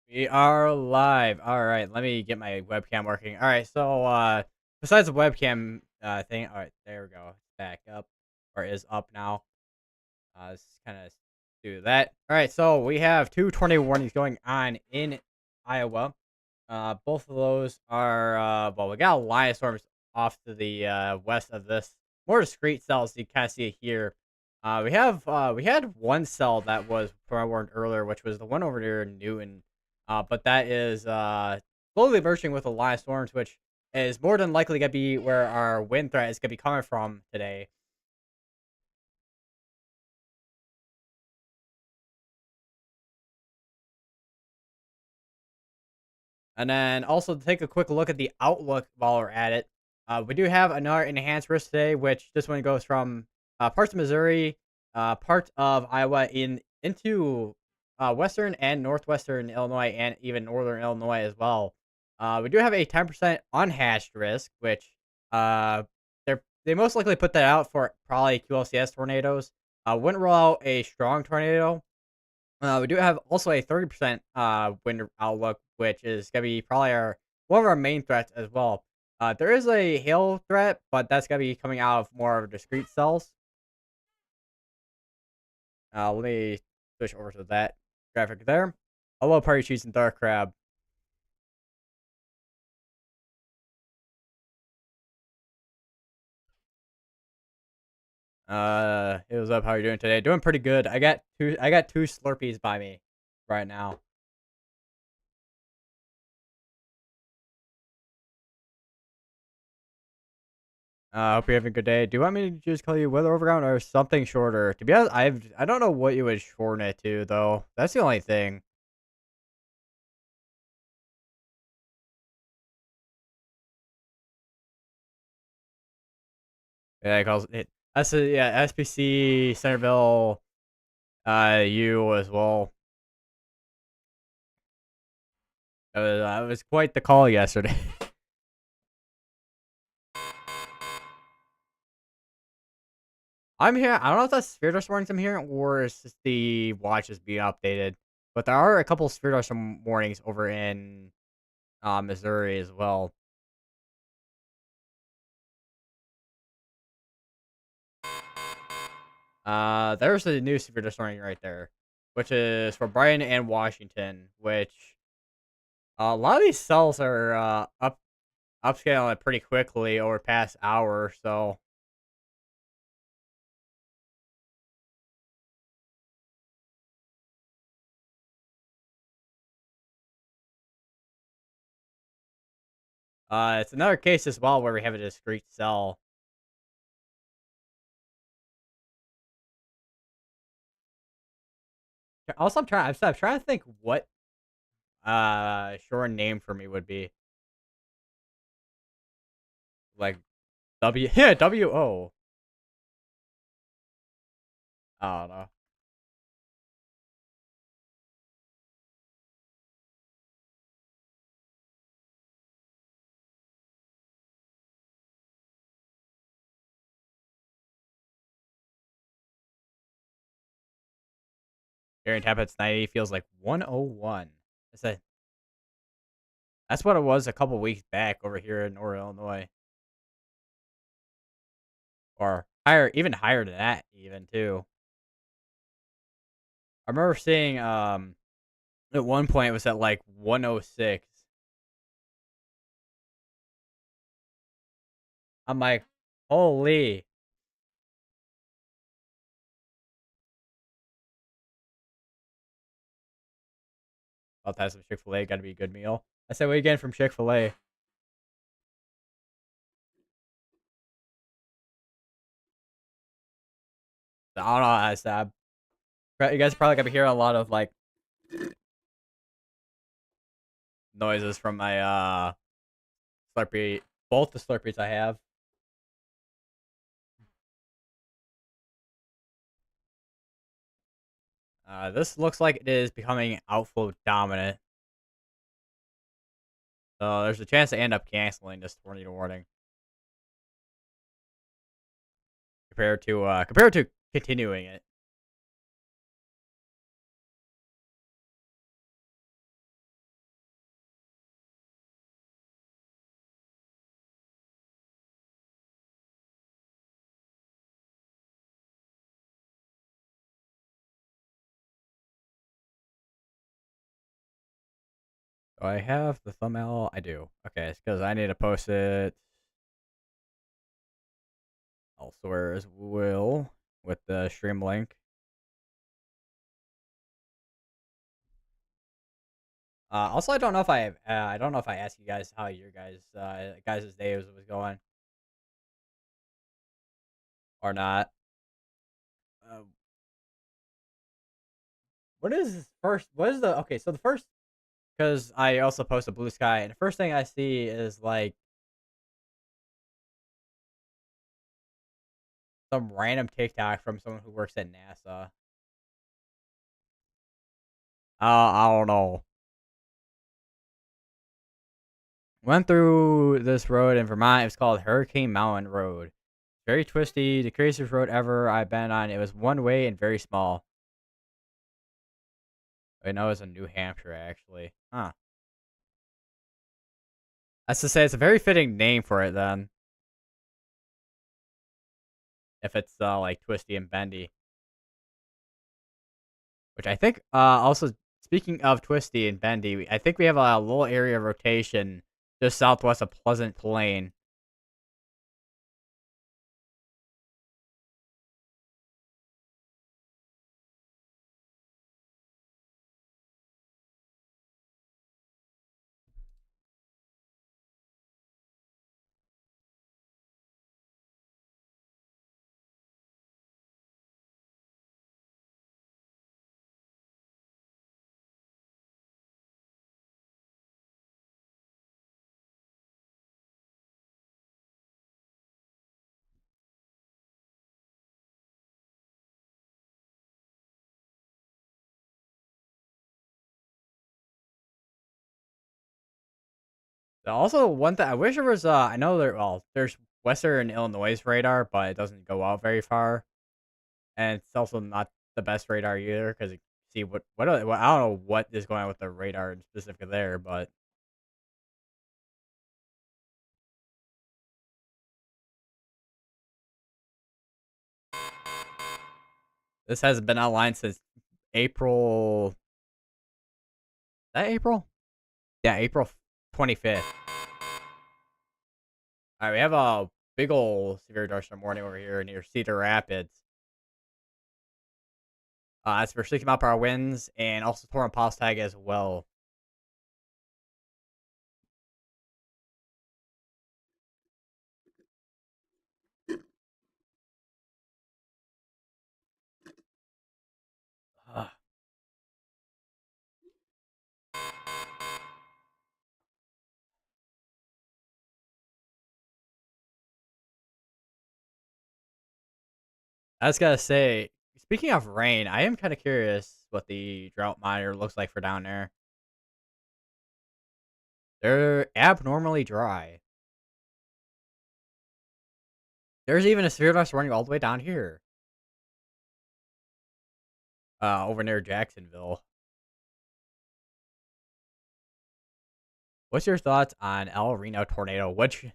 We are live. All right, let me get my webcam working. All right, so besides the webcam thing, all right, there we go. It's back up or is up now. Let's kind of do that. All right, so we have two tornado warnings going on in Iowa. Both of those are well, we got a line of storms off to the west of this. More discrete cells. You kind of see it here. We had one cell that was forewarned earlier, which was the one over near Newton. But that is slowly merging with a line of storms, which is more than likely gonna be where our wind threat is gonna be coming from today. And then also to take a quick look at the outlook while we're at it. We do have another enhanced risk today, which this one goes from parts of Missouri, part of Iowa into western and northwestern Illinois, and even northern Illinois as well. We do have a 10% unhatched risk, which they most likely put that out for probably QLCS tornadoes. Wouldn't rule out a strong tornado. We do have also a 30% wind outlook, which is gonna be probably our one of our main threats as well. There is a hail threat, but that's gonna be coming out of more of discrete cells. Let me switch over to that graphic there. Hello, party cheese and dark crab. Hey, what's up? How are you doing today? Doing pretty good. I got two Slurpees by me right now. Hope you're having a good day. Do you want me to just call you weather overground or something shorter? To be honest, I don't know what you would shorten it to though. That's the only thing. Yeah, it calls it. That's a, yeah, SPC Centerville. U as well. It was quite the call yesterday. I'm here. I don't know if that's Sphere Dust warnings I'm hearing or it's just the watch is being updated. But there are a couple Sphere Dust warnings over in Missouri as well. There's a new Sphere Dust warning right there, which is for Bryan and Washington. Which a lot of these cells are upscaling pretty quickly over past hour or so. It's another case as well where we have a discrete cell. Also, I'm trying to think what short name for me would be like W. Yeah, WO. I don't know. Here in Tappett's 90 feels like 101. That's a, that's what it was a couple weeks back over here in Northern Illinois, or higher, even higher than that, even too. I remember seeing at one point it was at like 106. I'm like, holy. I'll have some Chick-fil-A. Got to be a good meal. I said, what are you getting from Chick-fil-A? I don't know. You guys probably gonna be hearing a lot of like noises from my Slurpee. Both the Slurpees I have. This looks like it is becoming outflow dominant. So there's a chance to end up canceling this tornado warning compared to continuing it. Do I have the thumbnail? I do. Okay, it's because I need to post it elsewhere as well with the stream link. Also, I don't know if I asked you guys how your guys' day was going or not. Uh, what is first? What is the okay? So the first, because I also post a blue sky, and the first thing I see is like some random TikTok from someone who works at NASA. I don't know. Went through this road in Vermont. It was called Hurricane Mountain Road. Very twisty, the craziest road ever I've been on. It was one way and very small. I know it's in New Hampshire, actually. Huh. That's to say, it's a very fitting name for it, then. If it's, like, twisty and bendy. Which I think, also, speaking of twisty and bendy, I think we have a little area of rotation just southwest of Pleasant Plain. Also, one thing I wish there was, I know there's Western Illinois radar, but it doesn't go out very far. And it's also not the best radar either because you see what I don't know what is going on with the radar specifically there, but this hasn't been online since April. Is that April? Yeah, April 25th. All right, we have a big old severe thunderstorm warning over here near Cedar Rapids. That's for 60-mile-per-hour winds and also torrent pulse tag as well. Ugh. I just gotta say, speaking of rain, I am kind of curious what the drought monitor looks like for down there. They're abnormally dry. There's even a severe dust running all the way down here, over near Jacksonville. What's your thoughts on El Reno tornado? Which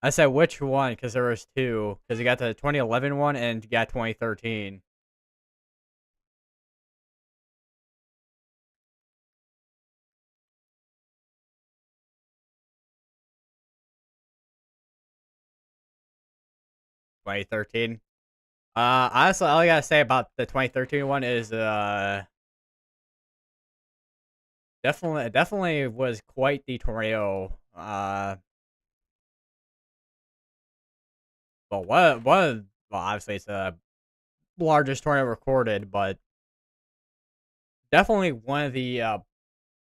I said which one because there was two. Because you got the 2011 one and you got 2013. 2013. Honestly, all I gotta say about the 2013 one is definitely was quite the tornado. Well, well, obviously it's the largest tornado recorded, but definitely one of the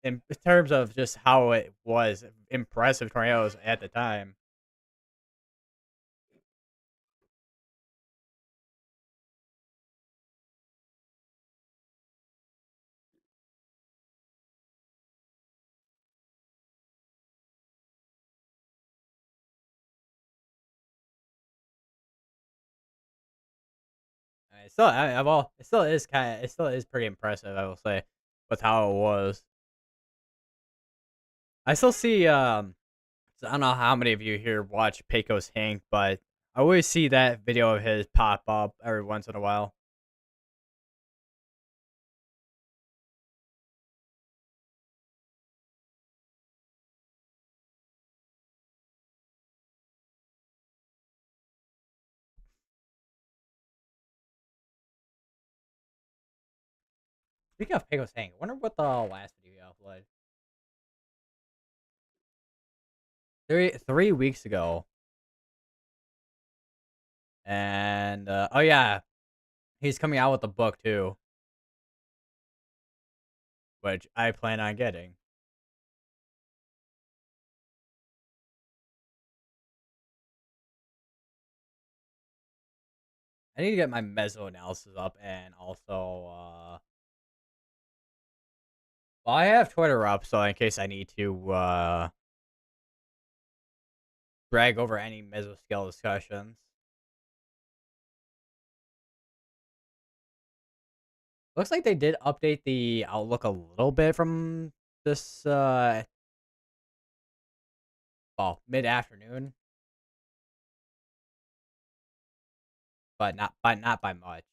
in terms of just how it was impressive tornadoes at the time. It still is pretty impressive, I will say, with how it was. I still see I don't know how many of you here watch Pecos Hank, but I always see that video of his pop up every once in a while. Speaking of Pecos Hang, I wonder what the last video we uploaded. 3 weeks ago. And oh yeah, he's coming out with a book too, which I plan on getting. I need to get my meso analysis up and also well, I have Twitter up so in case I need to drag over any mesoscale discussions. Looks like they did update the outlook a little bit from this well, mid-afternoon, but not by much.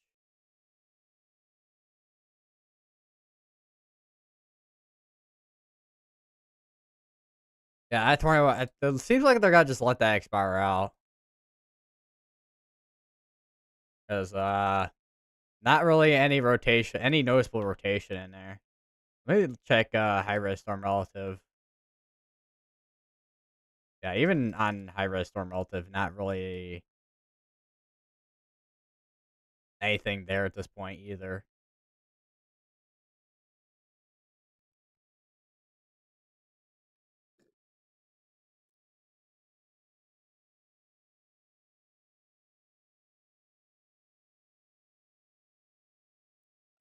Yeah, I 21. It seems like they're gonna just let that expire out. Cause not really any rotation, any noticeable rotation in there. Maybe check high res storm relative. Yeah, even on high res storm relative, not really anything there at this point either.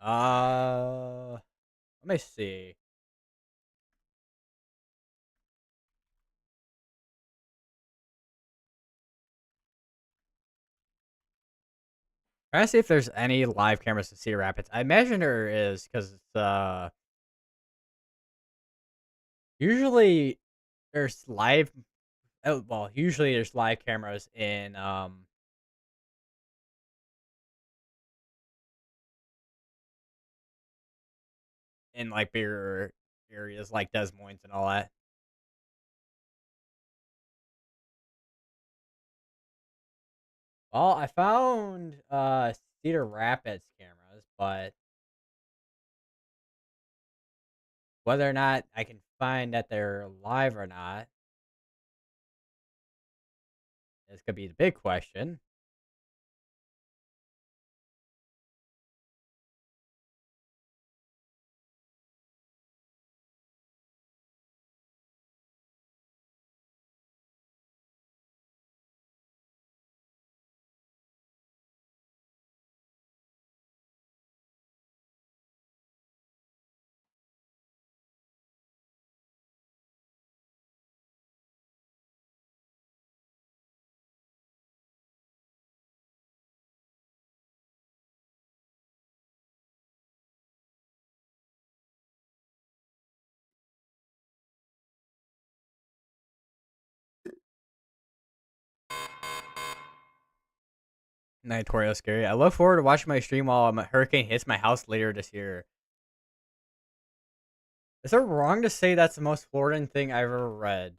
Let me see. Trying to see if there's any live cameras to Cedar Rapids. I imagine there is because it's usually there's live. Oh, well, usually there's live cameras in like bigger areas like Des Moines and all that. Well, I found Cedar Rapids cameras, but whether or not I can find that they're live or not, this could be the big question. Notorious scary. I look forward to watching my stream while a hurricane hits my house later this year. Is it wrong to say that's the most Floridan thing I've ever read?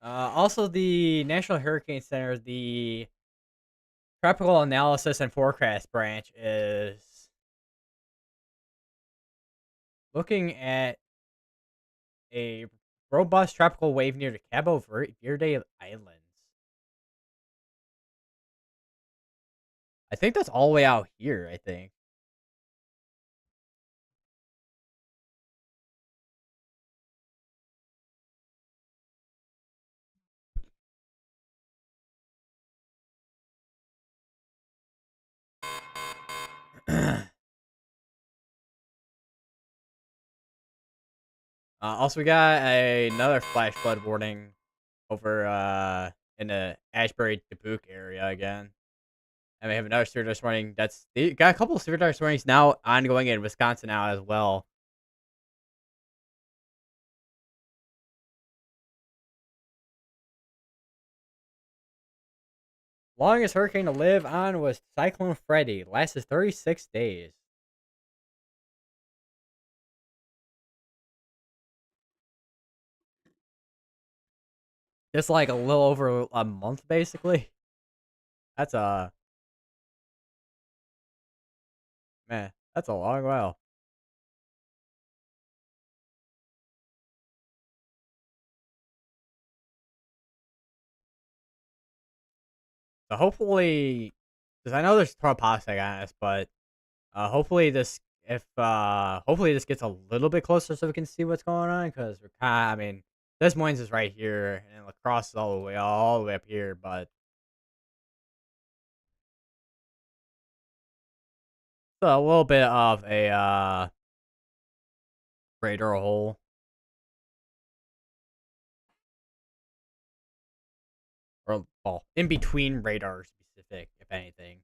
Also, the National Hurricane Center, the Tropical Analysis and Forecast branch is looking at a robust tropical wave near the Cabo Verde Islands. I think that's all the way out here, I think. Also, we got another flash flood warning over in the Ashbury Dubuque area again. And we have another severe dust warning. That's they got a couple of severe dust warnings now ongoing in Wisconsin now as well. Longest hurricane to live on was Cyclone Freddy. Lasted 36 days. Just like a little over a month, basically. That's a man. That's a long while. So hopefully, because I know there's tornado plastic on this, but hopefully this if hopefully this gets a little bit closer so we can see what's going on. Because we're kind, I mean, Des Moines is right here, and Lacrosse is all the way up here, but a little bit of a radar hole, or well, in between radar specific, if anything.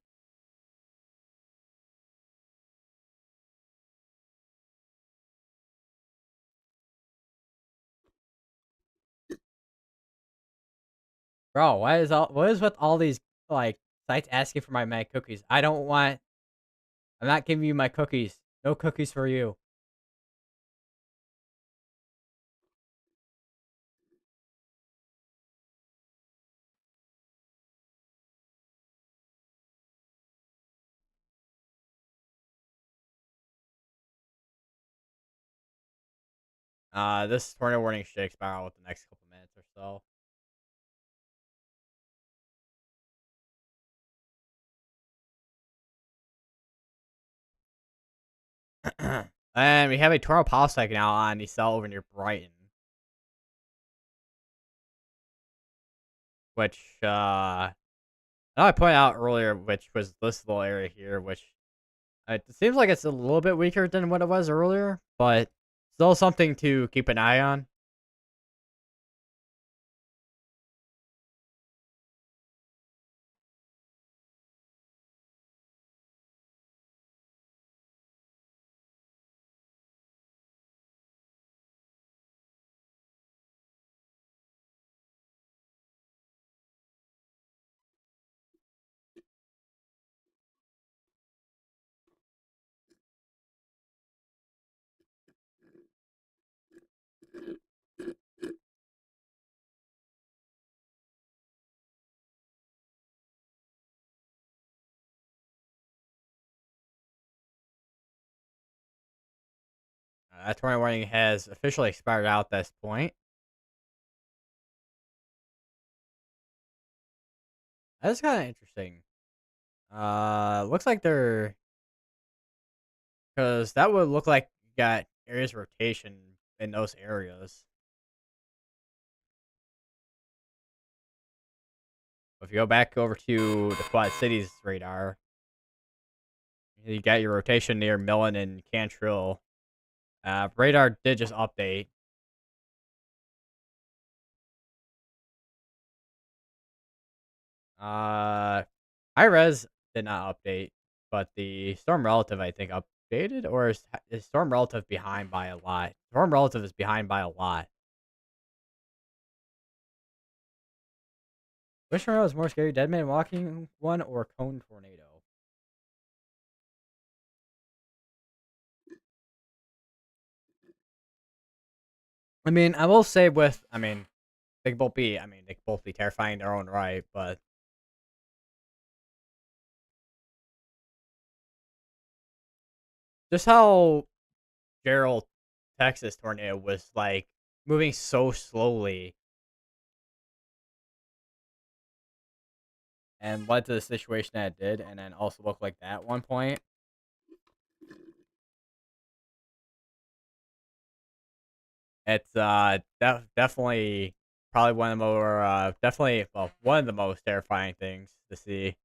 Bro, what is with all these like sites asking for my cookies? I don't want. I'm not giving you my cookies. No cookies for you. This tornado warning should expire with the next couple minutes or so. And we have a tornado pulse psych now on the cell over near Brighton, which I pointed out earlier, which was this little area here, which it seems like it's a little bit weaker than what it was earlier, but still something to keep an eye on. That tornado warning has officially expired out at this point. That's kind of interesting. Looks like they're because that would look like you got areas of rotation in those areas. If you go back over to the Quad Cities radar, you got your rotation near Millen and Cantrill. Radar did just update. Uh, High res did not update, but the storm relative I think updated, or is storm relative behind by a lot? Storm relative is behind by a lot. Which tornado is more scary, Dead Man Walking one or Cone Tornado? I mean, I will say they can both be, they can both be terrifying in their own right, but just how Gerald, Texas tornado was like moving so slowly and led to the situation that it did, and then also looked like that at one point. It's definitely probably one of the more definitely well one of the most terrifying things to see.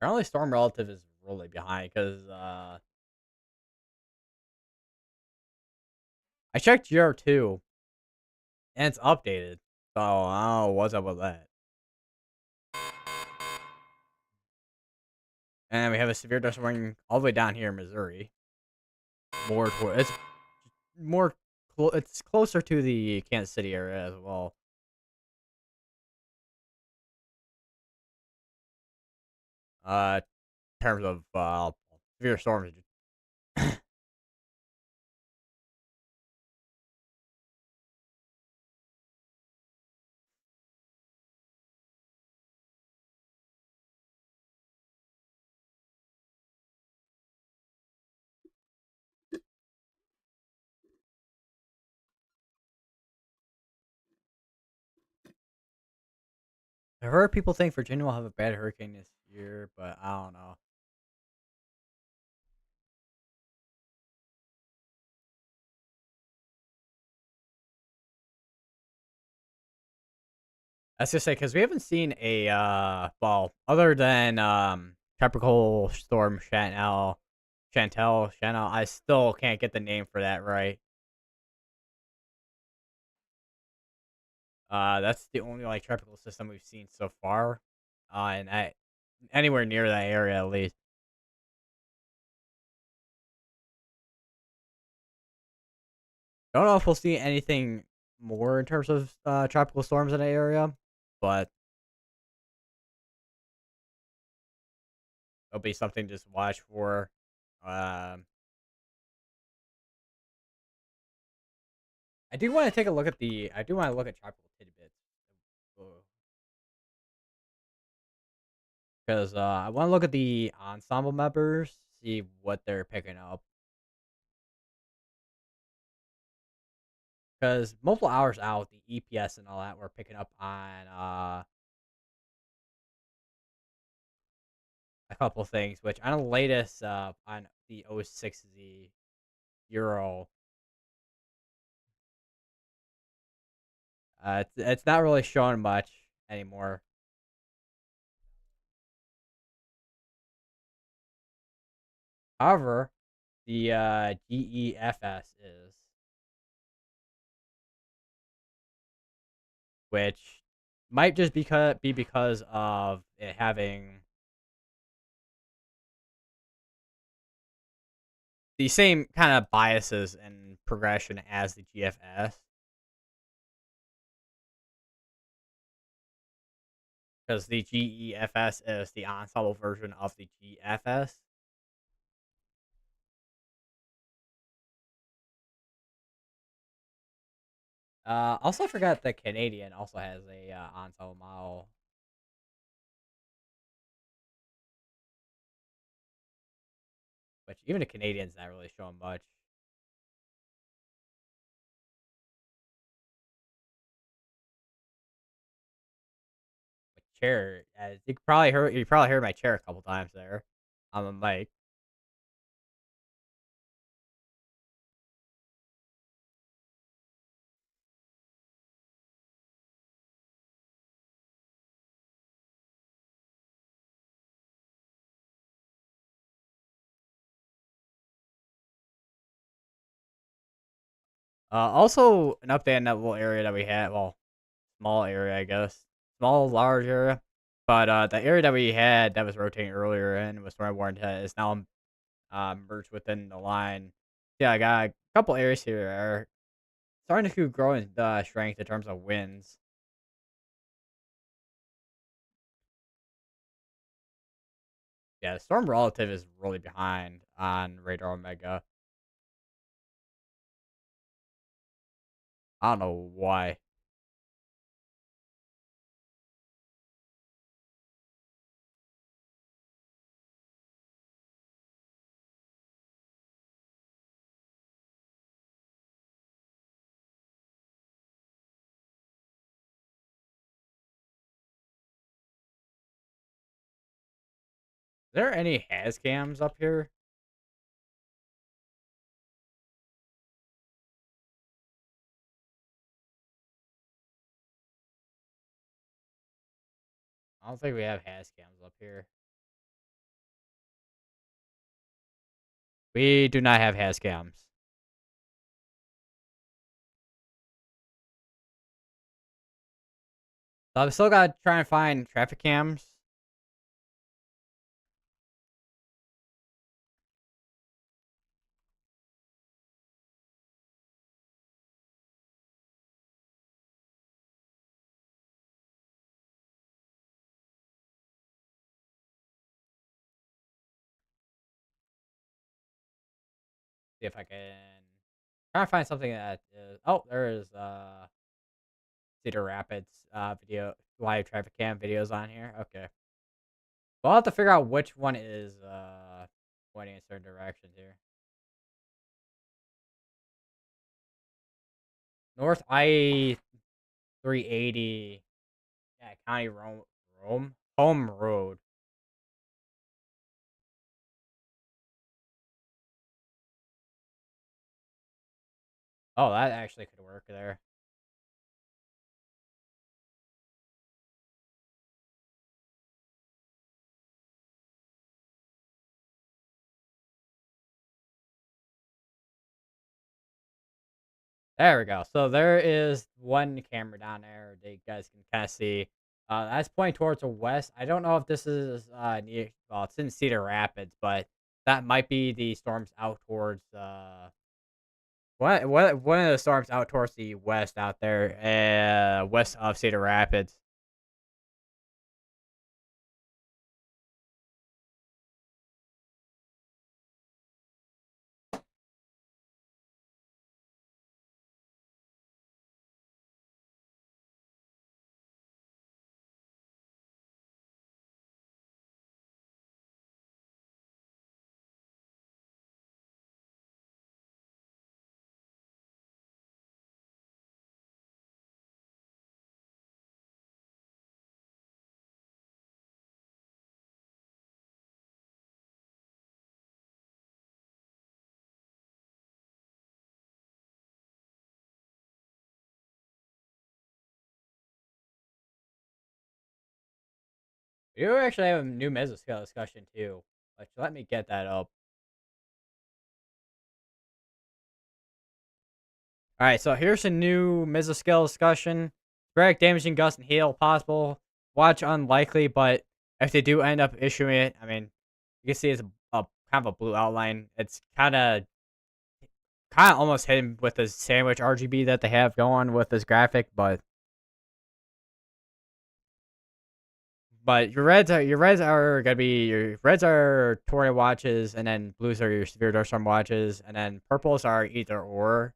Apparently, Storm Relative is really behind because I checked GR2 and it's updated. So I don't know what's up with that. And we have a severe dust warning all the way down here in Missouri. It's more it's closer to the Kansas City area as well. In terms of severe storms. I heard people think Virginia will have a bad hurricane this year, but I don't know. Let's just say because we haven't seen a well, other than tropical storm Chantel. I still can't get the name for that right. That's the only like tropical system we've seen so far, and anywhere near that area at least. Don't know if we'll see anything more in terms of tropical storms in that area, but it'll be something to just watch for. Um, I do want to take a look at the. I do want to look at tropical tidbits because I want to look at the ensemble members, see what they're picking up. Because multiple hours out, the EPS and all that we're picking up on a couple things, which on the latest on the 06Z Euro, it's not really showing much anymore. However, the GEFS is, which might just be because of it having the same kind of biases and progression as the GFS. Because the GEFS is the ensemble version of the GFS. Also forgot the Canadian also has a ensemble model, which even the Canadian's not really showing much. But chair, you probably heard my chair a couple times there on the mic. Also an update on that little area that we had. Well, small area, I guess. Small, large area. But the area that we had that was rotating earlier and was where I warned is now merged within the line. Yeah, I got a couple areas here that are starting to grow in strength in terms of winds. Yeah, the storm relative is really behind on Radar Omega. I don't know why. Is there any has cams up here? I don't think we have has cams up here. We do not have has cams. So I've still got to try and find traffic cams. See if I can try and find something that is. Oh, there is Cedar Rapids video live traffic cam videos on here. Okay, well, I'll have to figure out which one is pointing in certain directions here. North I 380. Yeah, County Home Road. Oh, that actually could work there. There we go. So there is one camera down there that you guys can kind of see. That's pointing towards the west. I don't know if this is near. Well, it's in Cedar Rapids, but that might be the storms out towards one of the storms out towards the west out there, west of Cedar Rapids. We do actually have a new mesoscale discussion too. Let me get that up. All right, so here's a new mesoscale discussion. Spread damaging gust and hail possible. Watch unlikely, but if they do end up issuing it, I mean, you can see it's a kind of a blue outline. It's kind of almost hidden with this sandwich RGB that they have going with this graphic, but your reds are tornado watches, and then blues are your severe storm watches, and then purples are either or.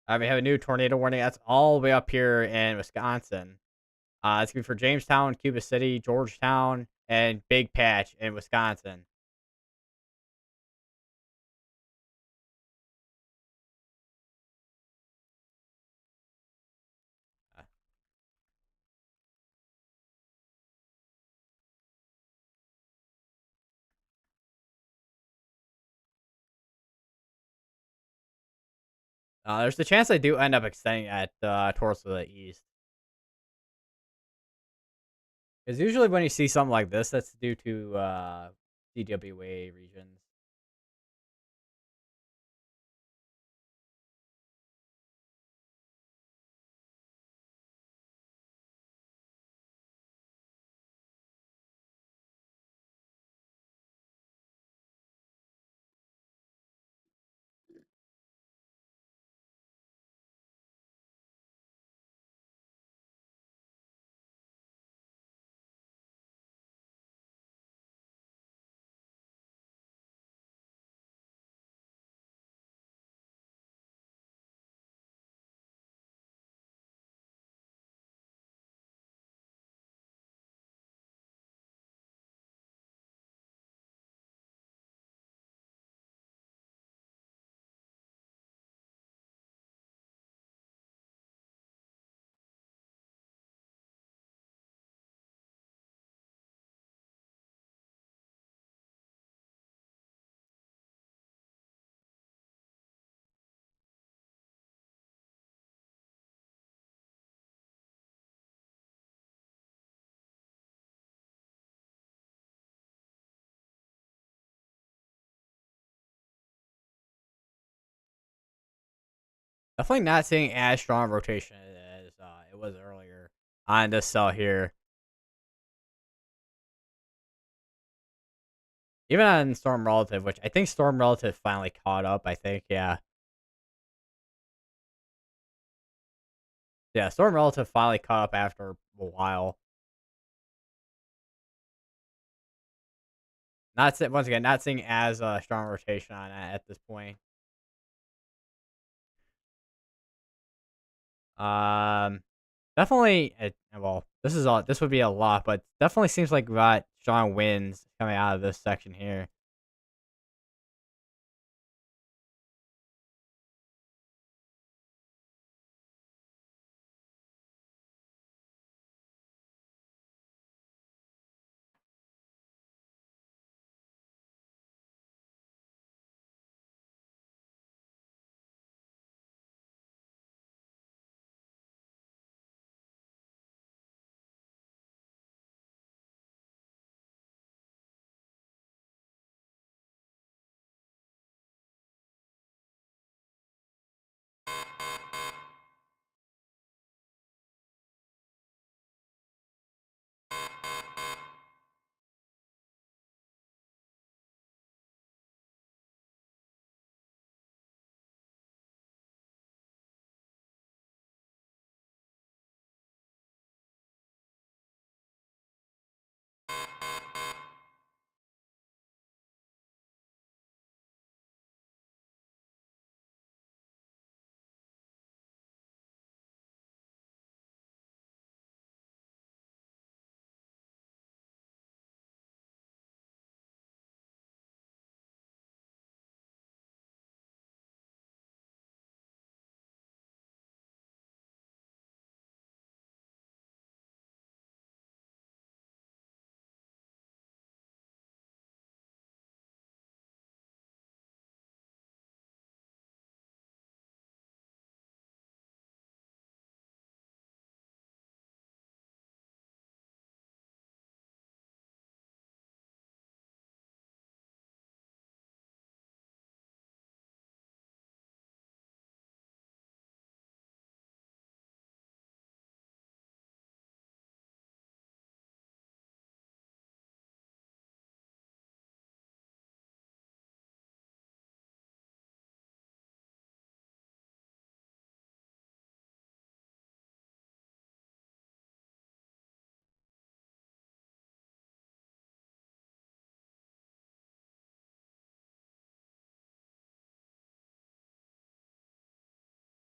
We have a new tornado warning. That's all the way up here in Wisconsin. It's gonna be for Jamestown, Cuba City, Georgetown, and Big Patch in Wisconsin. Uh, there's the chance they do end up extending that towards the east. Because usually when you see something like this, that's due to DWA regions. Definitely not seeing as strong rotation as it was earlier on this cell here. Even on Storm Relative, which I think Storm Relative finally caught up. I think, yeah, yeah, Storm Relative finally caught up after a while. Once again, not seeing as strong rotation on at this point. Um, definitely. Well, this would be a lot, but definitely seems like we got strong winds coming out of this section here.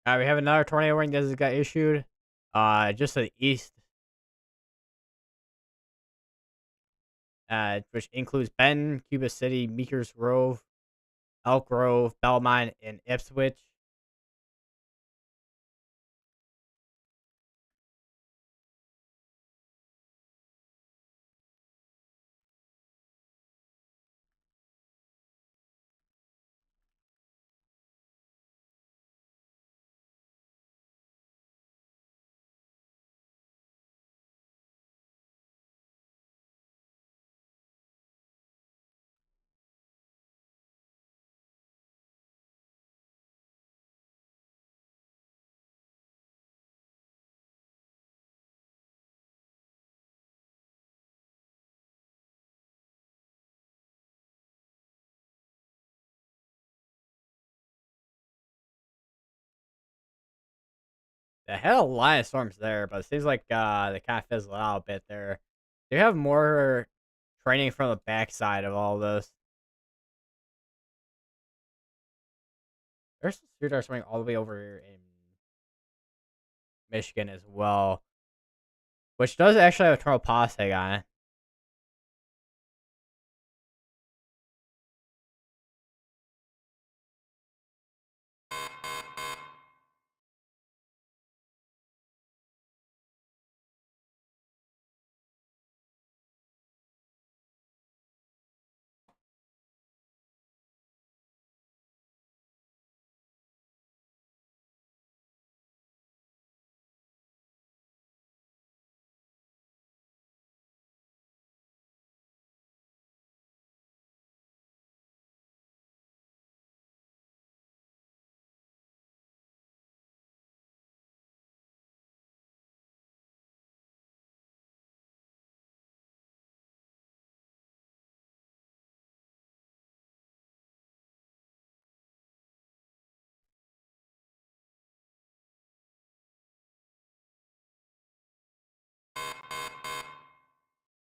We have another tornado warning that just got issued. Just to the east, which includes Benton, Cuba City, Meekers Grove, Elk Grove, Belmont, and Ipswich. They had a lot of storms there, but it seems like they kind of fizzled out a bit there. They have more training from the backside of all this. There's some street swing all the way over here in Michigan as well, which does actually have a tornado pause tag on it.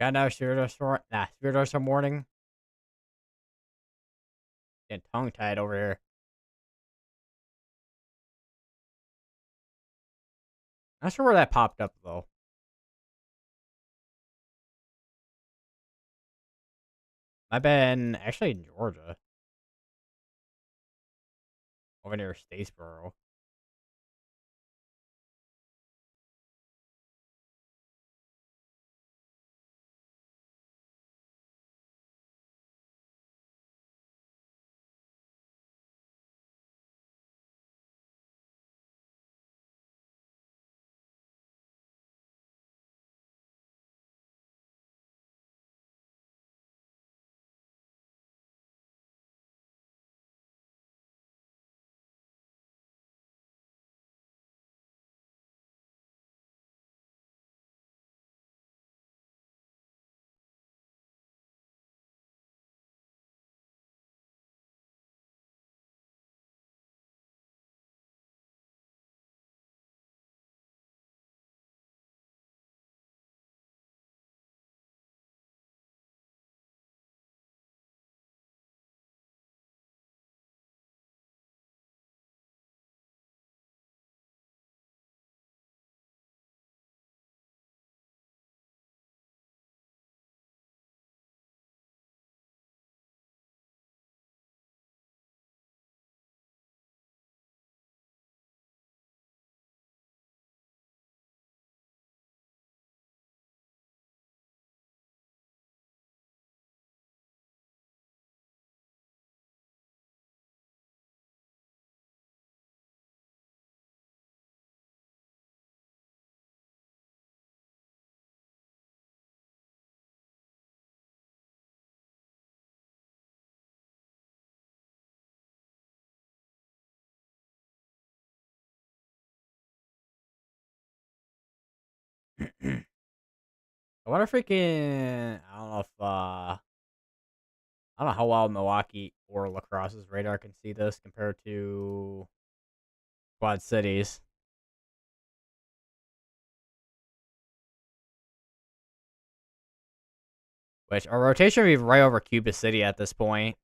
Got no Spirit morning. Getting tongue tied over here. Not sure where that popped up though. I've been actually in Georgia, over near Statesboro. I wonder if we can. I don't know how well Milwaukee or Lacrosse's radar can see this compared to Quad Cities. Which our rotation would be right over Cuba City at this point.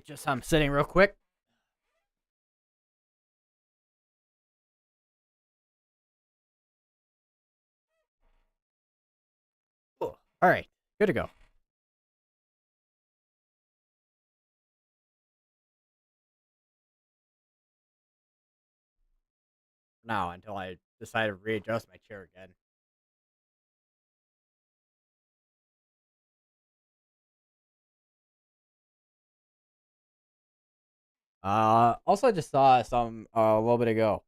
Just I'm sitting real quick. Cool. All right, good to go. Now until I decide to readjust my chair again. Also, I just saw some a little bit ago.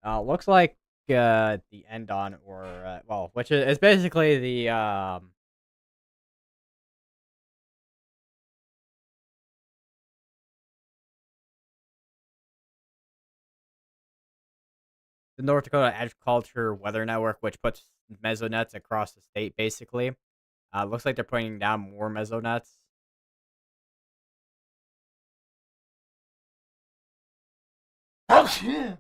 Looks like the end on or well, which is it's basically the North Dakota Agriculture Weather Network, which puts mesonets across the state. Basically, looks like they're putting down more mesonets. Oh shit!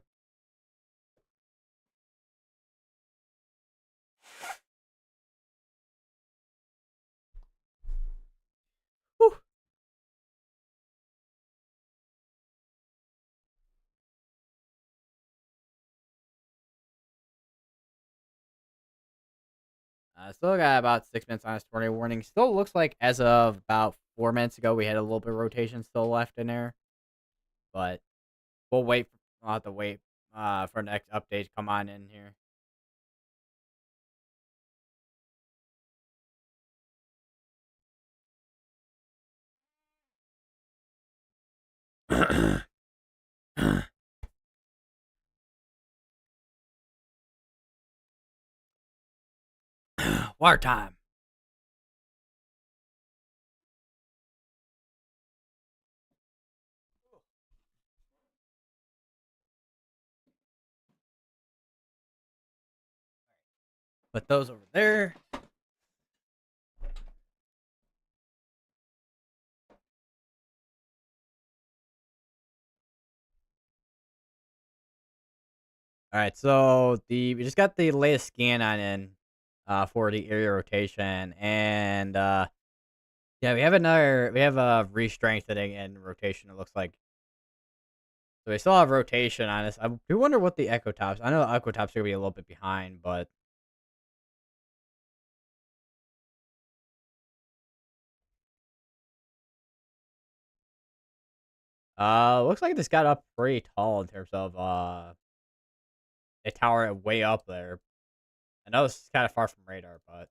Still got about 6 minutes on his tornado warning. Still looks like as of about 4 minutes ago, we had a little bit of rotation still left in there, but we'll wait. I'll have to wait for next update to come on in here. War time. Put those over there. All right, so we just got the latest scan on in for the area rotation, and yeah, we have a re-strengthening in rotation. It looks like so we still have rotation on us. I do wonder what the echo tops. I know the echo tops are gonna be a little bit behind, but looks like this got up pretty tall in terms of a tower way up there. I know this is kind of far from radar, but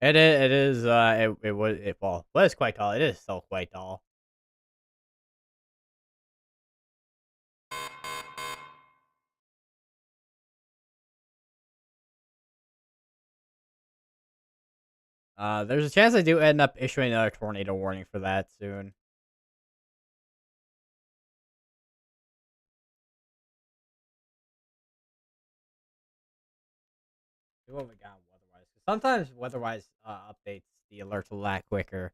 it is it was it well, it was quite tall. It is still quite tall. There's a chance I do end up issuing another tornado warning for that soon. See what we got weather-wise. 'Cause sometimes weather-wise updates the alerts a lot quicker.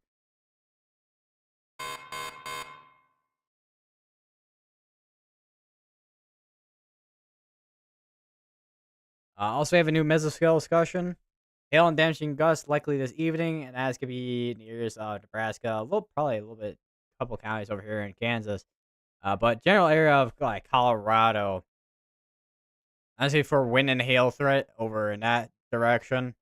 Also, we have a new mesoscale discussion. Hail and damaging gusts likely this evening, and as could be near Nebraska, probably a little bit, couple counties over here in Kansas. But general area of like Colorado, honestly, for wind and hail threat over in that direction.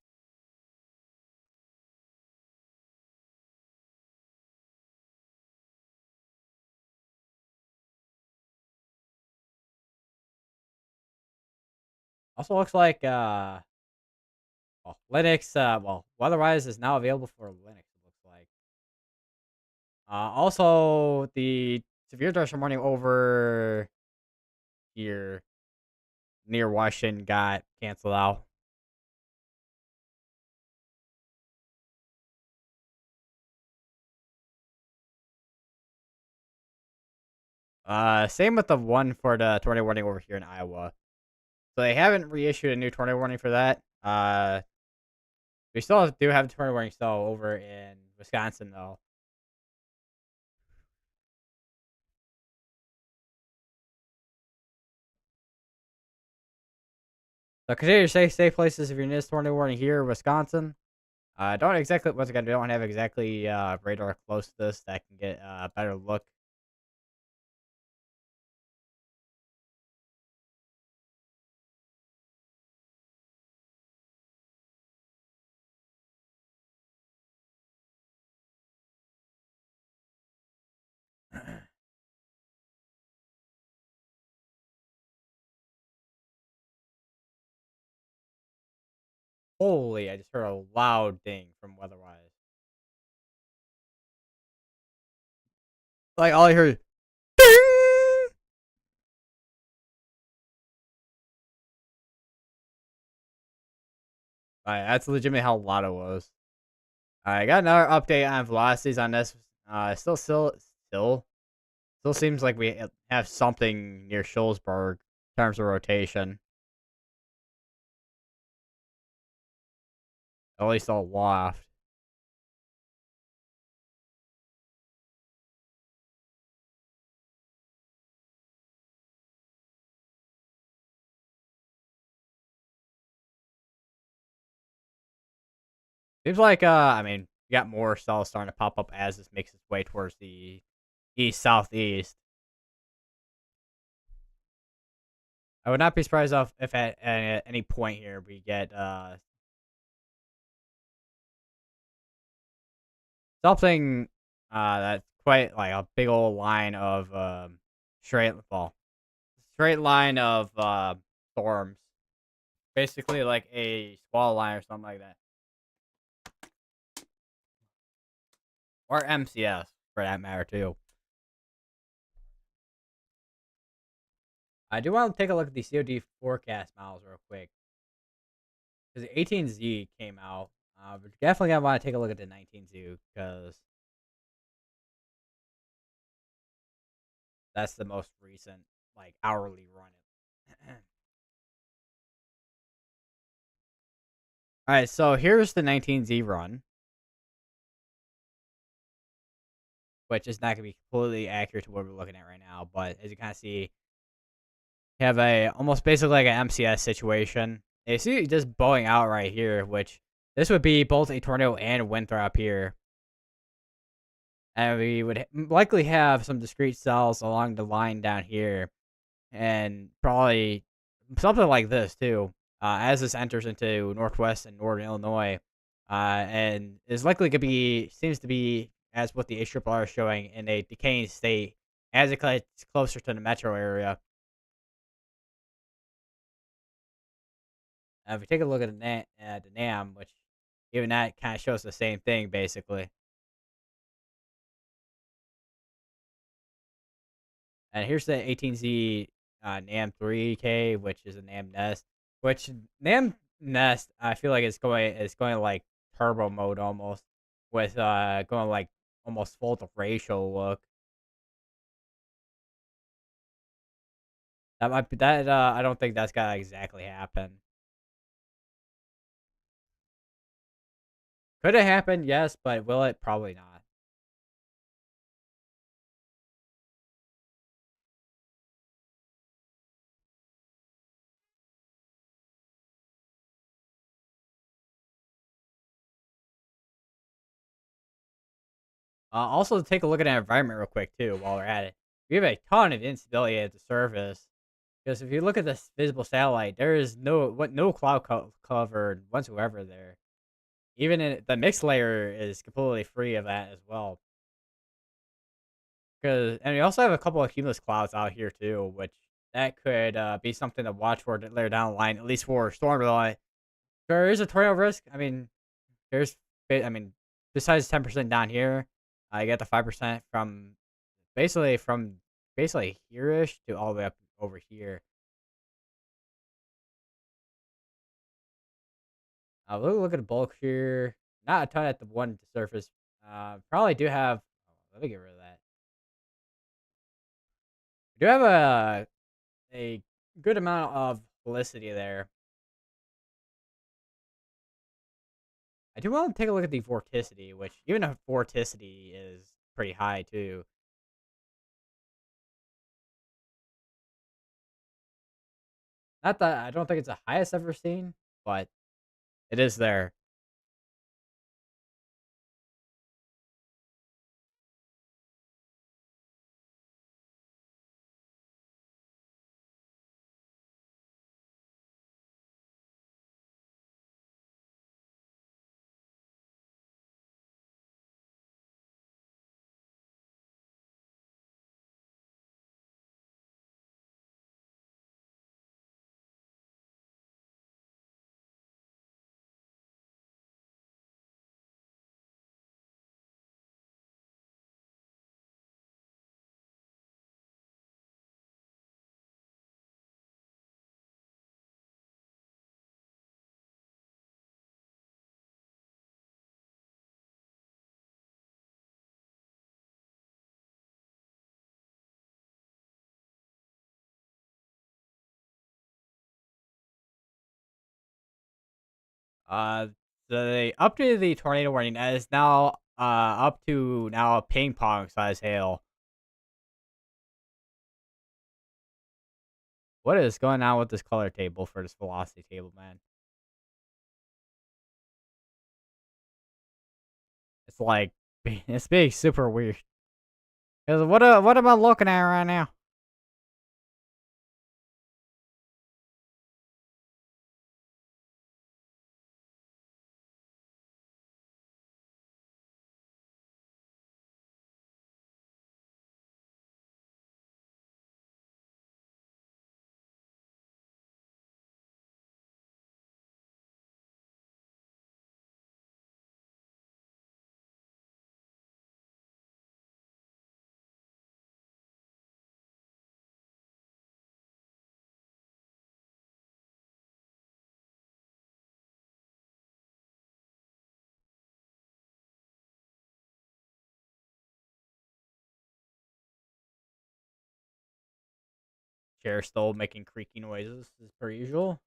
Also looks like well, Linux, well, weatherwise is now available for Linux. It looks like. Also, the severe thunderstorm warning over here near Washington got canceled out. Same with the one for the tornado warning over here in Iowa. So they haven't reissued a new tornado warning for that. We still do have the tornado warning still over in Wisconsin though. So consider safe places if you're in this tornado warning here, Wisconsin. Don't exactly once again we don't have exactly radar close to this that can get a better look. Holy! I just heard a loud ding from weatherwise. Like all I heard. Ding! That's legitimately how loud it was. I got another update on velocities on this. Still seems like we have something near Schulzberg in terms of rotation. At least a waft. Seems like I mean, you got more cells starting to pop up as this makes its way towards the east southeast. I would not be surprised if at any point here we get something that's quite like a big old line of straight line of storms. Basically like a squall line or something like that. Or MCS for that matter too. I do want to take a look at the COD forecast models real quick. Because the 18Z came out. We're definitely going to want to take a look at the 19Z because that's the most recent, like, hourly run. Alright, so here's the 19Z run, which is not going to be completely accurate to what we're looking at right now. But as you kind of see, you have a almost basically like an MCS situation. You see just bowing out right here, which this would be both a tornado and a wind throw up here. And we would likely have some discrete cells along the line down here, and probably something like this too, as this enters into northwest and northern Illinois, and is likely to be seems to be as what the HRRR is showing in a decaying state as it gets closer to the metro area. If we take a look at the NAM, which even that kind of shows the same thing basically. And here's the 18Z NAM 3K, which is a NAM Nest. Which NAM Nest, I feel like it's going like turbo mode almost, with going like almost full to ratio look. That might be that. I don't think that's gonna exactly happen. Could it happen? Yes, but will it? Probably not. Also, take a look at our environment real quick too. While we're at it, we have a ton of instability at the surface. Because if you look at this visible satellite, there is no cloud covered whatsoever there. Even in the mixed layer is completely free of that as well. And we also have a couple of cumulus clouds out here too, which that could be something to watch for later down the line, at least for storm reliance. There is a tornado risk. I mean, there's, I mean, besides 10% down here, I get the 5% from basically here-ish to all the way up over here. Look at the bulk here. Not a ton at the one surface. Probably do have. Oh, let me get rid of that. We do have a good amount of felicity there. I do want to take a look at the vorticity, which even a vorticity is pretty high too. Not that I don't think it's the highest I've ever seen, but it is there. Uh, they updated the tornado warning and is now up to now a ping pong size hail. What is going on with this color table for this velocity table, man? It's like it's being super weird. Cause what am I looking at right now? Chair still making creaky noises as per usual.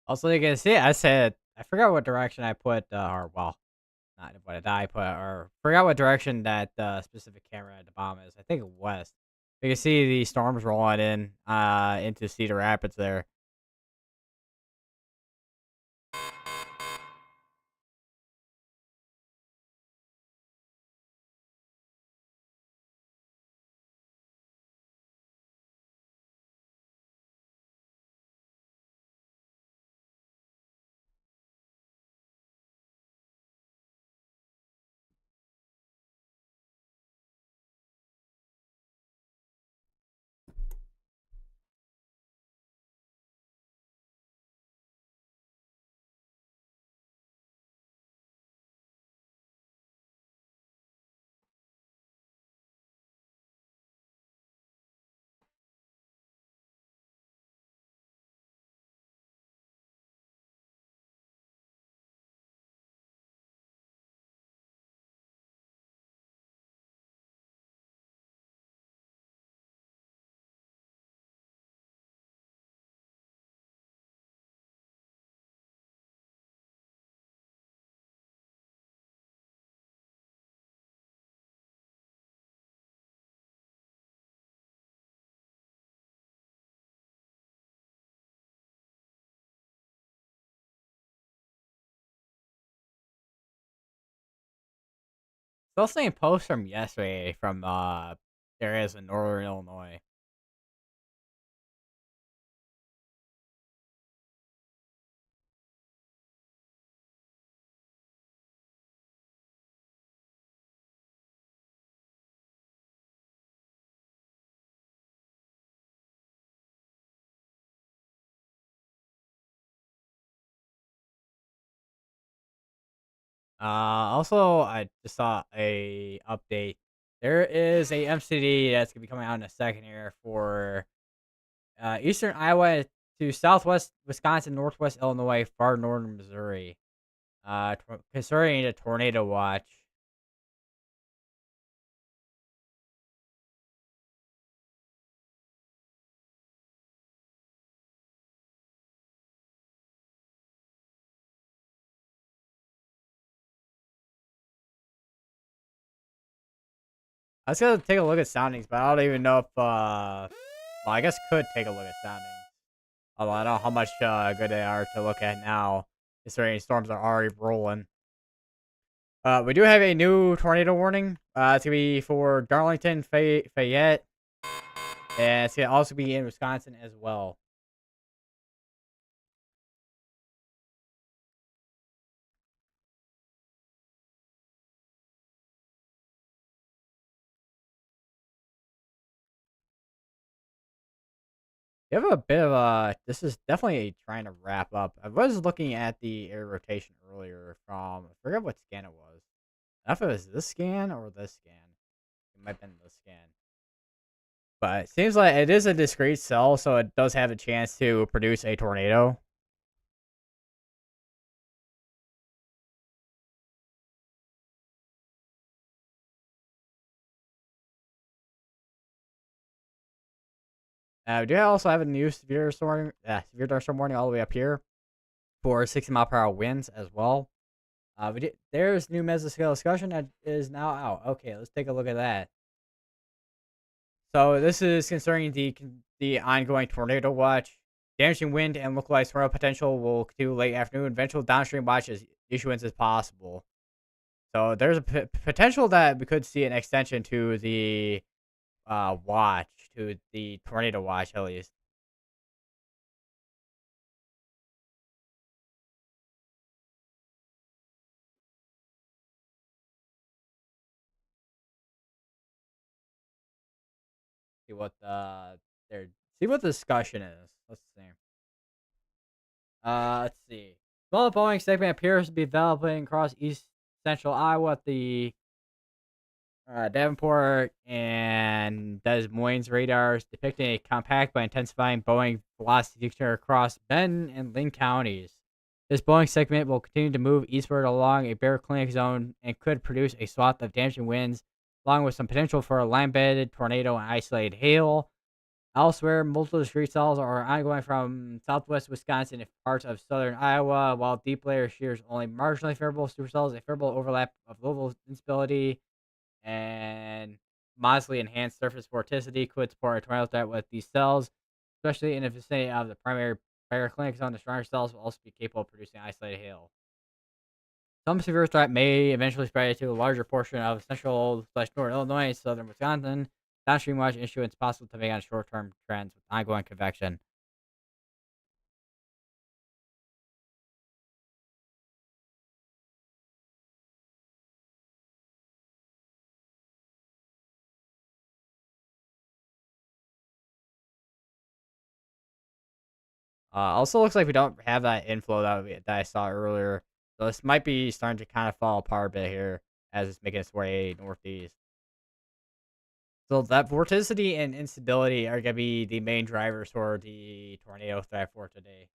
Also, you can see I said I forgot what direction I put, or well, not what did I put, or forgot what direction that specific camera at the bottom is. I think west. You can see the storms rolling in into Cedar Rapids there. Still seeing posts from yesterday from areas in northern Illinois. Also, I just saw a update. There is a MCD that's gonna be coming out in a second here for eastern Iowa to southwest Wisconsin, northwest Illinois, far northern Missouri. Concerning a tornado watch. I was gonna take a look at soundings, but I don't even know if well, I guess could take a look at soundings. Although I don't know how much good they are to look at now, considering storms are already rolling. We do have a new tornado warning. It's gonna be for Darlington, Fayette, and it's gonna also be in Wisconsin as well. You have a bit of a. This is definitely trying to wrap up. I was looking at the air rotation earlier from I forget what scan it was. I don't know if it was this scan or this scan. It might have been this scan. But it seems like it is a discrete cell, so it does have a chance to produce a tornado. We do also have a new severe thunderstorm warning all the way up here for 60-mile-per-hour winds as well. There's new mesoscale discussion that is now out. Okay, let's take a look at that. So this is concerning the ongoing tornado watch. Damaging wind and localized tornado potential will continue late afternoon. Eventual downstream watch issuance is possible. So there's a potential that we could see an extension to the watch, to the tornado watch at least. See what their see what the discussion is. Let's see. Let's see. Small Boeing segment appears to be developing across east central Iowa at the Davenport and Des Moines radars, depicting a compact but intensifying Boeing velocity signature across Benton and Lynn counties. This Boeing segment will continue to move eastward along a bear clinic zone and could produce a swath of damaging winds, along with some potential for a line-bedded tornado and isolated hail. Elsewhere, multiple discrete cells are ongoing from southwest Wisconsin and parts of southern Iowa, while deep layer shears only marginally favorable supercells, a favorable overlap of local instability, and modestly enhanced surface vorticity could support a tornado threat with these cells, especially in the vicinity of the primary fire clinic zone. The stronger cells will also be capable of producing isolated hail. Some severe threat may eventually spread to a larger portion of central/northern Illinois and southern Wisconsin. Downstream watch issuance possible to make on short-term trends with ongoing convection. Also, looks like we don't have that inflow that I saw earlier. So this might be starting to kind of fall apart a bit here as it's making its way northeast. So that vorticity and instability are going to be the main drivers for the tornado threat for today.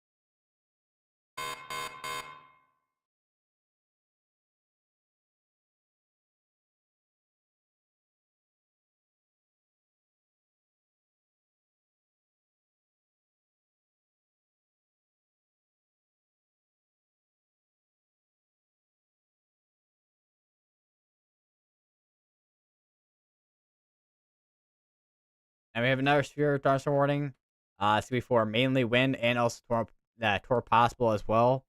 And we have another severe thunderstorm warning. It's going to be for mainly wind and also tornado possible as well.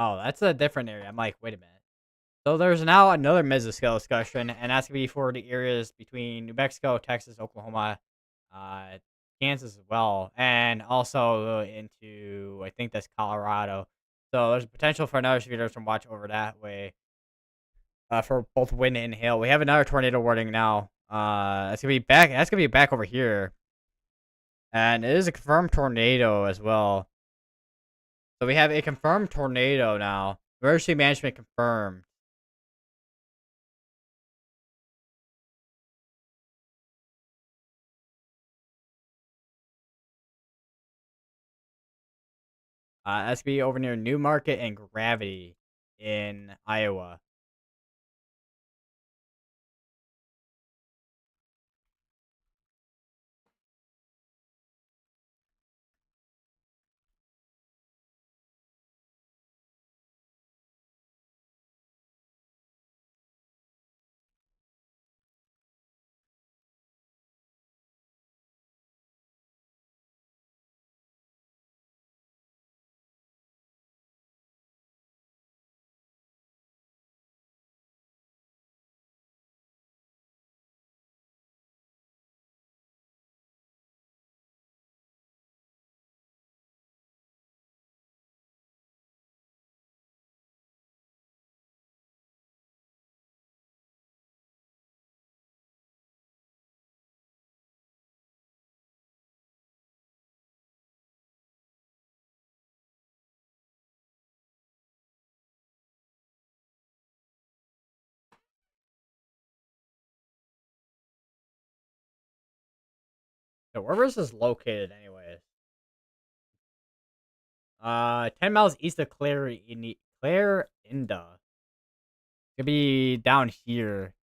Oh, that's a different area. I'm like, wait a minute. So there's now another mesoscale discussion, and that's gonna be for the areas between New Mexico, Texas, Oklahoma, uh, Kansas as well, and also into I think that's Colorado. So there's potential for another speeder to watch over that way for both wind and hail. We have another tornado warning now. That's gonna be back. That's gonna be back over here, and it is a confirmed tornado as well. So we have a confirmed tornado now. Emergency management confirmed. That's gonna be over near Newmarket and Gravity in Iowa. So where is this located, anyways? 10 miles east of Clarinda. Gonna be down here.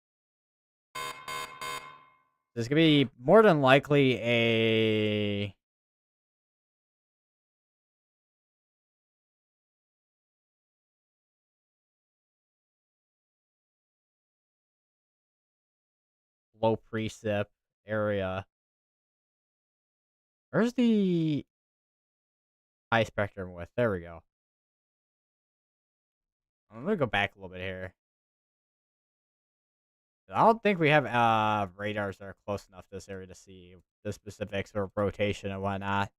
There's gonna be more than likely a low precip area. Where's the high spectrum width? There we go. I'm gonna go back a little bit here. I don't think we have radars that are close enough to this area to see the specifics of rotation and whatnot.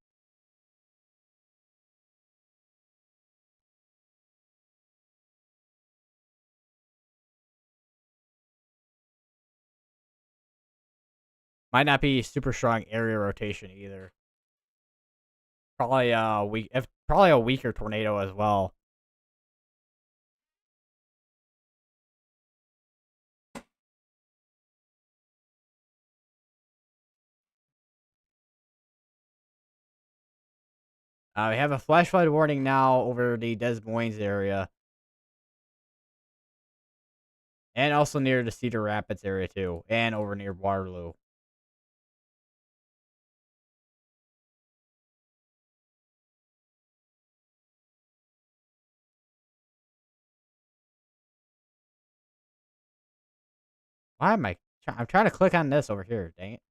Might not be super strong area rotation either. Probably probably a weaker tornado as well. We have a flash flood warning now over the Des Moines area, and also near the Cedar Rapids area too, and over near Waterloo. Why am I? I'm trying to click on this over here. Dang it!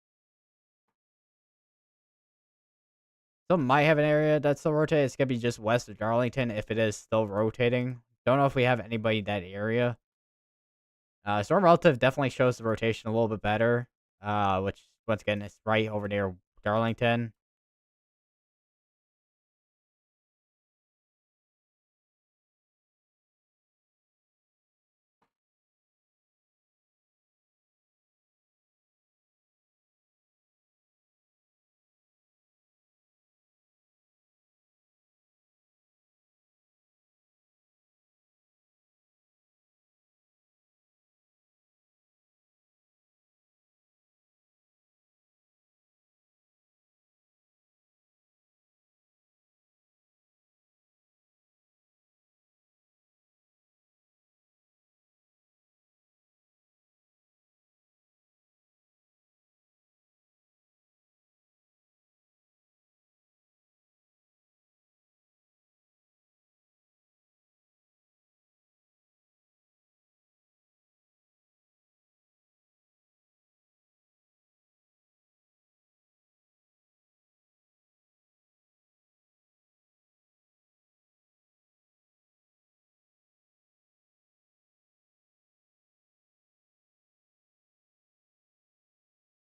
Some might have an area that's still rotating. It's gonna be just west of Darlington if it is still rotating. Don't know if we have anybody in that area. Storm Relative definitely shows the rotation a little bit better. Which once again is right over near Darlington.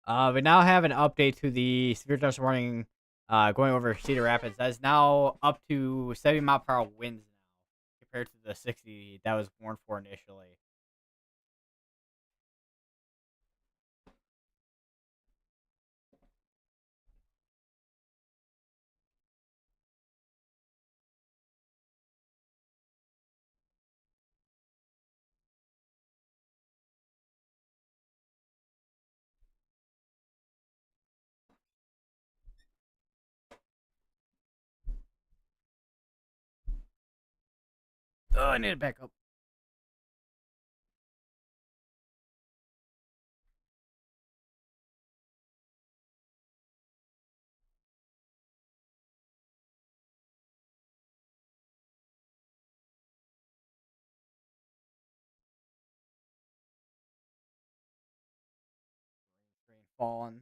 We now have an update to the severe dust warning going over Cedar Rapids. That is now up to 70-mile-per-hour winds now compared to the 60 that was warned for initially. Oh, I need to back up. Rain falling.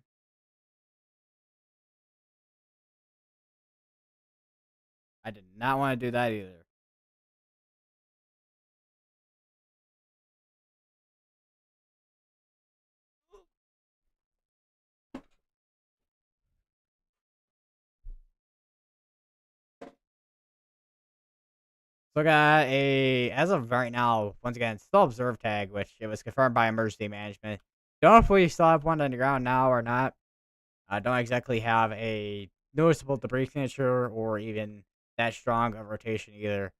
I did not want to do that either. So I got as of right now, once again, still observe tag, which it was confirmed by emergency management. Don't know if we still have one on the ground now or not. I don't exactly have a noticeable debris signature or even that strong of rotation either.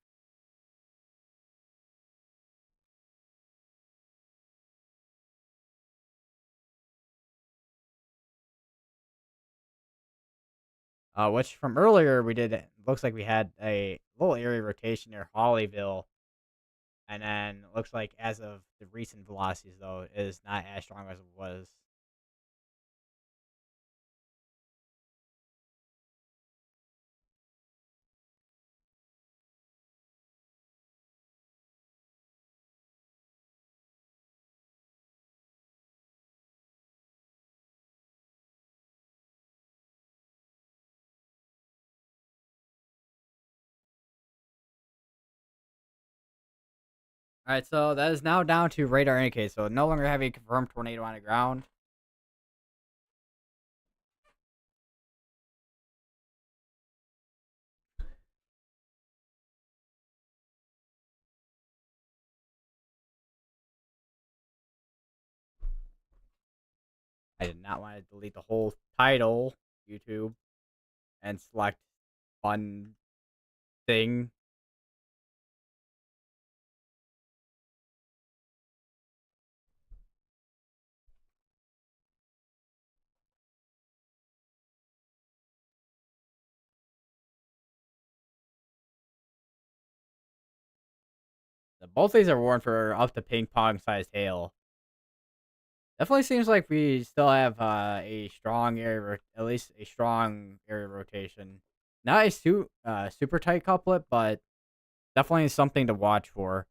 Which from earlier we did. Looks like we had a little area rotation near Hollyville, and then it looks like as of the recent velocities though, it is not as strong as it was. All right, so that is now down to radar indicate. So no longer having a confirmed tornado on the ground. I did not want to delete the whole title, YouTube, and select fun thing. Both these are warned for up to ping pong sized hail. Definitely seems like we still have a strong at least a strong area rotation. Not a super tight couplet, but definitely something to watch for.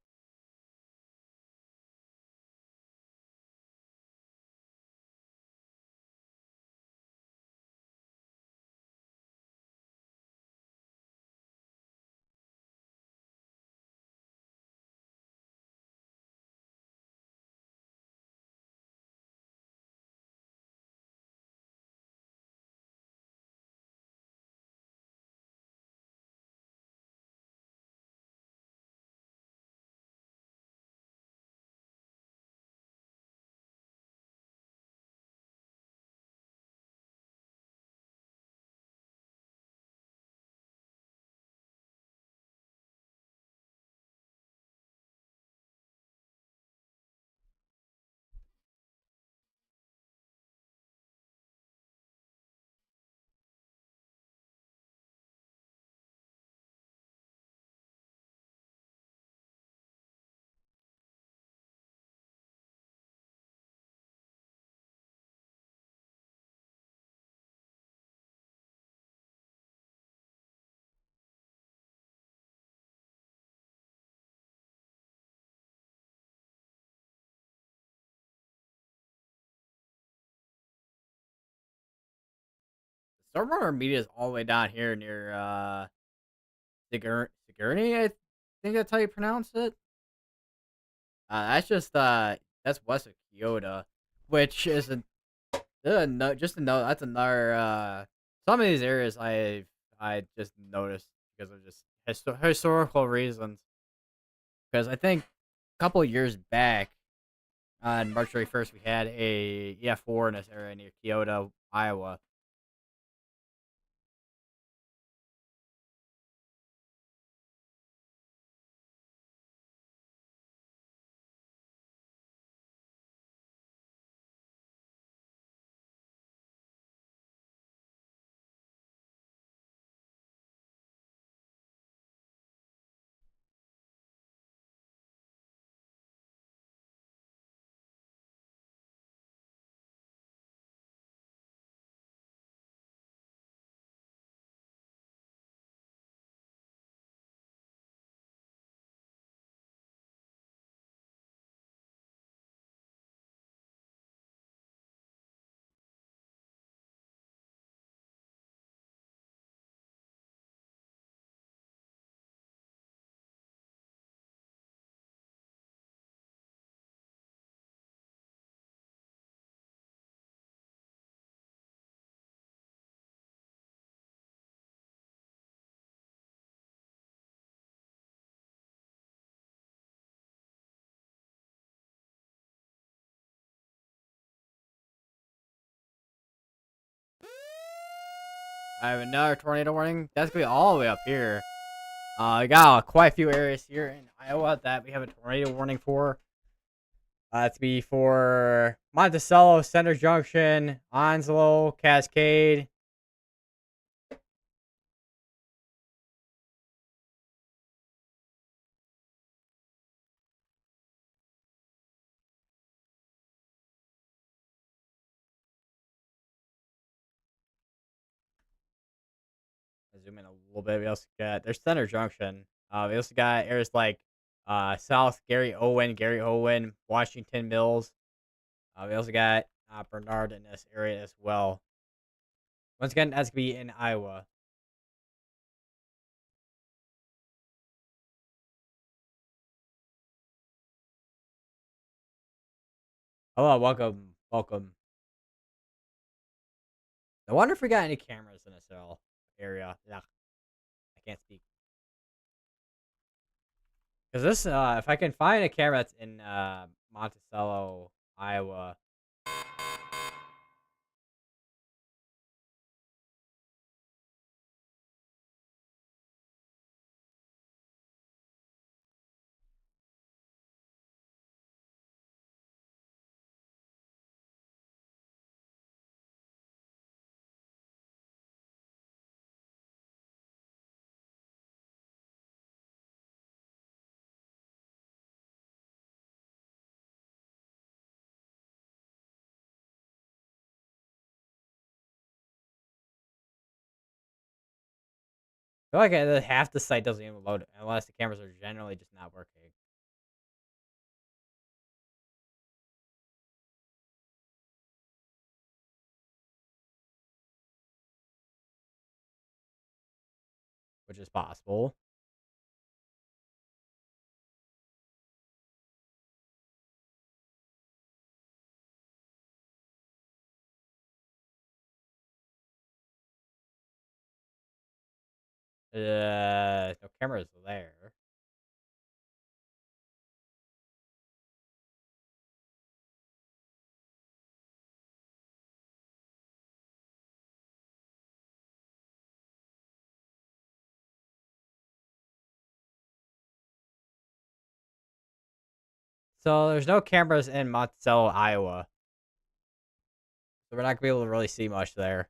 Storm Runner Media is all the way down here near Sigourney, I think that's how you pronounce it. That's just that's west of Kyoto, which isn't No, just to know that's another. Some of these areas I just noticed because of just historical reasons. Because I think a couple of years back, on March 31st, we had a EF4 in this area near Kyoto, Iowa. I have another tornado warning. That's gonna be all the way up here. We got quite a few areas here in Iowa that we have a tornado warning for. To be for Monticello, Center Junction, Onslow, Cascade. I'll zoom in a little bit. We also got there's Center Junction. We also got areas like South Gary Owen, Washington Mills. We also got Bernard in this area as well. Once again, that's gonna be in Iowa. Hello, welcome, welcome. I wonder if we got any cameras in this area. Yeah, I can't speak. Because this, if I can find a camera that's in Monticello, Iowa. I feel like half the site doesn't even load unless the cameras are generally just not working. Which is possible. No cameras there. So there's no cameras in Monticello, Iowa. So we're not gonna be able to really see much there.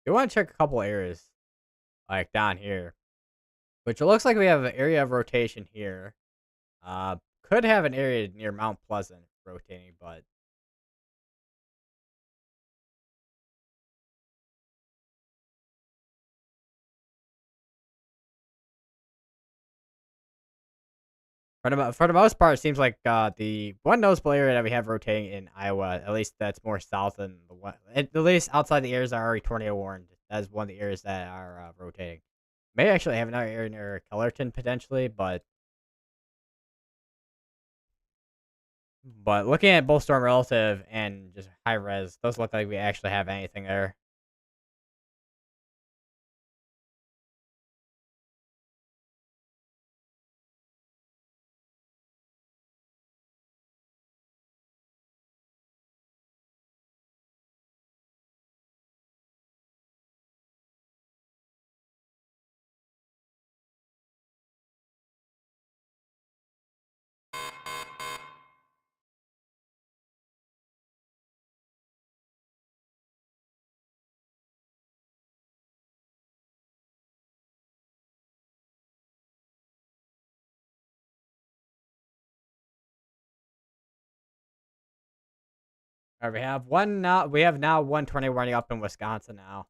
You want to check a couple areas, like down here, which it looks like we have an area of rotation here. Could have an area near Mount Pleasant rotating, but For the most part, it seems like the one noticeable area that we have rotating in Iowa, at least that's more south than the one, at least outside the areas that are already tornado warned. That is one of the areas that are rotating. May actually have another area near Kellerton potentially, but looking at both storm relative and just high res, those look like we actually have anything there. All right, we have one now. We have now one tornado warning up in Wisconsin now.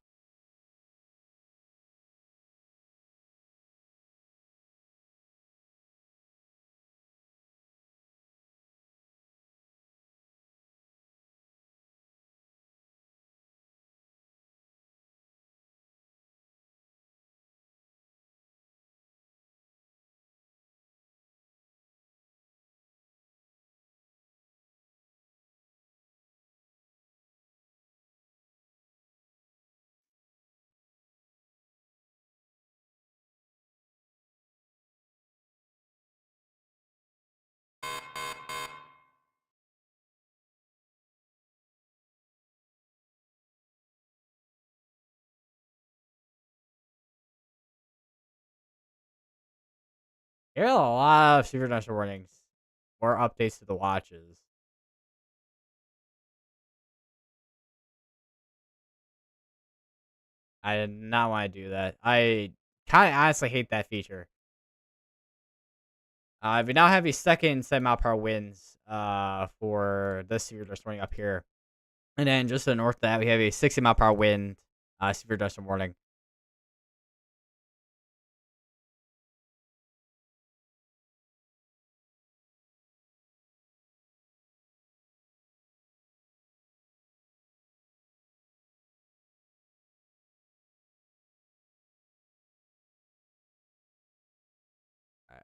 Here are a lot of supernatural warnings, more updates to the watches. I did not want to do that. I kind of honestly hate that feature. We now have a second 7 mile per hour winds for this severe dust warning up here. And then just to the north of that, we have a 60 mile per hour wind severe dust warning.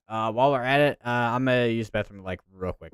While we're at it, I'm going to use the bathroom like real quick.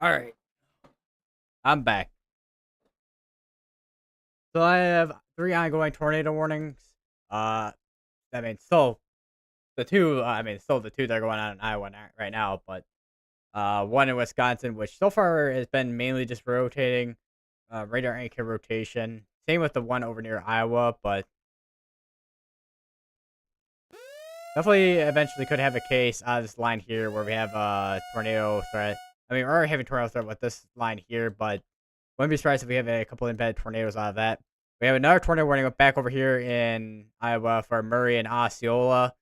All right, I'm back. So I have three ongoing tornado warnings. Uh, I mean, still the two. I mean, still the two that are going on in Iowa right now, but one in Wisconsin, which so far has been mainly just rotating, radar anchor rotation. Same with the one over near Iowa, but definitely eventually could have a case out of this line here where we have a tornado threat. I mean, we're already having tornado threat with this line here, but wouldn't be surprised if we have a couple embedded tornadoes out of that. We have another tornado warning back over here in Iowa for Murray and Osceola.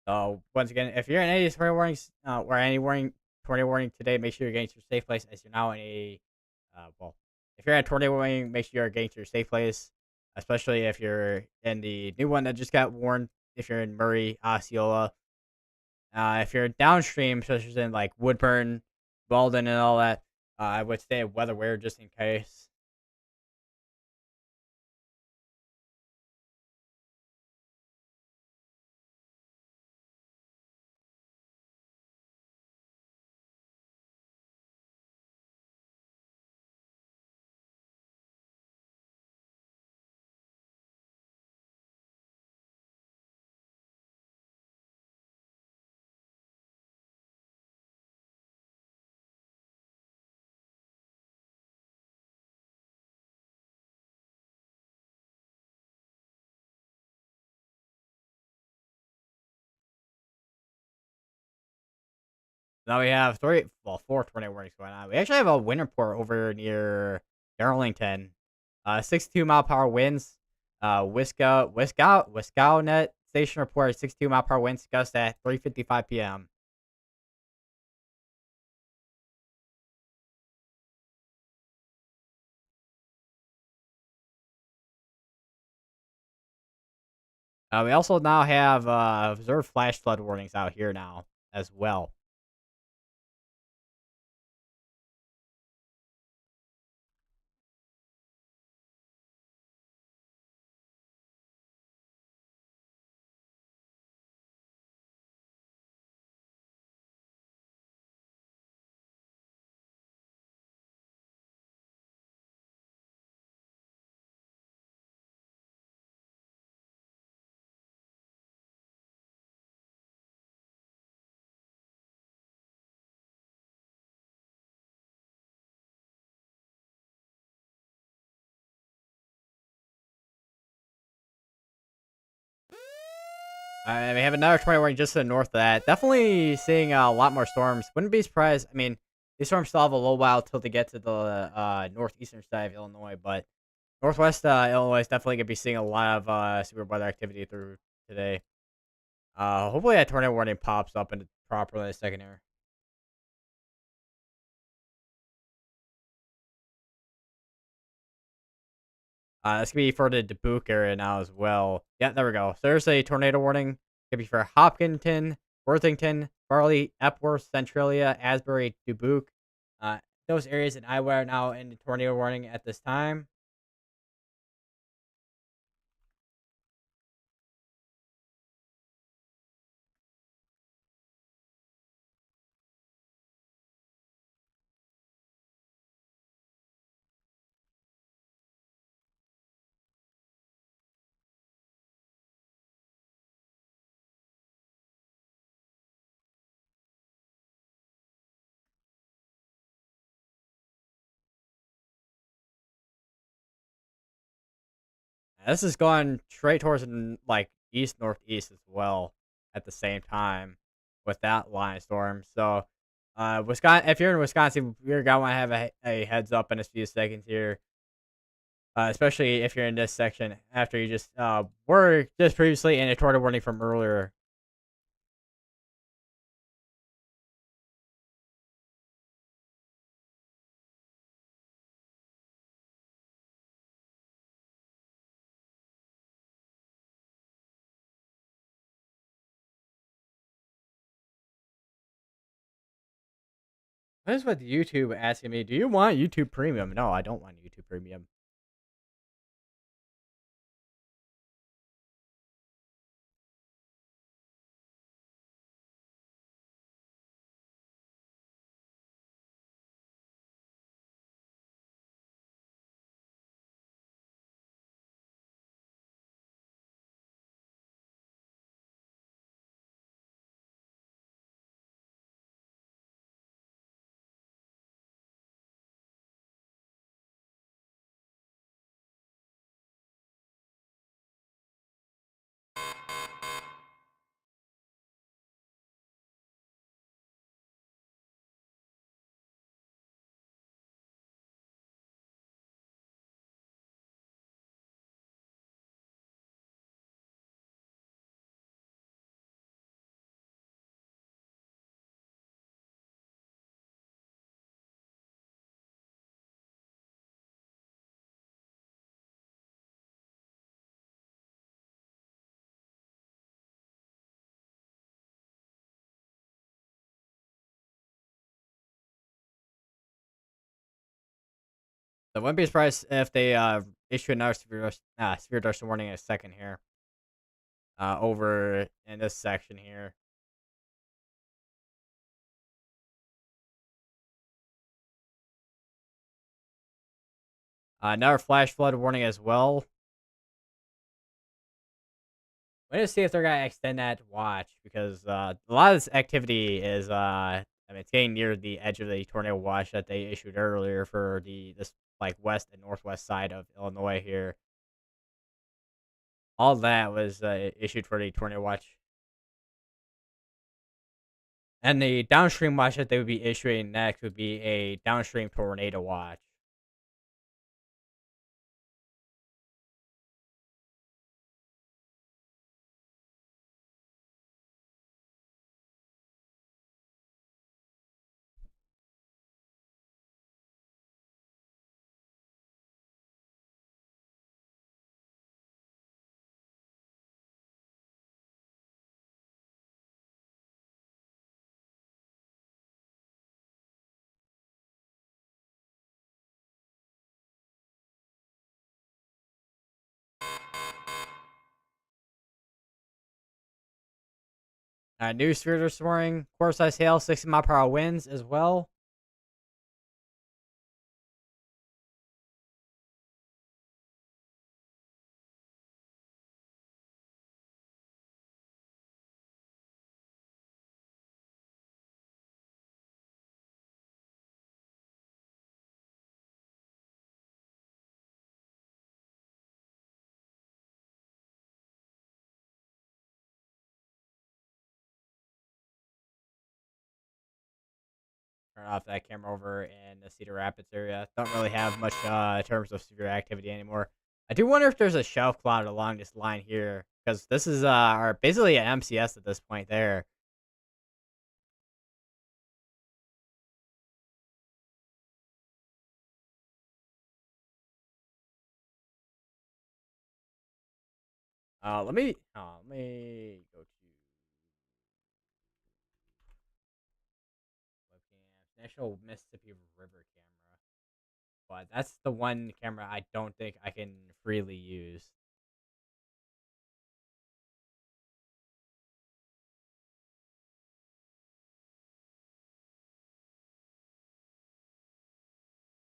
So once again, if you're in any of these tornado warnings or any tornado warning today, make sure you're getting to your safe place as you're now in a well. If you're in a tornado warning, make sure you're getting to your safe place, especially if you're in the new one that just got warned. If you're in Murray, Osceola, if you're downstream, such as in like Woodburn, Walden, and all that, I would stay weather aware just in case. Now we have four tornado warnings going on. We actually have a wind report over near Darlington. 62-mile-per-hour winds. Wisconnet station reported 62-mile-per-hour winds gust at 3:55 p.m. We also now have observed flash flood warnings out here now as well. We have another tornado warning just to the north of that. Definitely seeing a lot more storms. Wouldn't be surprised. I mean, these storms still have a little while till they get to the northeastern side of Illinois, but northwest Illinois is definitely gonna be seeing a lot of severe weather activity through today. Hopefully that tornado warning pops up and properly in a second here. This could be for the Dubuque area now as well. Yeah, there we go. So there's a tornado warning. Could be for Hopkinton, Worthington, Farley, Epworth, Centralia, Asbury, Dubuque. Uh, those areas in Iowa are now in the tornado warning at this time. This is going straight towards like east northeast as well at the same time with that line of storm. So, Wisconsin, if you're in Wisconsin, you're gonna want to have a heads up in a few seconds here, especially if you're in this section after you just were just previously in a tornado warning from earlier. What is with YouTube asking me, "Do you want YouTube Premium?" No, I don't want YouTube Premium. So I wouldn't be surprised if they issue another severe dust warning in a second here. Over in this section here. Another flash flood warning as well. We're gonna see if they're gonna extend that watch because a lot of this activity is I mean it's getting near the edge of the tornado watch that they issued earlier for this like west and northwest side of Illinois here. All that was issued for the tornado watch. And the downstream watch that they would be issuing next would be a downstream tornado watch. New sphere this morning, core size hail, 60 mile per hour winds as well. Turn off that camera over in the Cedar Rapids area. Don't really have much in terms of severe activity anymore. I do wonder if there's a shelf cloud along this line here because this is our basically an MCS at this point there. Let me go to webcams, National Mississippi River camera, but that's the one camera I don't think I can freely use.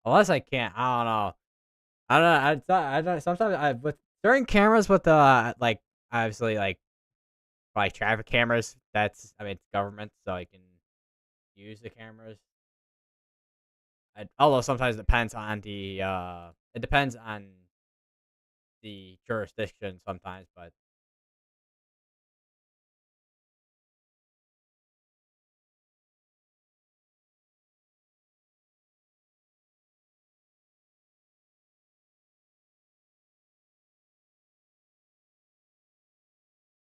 Unless I can't, I don't know. I don't know. I don't. Sometimes I with certain cameras with like obviously like traffic cameras. That's I mean it's government, so I can use the cameras. Although sometimes it depends on the jurisdiction sometimes. But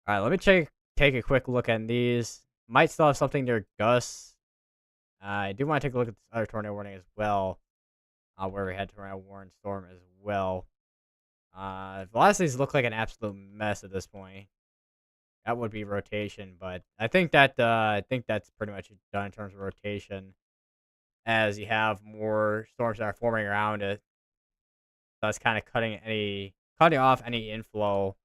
all right, let me take a quick look at these. Might still have something near Gus. I do want to take a look at this other tornado warning as well. Where we had tornado warning storm as well. The last these look like an absolute mess at this point. That would be rotation, but I think that's pretty much done in terms of rotation. As you have more storms that are forming around it, that's kind of cutting off any inflow.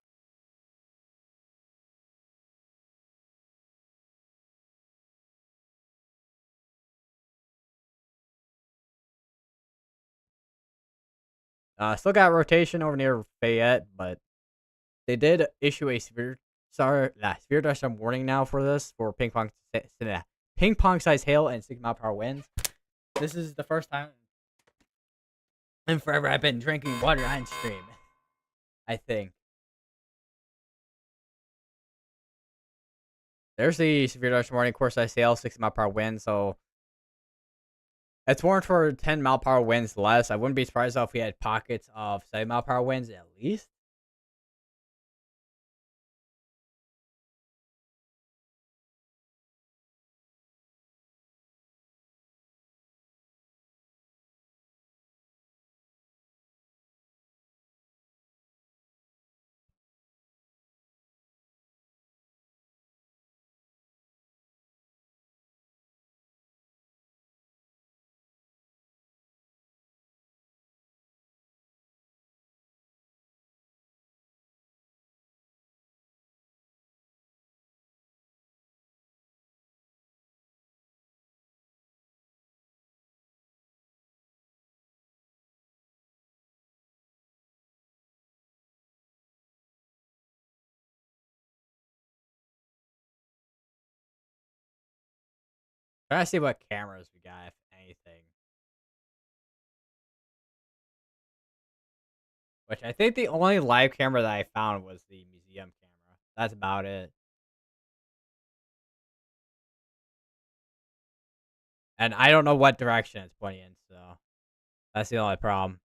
Still got rotation over near Fayette, but they did issue a severe thunderstorm warning now for this for ping pong size hail and 60 mile per hour winds. This is the first time in forever I've been drinking water on stream. I think there's the severe thunderstorm warning, core size hail, 60 mile per hour wind. So it's warned for 10 mile per hour winds less. I wouldn't be surprised though if we had pockets of 7 mile per hour winds at least. Trying to see what cameras we got, if anything. Which I think the only live camera that I found was the museum camera. That's about it. And I don't know what direction it's pointing in, so that's the only problem.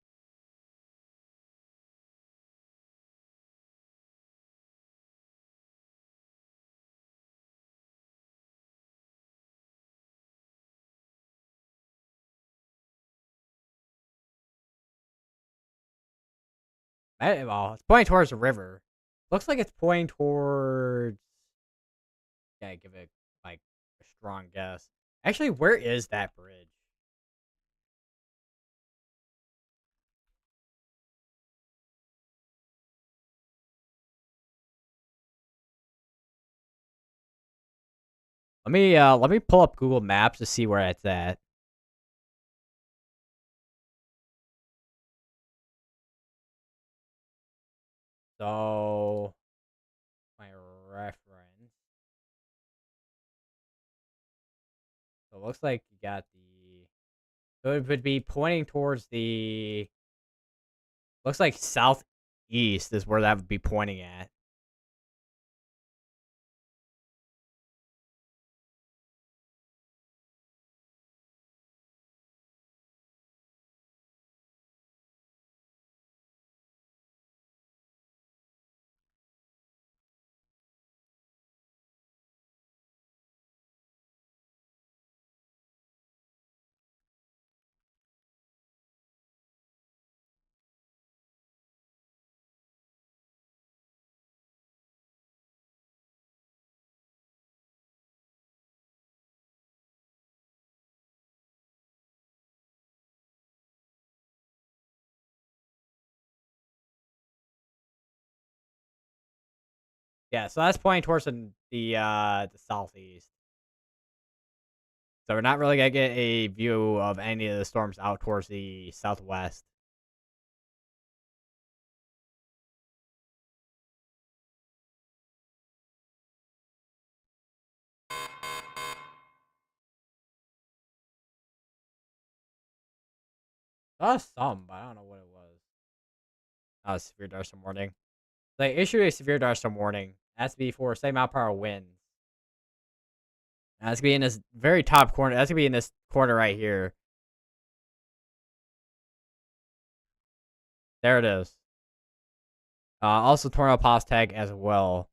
Well, it's pointing towards the river. Looks like it's pointing towards. Yeah, give it like a strong guess. Actually, where is that bridge? Let me pull up Google Maps to see where it's at. So my reference. So it looks like you got the. So it would be pointing towards the. Looks like southeast is where that would be pointing at. Yeah, so that's pointing towards the southeast. So we're not really gonna get a view of any of the storms out towards the southwest. Some, but I don't know what it was. Severe dust warning. They issue a severe dust warning. That's to be for same amount power winds. That's gonna be in this very top corner. That's gonna be in this corner right here. There it is. Also tornado pause tag as well.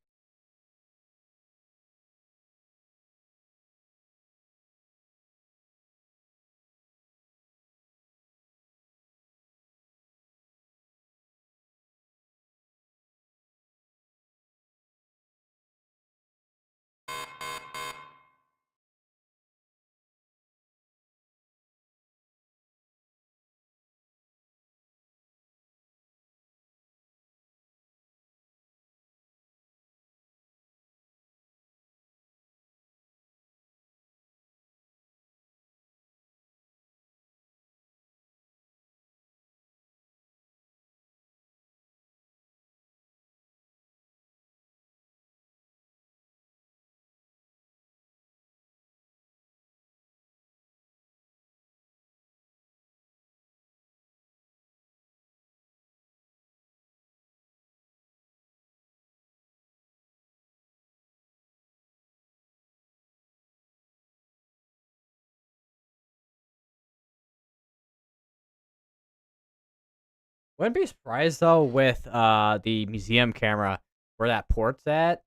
Wouldn't be surprised though with the museum camera where that port's at.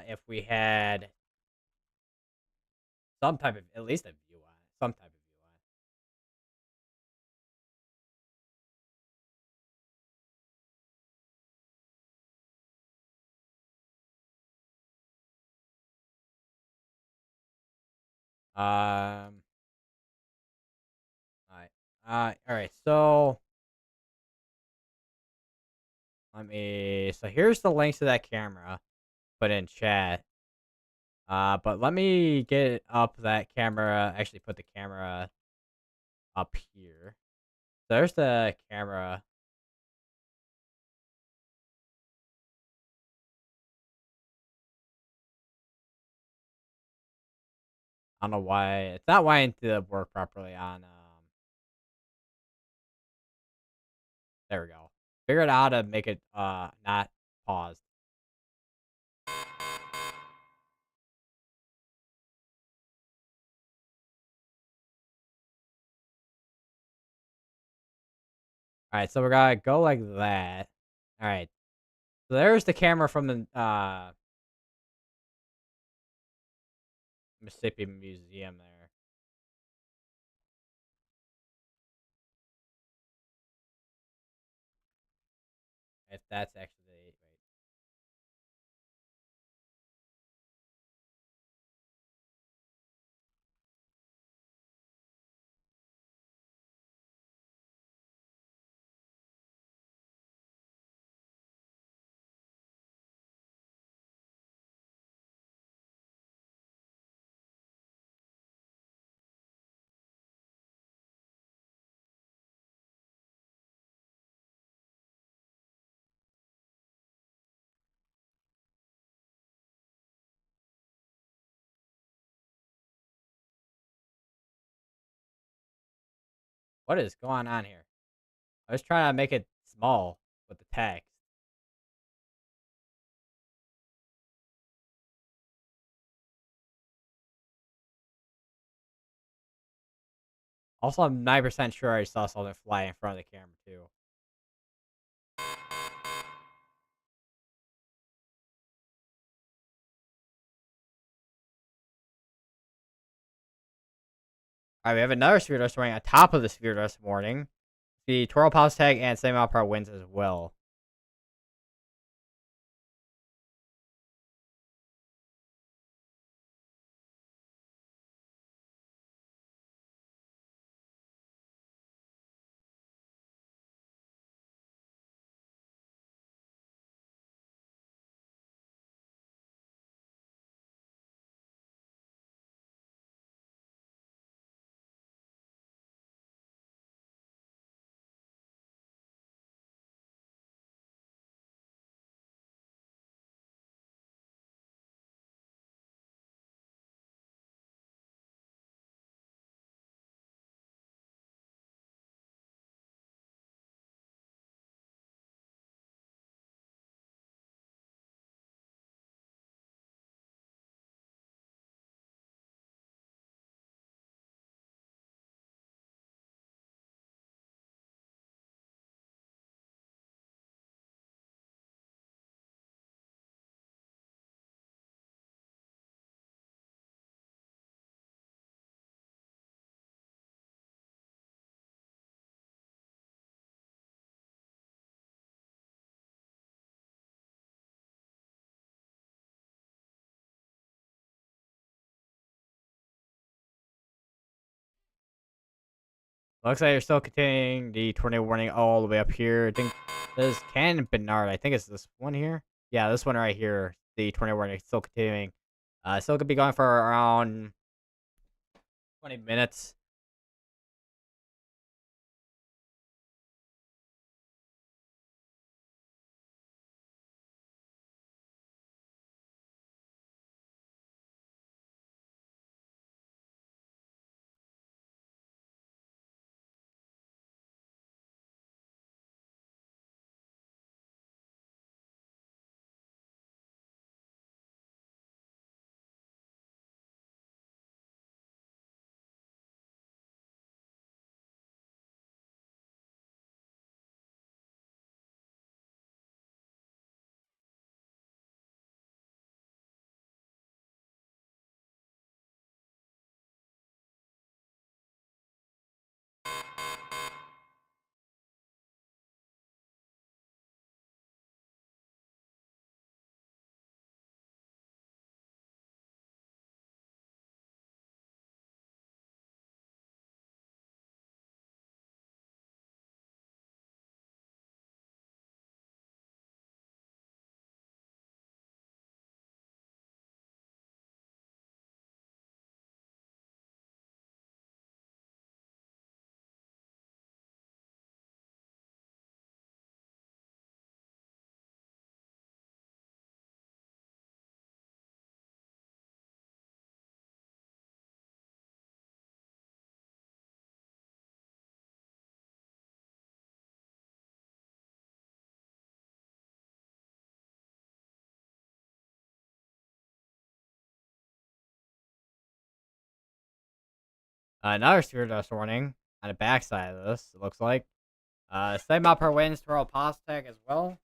If we had some type of at least a view on it, some type of view on it. All right. All right. So let me. So here's the links to that camera. Put in chat. But let me get up that camera. Actually, put the camera up here. So there's the camera. I don't know why it's not wanting to work properly on. There we go. Figured out how to make it not paused. All right, so we're gonna go like that. All right, so there's the camera from the Mississippi Museum there. If that's actually wait. What is going on here? I was trying to make it small with the text. Also, I'm 9% sure I saw something fly in front of the camera too. All right, we have another Sphere Dust warning on top of the Sphere Dust warning. The Toro Pulse tag and same outpower wins as well. Looks like you're still continuing the tornado warning all the way up here. I think this is Can Bernard. I think it's this one here. Yeah, this one right here. The tornado warning is still continuing. Still could be going for around 20 minutes. Another severe dust warning on the backside of this, it looks like. Same up her winds to roll pause tag as well.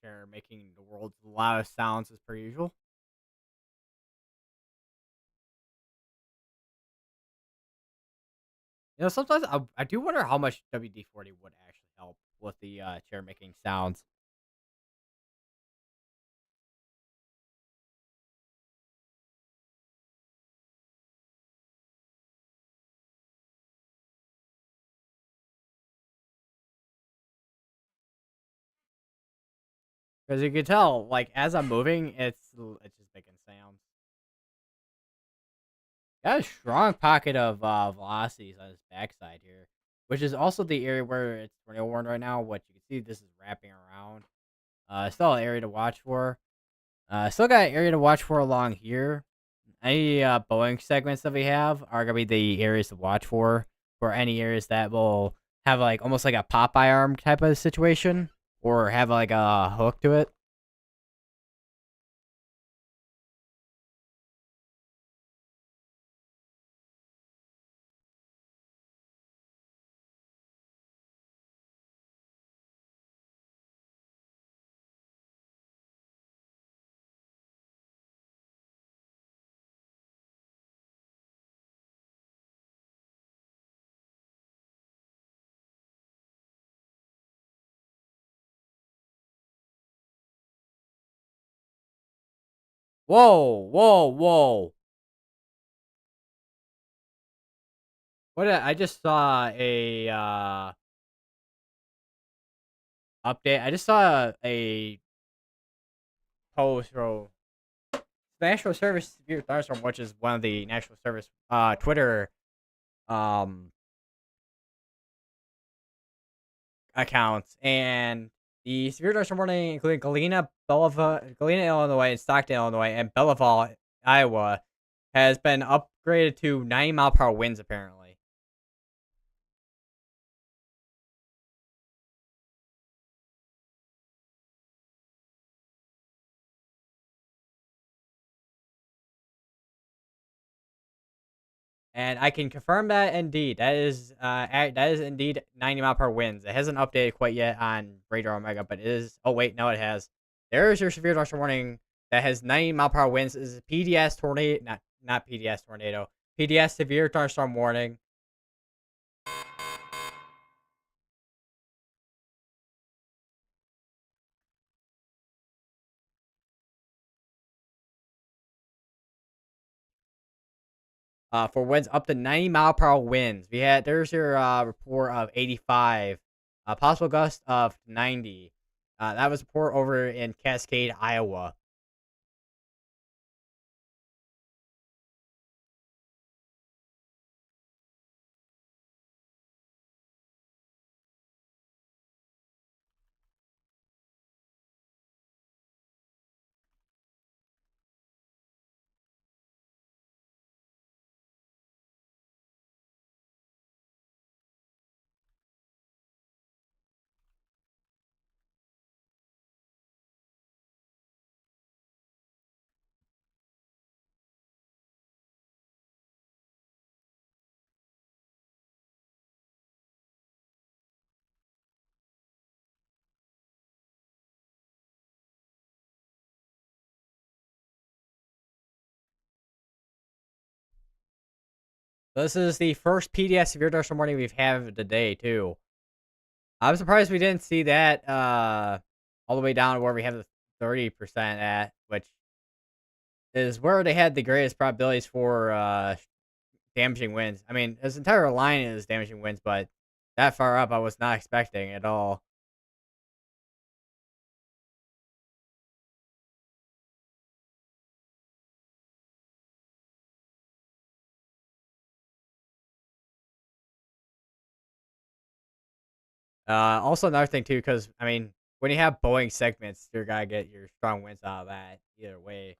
Chair making the world's loudest sounds as per usual. Sometimes I do wonder how much WD-40 would actually help with the chair making sounds. Because you can tell, like, as I'm moving, it's just making sounds. Got a strong pocket of velocities on his backside here, which is also the area where it's tornado warned right now. What you can see, this is wrapping around. Still an area to watch for. Still got an area to watch for along here. Any Boeing segments that we have are gonna be the areas to watch for any areas that will have like almost like a Popeye arm type of situation, or have like a hook to it. Whoa, whoa, whoa! I just saw a update. I just saw a post from National Service Severe Thunderstorm, which is one of the National Service Twitter um accounts, and the severe thunderstorm warning, including Galena, Illinois, and Stockton, Illinois, and Belleville, Iowa, has been upgraded to 90-mile-per-hour winds. Apparently, and I can confirm that indeed that is indeed 90-mile-per-hour winds. It hasn't updated quite yet on Radar Omega, but it is. Oh wait, no, it has. There is your severe thunderstorm warning that has 90-mile-per-hour winds. This is a PDS tornado, not PDS tornado. PDS severe thunderstorm warning. For winds up to 90-mile-per-hour winds. There's your report of 85, possible gust of 90. That was a report over in Cascade, Iowa. This is the first PDS severe thunderstorm warning we've had today too. I'm surprised we didn't see that all the way down to where we have the 30% at, which is where they had the greatest probabilities for damaging winds. I mean, his entire line is damaging winds, but that far up, I was not expecting at all. Also, another thing too, because I mean, when you have Boeing segments, you're gonna get your strong winds out of that either way.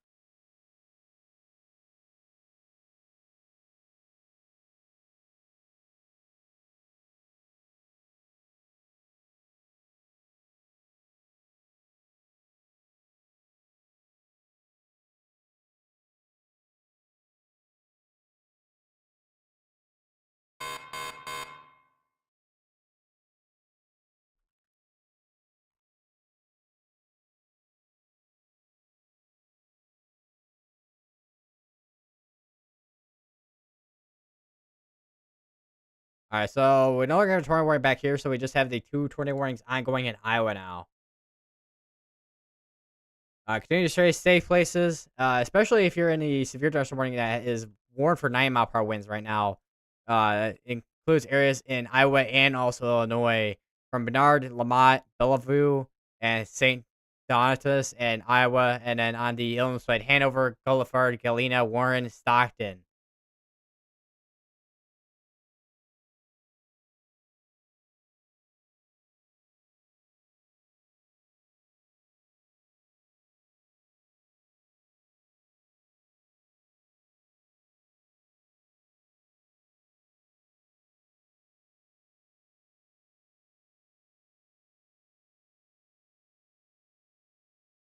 All right, so we no longer have a tornado warning back here, so we just have the two tornado warnings ongoing in Iowa now. Continue to stay safe places, especially if you're in the severe thunderstorm warning that is warned for 90-mile-per-hour winds right now. Includes areas in Iowa and also Illinois, from Bernard, Lamont, Bellevue, and St. Donatus, and Iowa, and then on the Illinois side, Hanover, Guilford, Galena, Warren, Stockton.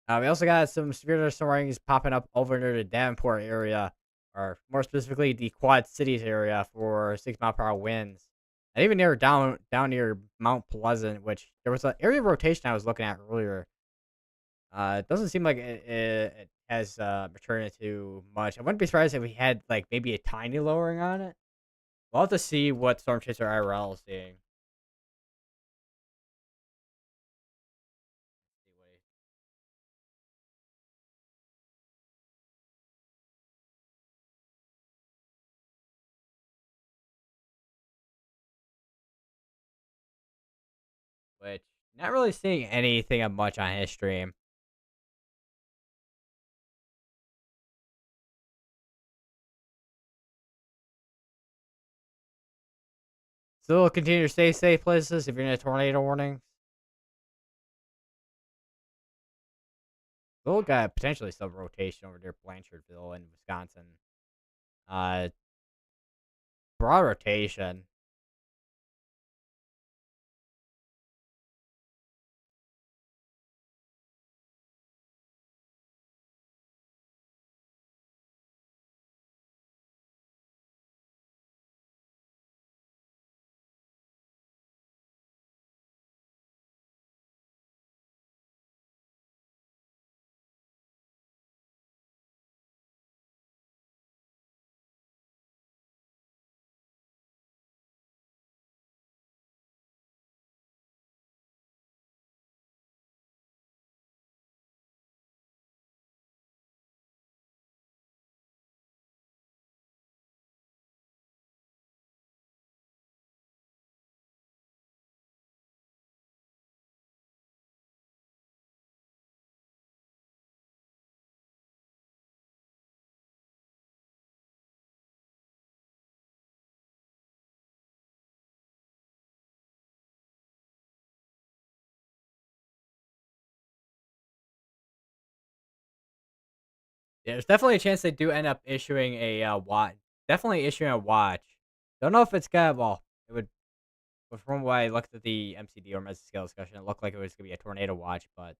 We also got some severe thunderstorm warnings popping up over near the Davenport area, or more specifically, the Quad Cities area for 6-mile-per-hour winds. And even near down near Mount Pleasant, which there was an area of rotation I was looking at earlier. It doesn't seem like it has matured into much. I wouldn't be surprised if we had like maybe a tiny lowering on it. We'll have to see what Storm Chaser IRL is seeing. Which not really seeing anything of much on his stream. Still continue to stay safe places if you're in a tornado warning. Still got potentially some rotation over near Blanchardville in Wisconsin. Uh, Broad rotation. Yeah, there's definitely a chance they do end up issuing a watch. Definitely issuing a watch. Don't know if it's gonna. Well, it would. But from what I looked at the MCD or Mesoscale discussion, it looked like it was gonna be a tornado watch. But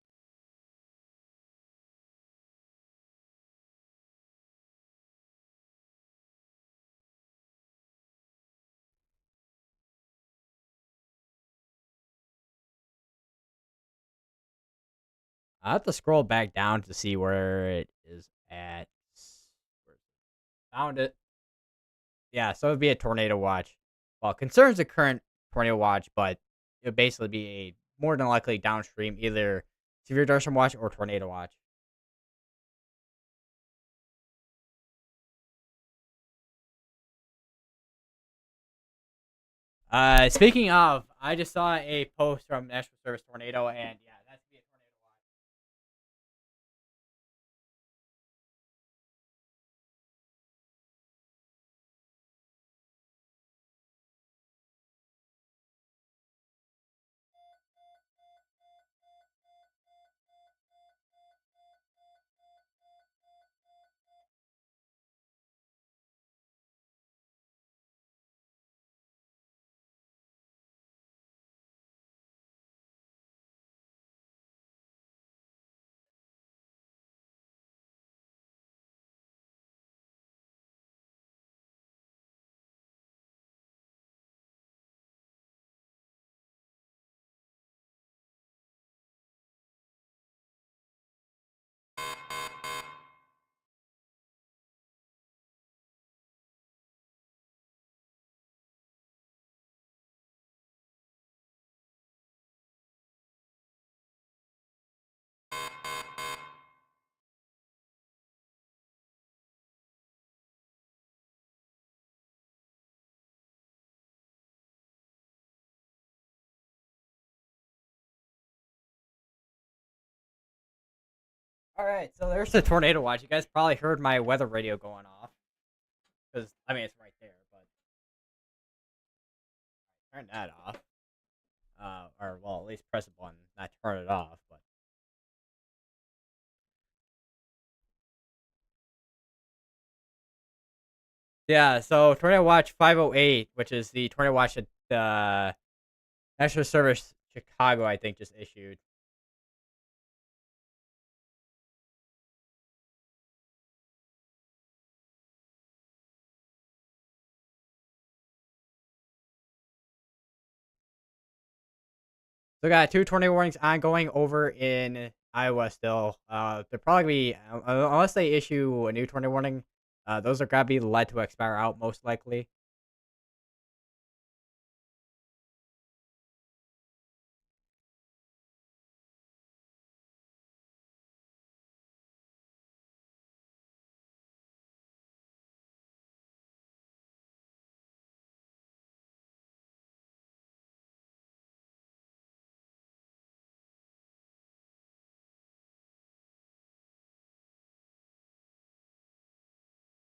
I have to scroll back down to see where it is at. Found it. Yeah, so it'd be a tornado watch. Well, concerns the current tornado watch, but it would basically be a more than likely downstream either severe thunderstorm watch or tornado watch. Speaking of, I just saw a post from National Service Tornado, and yeah, that's be a tornado watch. All right, so there's the tornado watch. You guys probably heard my weather radio going off because I mean it's right there, but turn that off. Or well, at least press a button, not turn it off. But yeah, so tornado watch 508, which is the tornado watch that National Service Chicago, I think, just issued. So we got two tornado warnings ongoing over in Iowa still. They're probably be unless they issue a new tornado warning. Those are gonna be led to expire out most likely.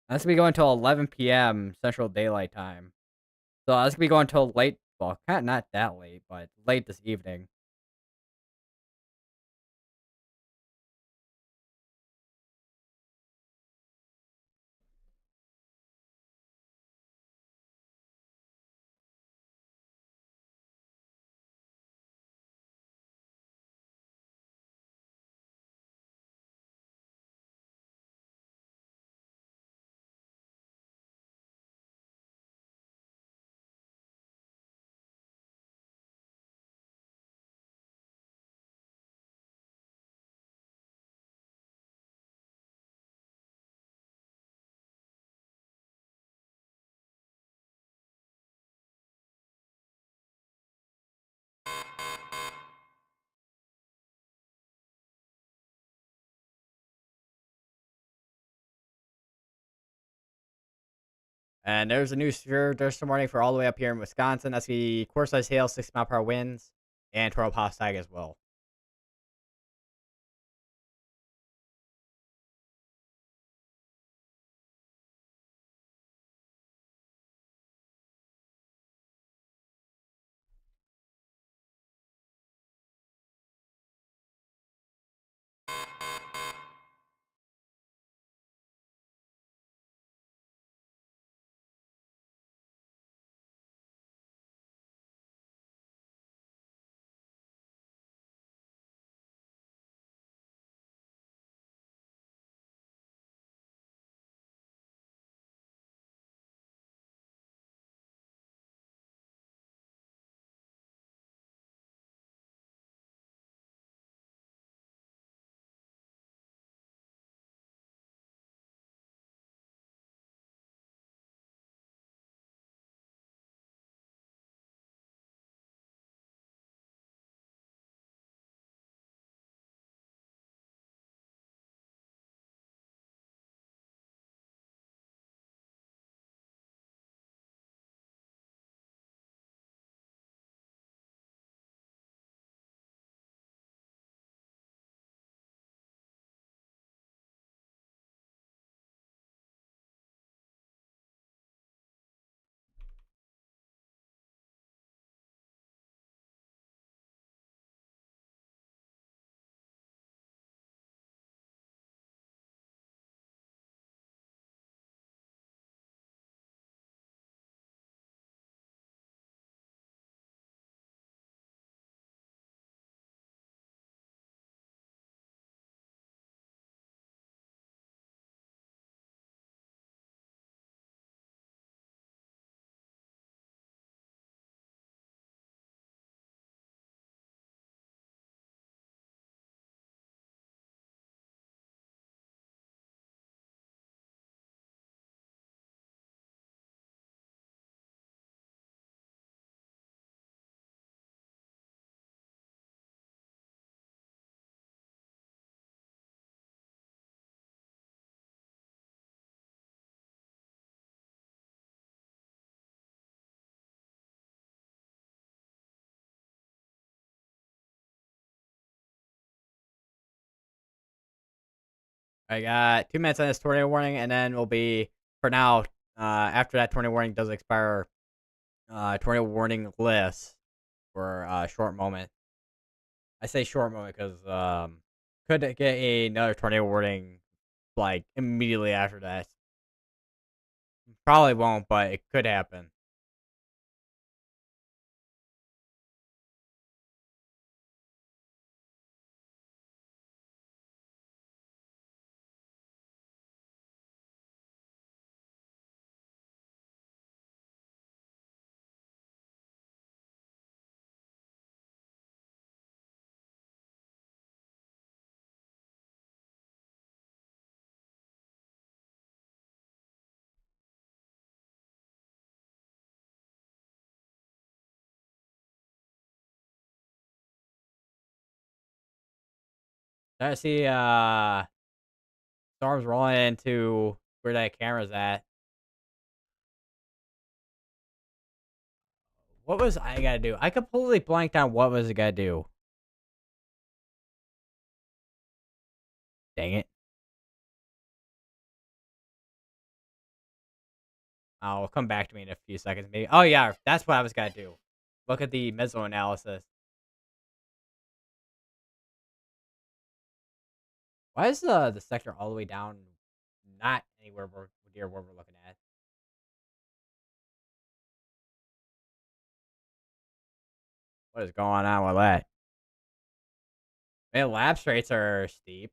That's gonna be going until 11 p.m. Central Daylight Time. So that's gonna be going until late. Well, kind of not that late, but late this evening. And there's a new severe thunderstorm warning for all the way up here in Wisconsin. That's the core size hail, 60 mile per hour winds, and tornado hostile as well. I got 2 minutes on this tornado warning, and then we'll be for now. After that tornado warning does expire, tornado warning list for a short moment. I say short moment because could get another tornado warning like immediately after that. Probably won't, but it could happen. I see storms rolling into where that camera's at. What was I gotta do? I completely blanked on what was I gotta do. Dang it. I'll come back to me in a few seconds, maybe. Oh yeah, that's what I was gonna do. Look at the meso analysis. Why is the sector all the way down? Not anywhere near where we're looking at. What is going on with that? Man, lapse rates are steep.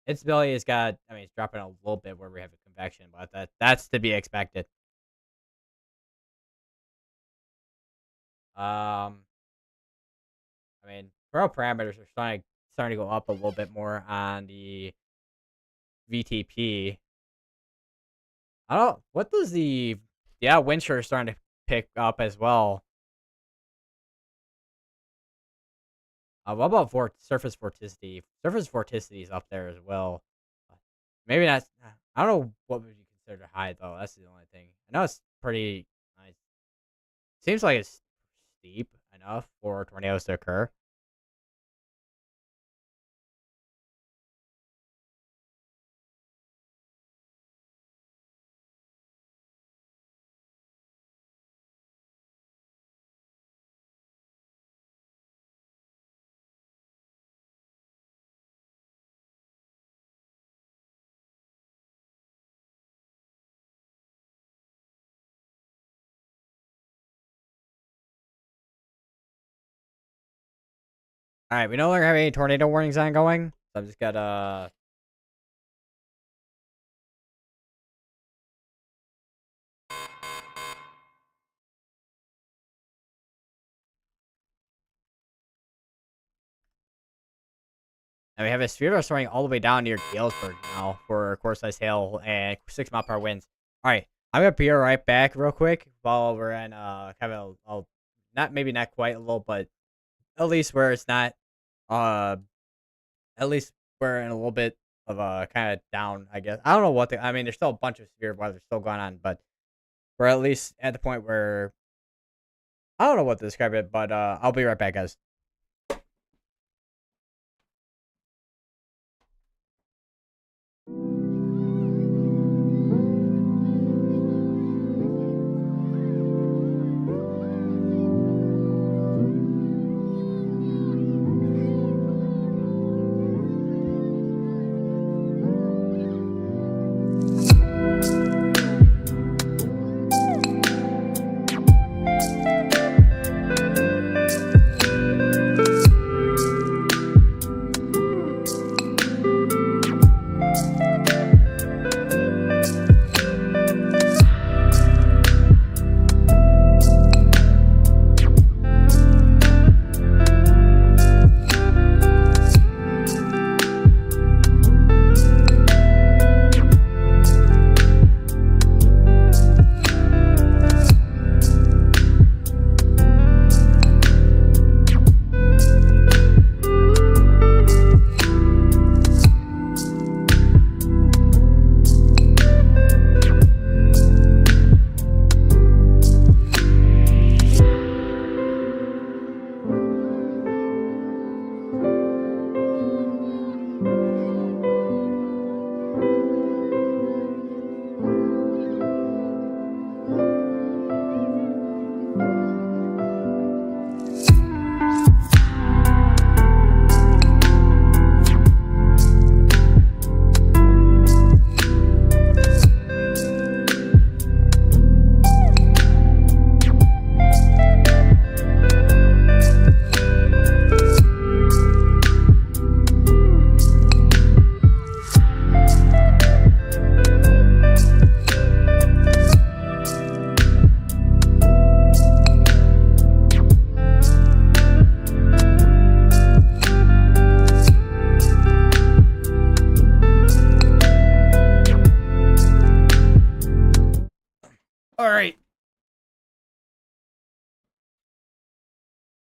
Instability has got. I mean, it's dropping a little bit where we have a convection, but that's to be expected. I mean, throw parameters are starting to go up a little bit more on the VTP. I don't. What does the wind shear is starting to pick up as well. What about surface vorticity? Surface vorticity is up there as well. Maybe not. I don't know what would you consider high though. That's the only thing. I know it's pretty nice. Seems like it's steep enough for tornadoes to occur. All right, we no longer have any tornado warnings ongoing. So I'm just gotta. And we have a sphere soaring all the way down near Galesburg now for core size hail and 6 mile per hour winds. All right, I'm gonna be right back real quick while we're in kind of not maybe not quite a little, but at least where it's not uh at least we're in a little bit of a kind of down. I guess I don't know what I mean. There's still a bunch of severe weather still going on, but we're at least at the point where I don't know what to describe it. But I'll be right back, guys.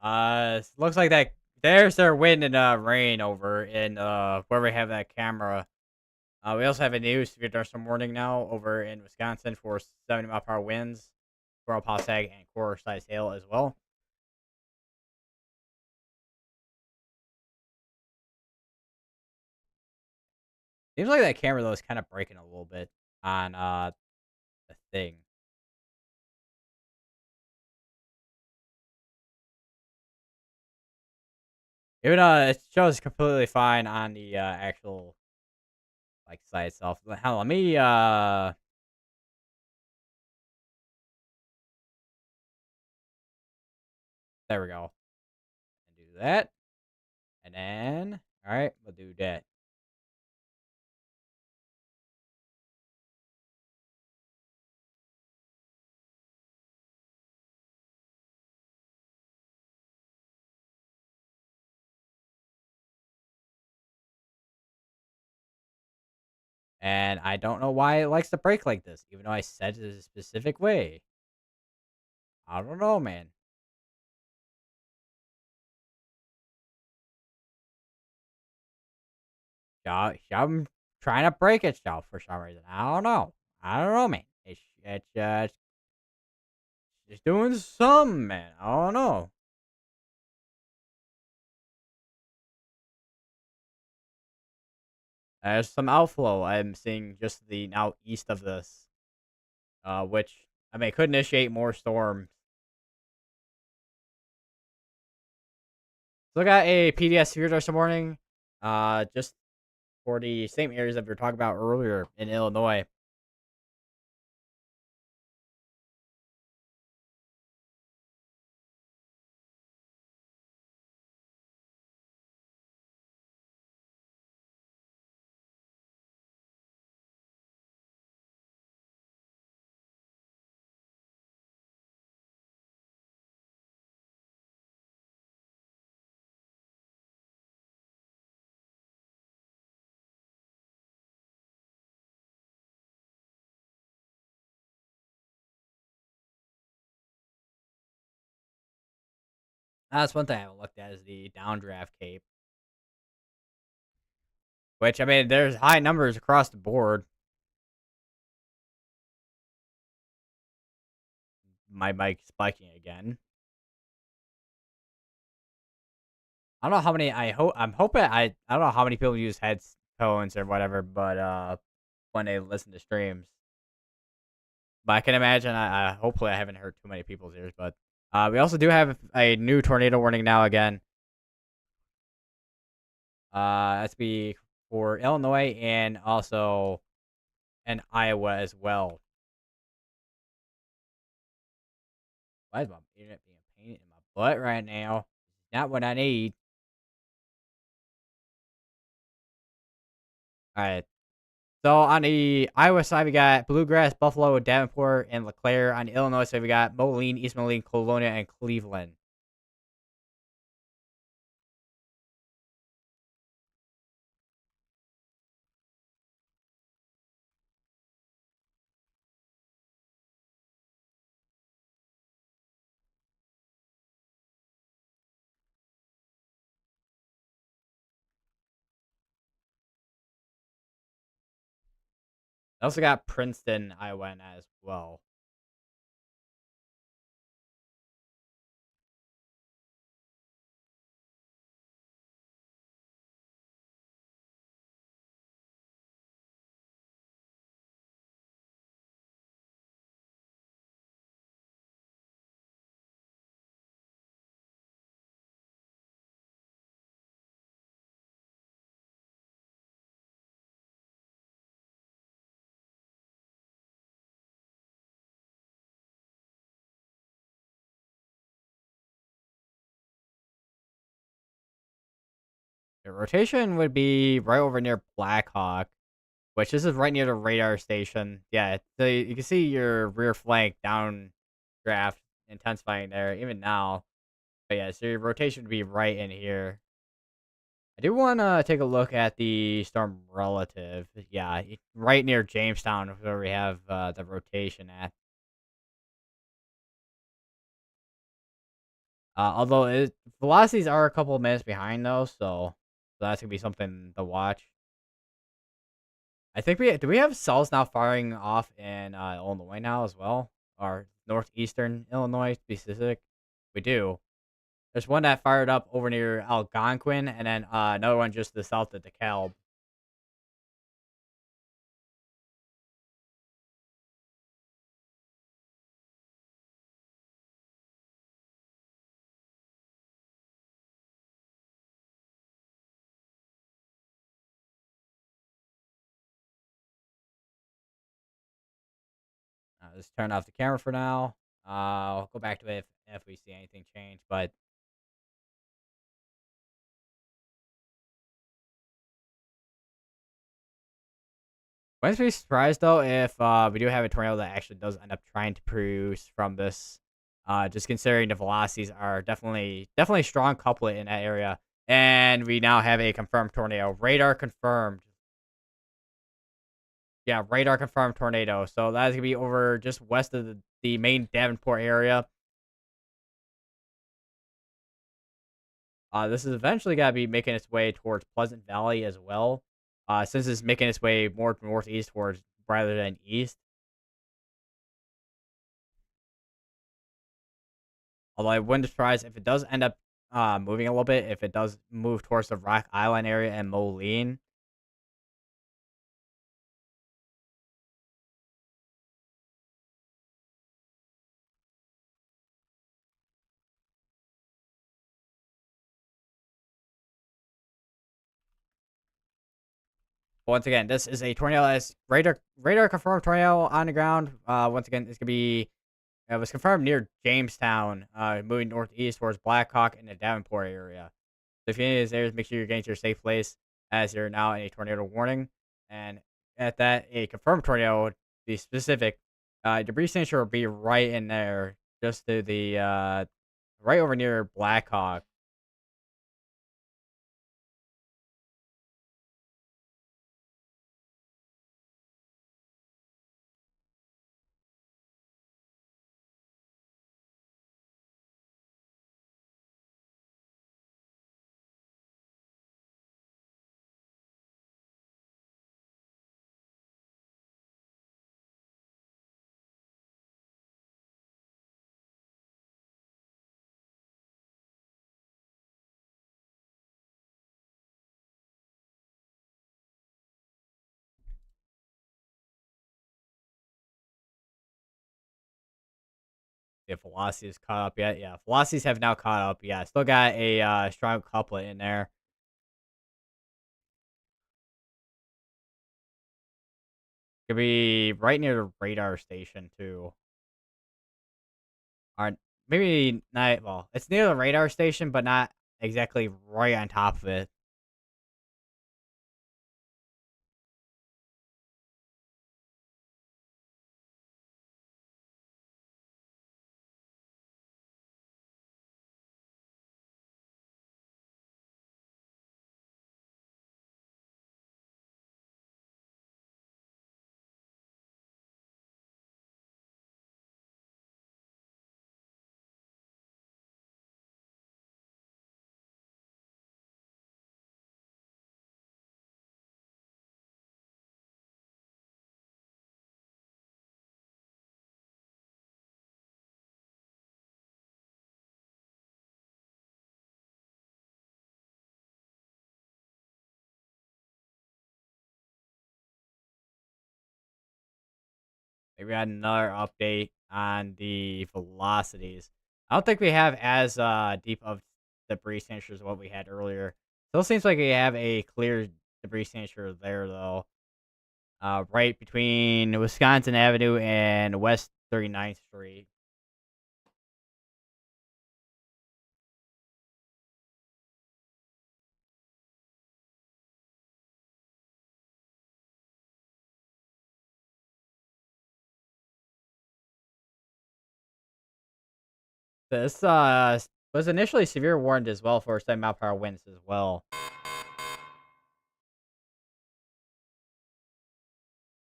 Looks like that. There's their wind and rain over in where we have that camera. We also have a new severe thunderstorm warning now over in Wisconsin for 70-mile-per-hour winds, coral sag, and core size hail as well. Seems like that camera though is kind of breaking a little bit on the thing. Even it shows completely fine on the actual like site itself. Hell, let me there we go. And do that. And then all right, we'll do that. And I don't know why it likes to break like this, even though I said it a specific way. I don't know, man. I'm trying to break itself for some reason. I don't know. I don't know, man. It's just doing something, man. I don't know. There's some outflow I'm seeing just the now east of this, which I mean could initiate more storms. So I got a PDS severe thunderstorm warning, just for the same areas that we were talking about earlier in Illinois. That's one thing I haven't looked at is the downdraft cape, which I mean there's high numbers across the board. My mic spiking again. I don't know how many. I'm hoping. I don't know how many people use headphones or whatever, but when they listen to streams. But I can imagine. I hopefully I haven't hurt too many people's ears. But we also do have a new tornado warning now again. That's be for Illinois and also in Iowa as well. Why is my internet being a pain in my butt right now? Not what I need. All right. So on the Iowa side, we got Bluegrass, Buffalo, Davenport, and LeClaire. On the Illinois side, we got Moline, East Moline, Colonia, and Cleveland. I also got Princeton, Iowa, as well. The rotation would be right over near Blackhawk, which this is right near the radar station. Yeah, so you can see your rear flank downdraft intensifying there, even now. But yeah, so your rotation would be right in here. I do want to take a look at the storm relative. Yeah, right near Jamestown, is where we have the rotation at. Although velocities are a couple of minutes behind though, so that's gonna be something to watch. I think we have cells now firing off in Illinois now as well, or northeastern Illinois to be specific. We do. There's one that fired up over near Algonquin, and then another one just to the south of DeKalb. Just turn off the camera for now. I'll go back to it if we see anything change. But wouldn't be surprised though if we do have a tornado that actually does end up trying to produce from this. Just considering the velocities are definitely strong couplet in that area, and we now have a confirmed tornado. Radar confirmed. Yeah, radar confirmed tornado. So that is gonna be over just west of the main Davenport area. This is eventually gotta be making its way towards Pleasant Valley as well. Since it's making its way more northeast towards rather than east. Although I wouldn't be surprised if it does end up moving a little bit, if it does move towards the Rock Island area and Moline. Once again, this is a tornado that's radar confirmed tornado on the ground. Once again, it's gonna be it was confirmed near Jamestown, moving northeast towards Blackhawk in the Davenport area. So if any of these areas, make sure you're getting to your safe place as you're now in a tornado warning. And at that, a confirmed tornado, to be specific, debris signature will be right in there, just to the right over near Blackhawk. If velocity is caught up yet, yeah, velocities have now caught up. Yeah, still got a strong couplet in there. Could be right near the radar station too. Or maybe not. Well, it's near the radar station, but not exactly right on top of it. Maybe we had another update on the velocities. I don't think we have as deep of debris signatures as what we had earlier. Still seems like we have a clear debris signature there though. Right between Wisconsin Avenue and West 39th Street. This was initially severe warned as well for 7 mile per hour winds as well.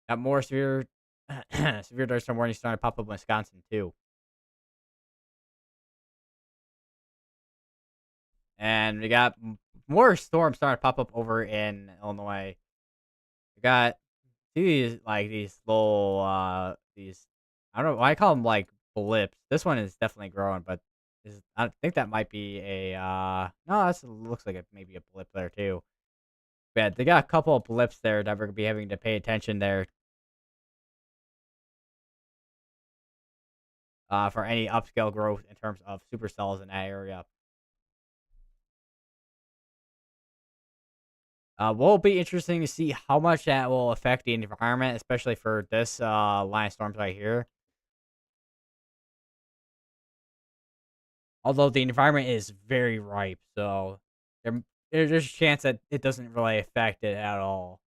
Got more severe severe thunderstorm warnings starting to pop up in Wisconsin too. and we got more storms starting to pop up over in Illinois. We got these like these little these I don't know why I call them like blips. This one is definitely growing, but I think that might be a no, that looks like it maybe a blip there too. But they got a couple of blips there that we're gonna be having to pay attention there for any upscale growth in terms of supercells in that area. Will be interesting to see how much that will affect the environment, especially for this line of storms right here. Although the environment is very ripe, so there, there's a chance that it doesn't really affect it at all.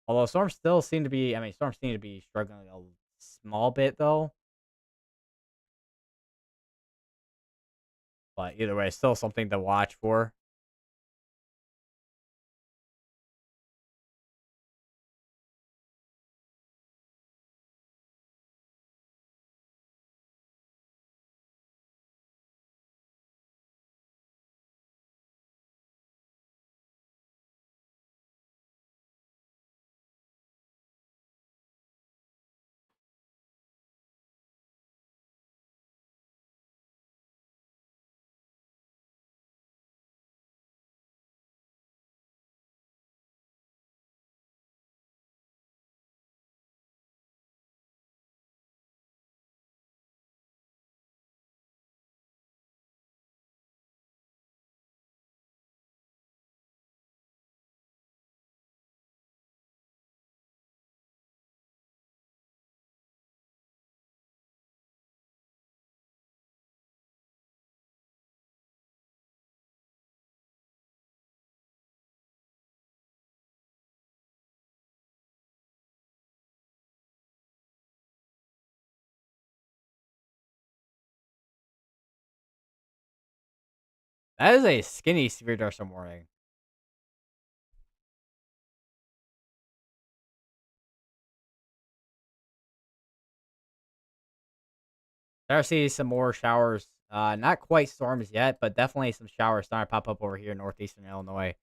Although storms still seem to be, I mean, storms seem to be struggling a small bit though. But either way, still something to watch for. That is a skinny severe dorsal warning. There see some more showers. Not quite storms yet, but definitely some showers starting to pop up over here in northeastern Illinois.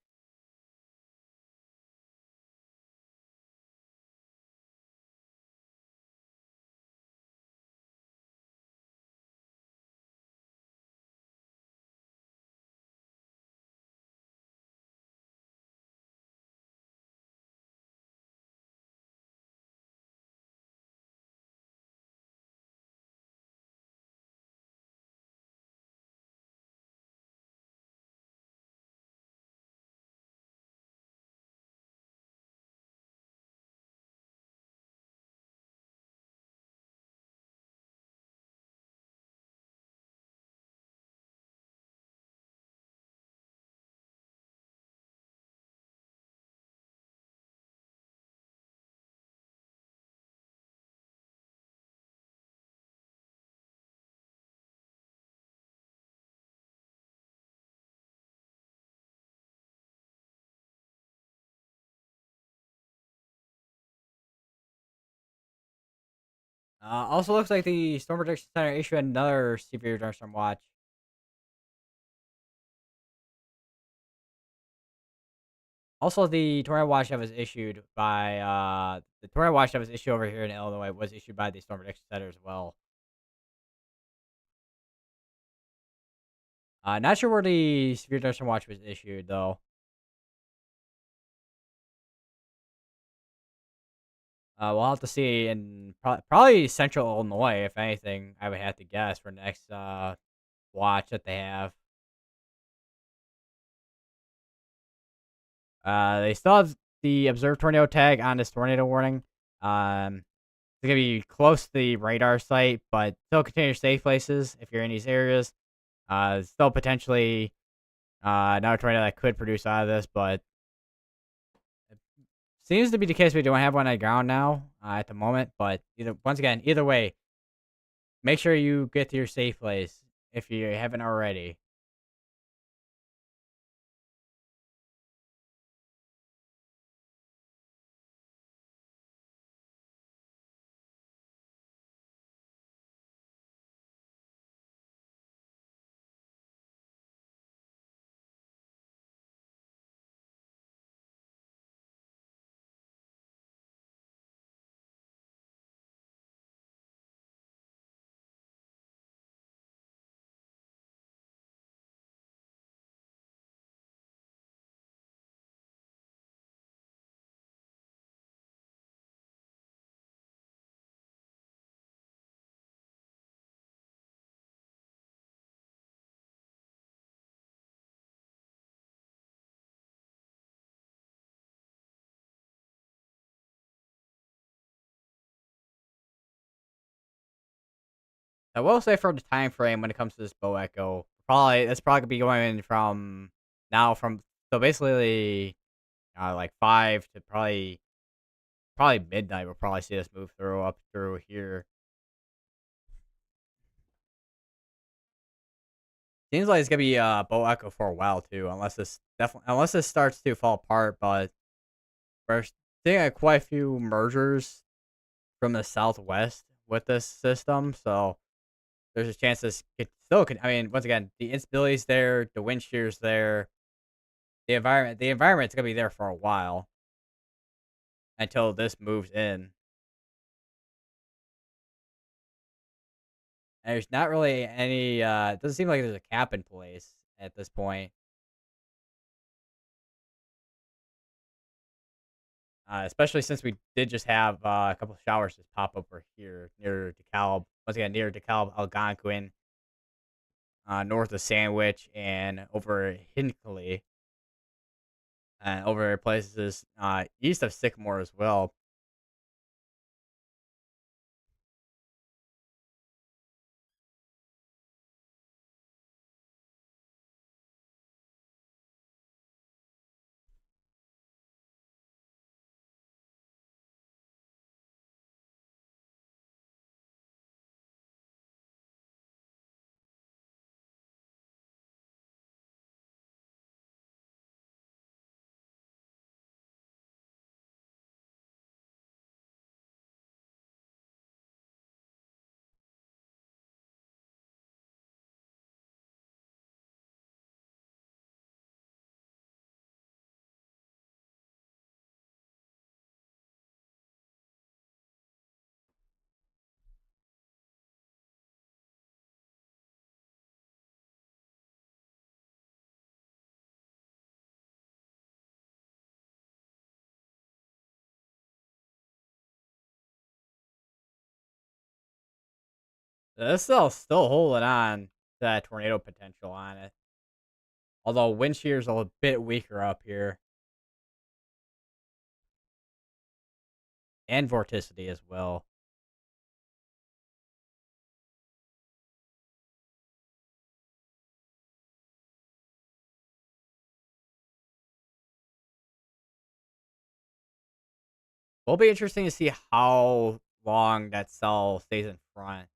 Also looks like the Storm Protection Center issued another severe thunderstorm watch. Also, the tornado watch that was issued by the tornado watch that was issued over here in Illinois was issued by the Storm Protection Center as well. Not sure where the severe thunderstorm watch was issued though. We'll have to see in probably Central Illinois, if anything. I would have to guess for next watch that they have. They still have the observed tornado tag on this tornado warning. It's gonna be close to the radar site, but still contain your safe places if you're in these areas. Still potentially another tornado that could produce out of this, but it seems to be the case we don't have one on the ground now at the moment. But either way, make sure you get to your safe place if you haven't already. I will say for the time frame when it comes to this bow echo, probably it's probably gonna be going from now from so basically like 5 to probably midnight. We'll probably see us move through up through here. Seems like it's gonna be bow echo for a while too, unless this starts to fall apart. But we're seeing quite a few mergers from the southwest with this system, so there's a chance this could still could. I mean, once again, the instability's there, the wind shear's there, the environment's gonna be there for a while until this moves in. And there's not really any. It doesn't seem like there's a cap in place at this point. Especially since we did just have a couple of showers just pop over here near DeKalb. Once again, near DeKalb, Algonquin, north of Sandwich, and over Hinckley, and over places east of Sycamore as well. This still holding on to that tornado potential on it. Although wind shear's a bit weaker up here, and vorticity as well. It'll be interesting to see how long that cell stays in front.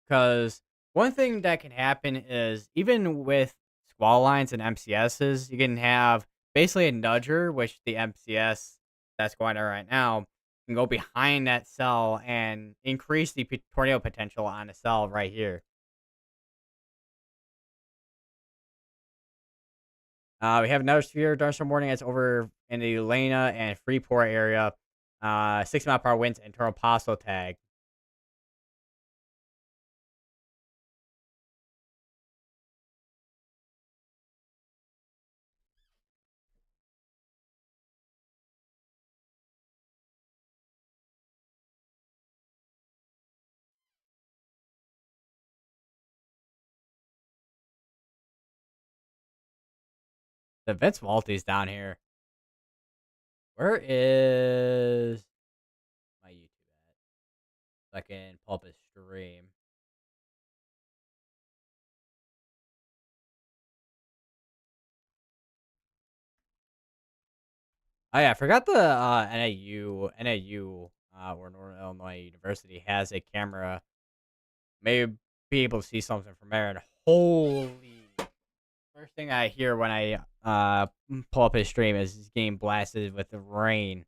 Because one thing that can happen is even with squall lines and MCSs, you can have basically a nudger, which the MCS that's going on right now can go behind that cell and increase the tornado potential on the cell right here. We have another severe thunderstorm warning that's over in the Elena and Freeport area. 6 mile per hour winds and tornado tag. The Vince Maltese down here. Where is my YouTube at? So I can pull up his stream. Oh yeah, I forgot the NAU or Northern Illinois University has a camera. Maybe be able to see something from there. And holy, first thing I hear when I pull up his stream is his game blasted with the rain.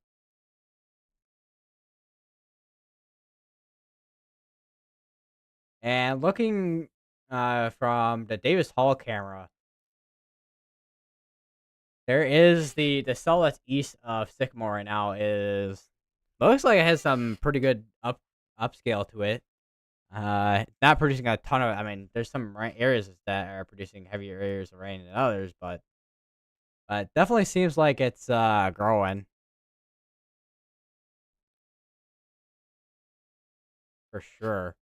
And looking from the Davis Hall camera, there is the cell that's east of Sycamore right now is looks like it has some pretty good upscale to it. Not producing a ton of. I mean, there's some areas that are producing heavier areas of rain than others, but definitely seems like it's growing for sure.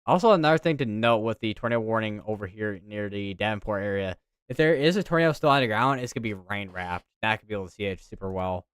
Also, another thing to note with the tornado warning over here near the Davenport area, if there is a tornado still on the ground, it's gonna be rain wrapped. Not gonna be able to see it super well.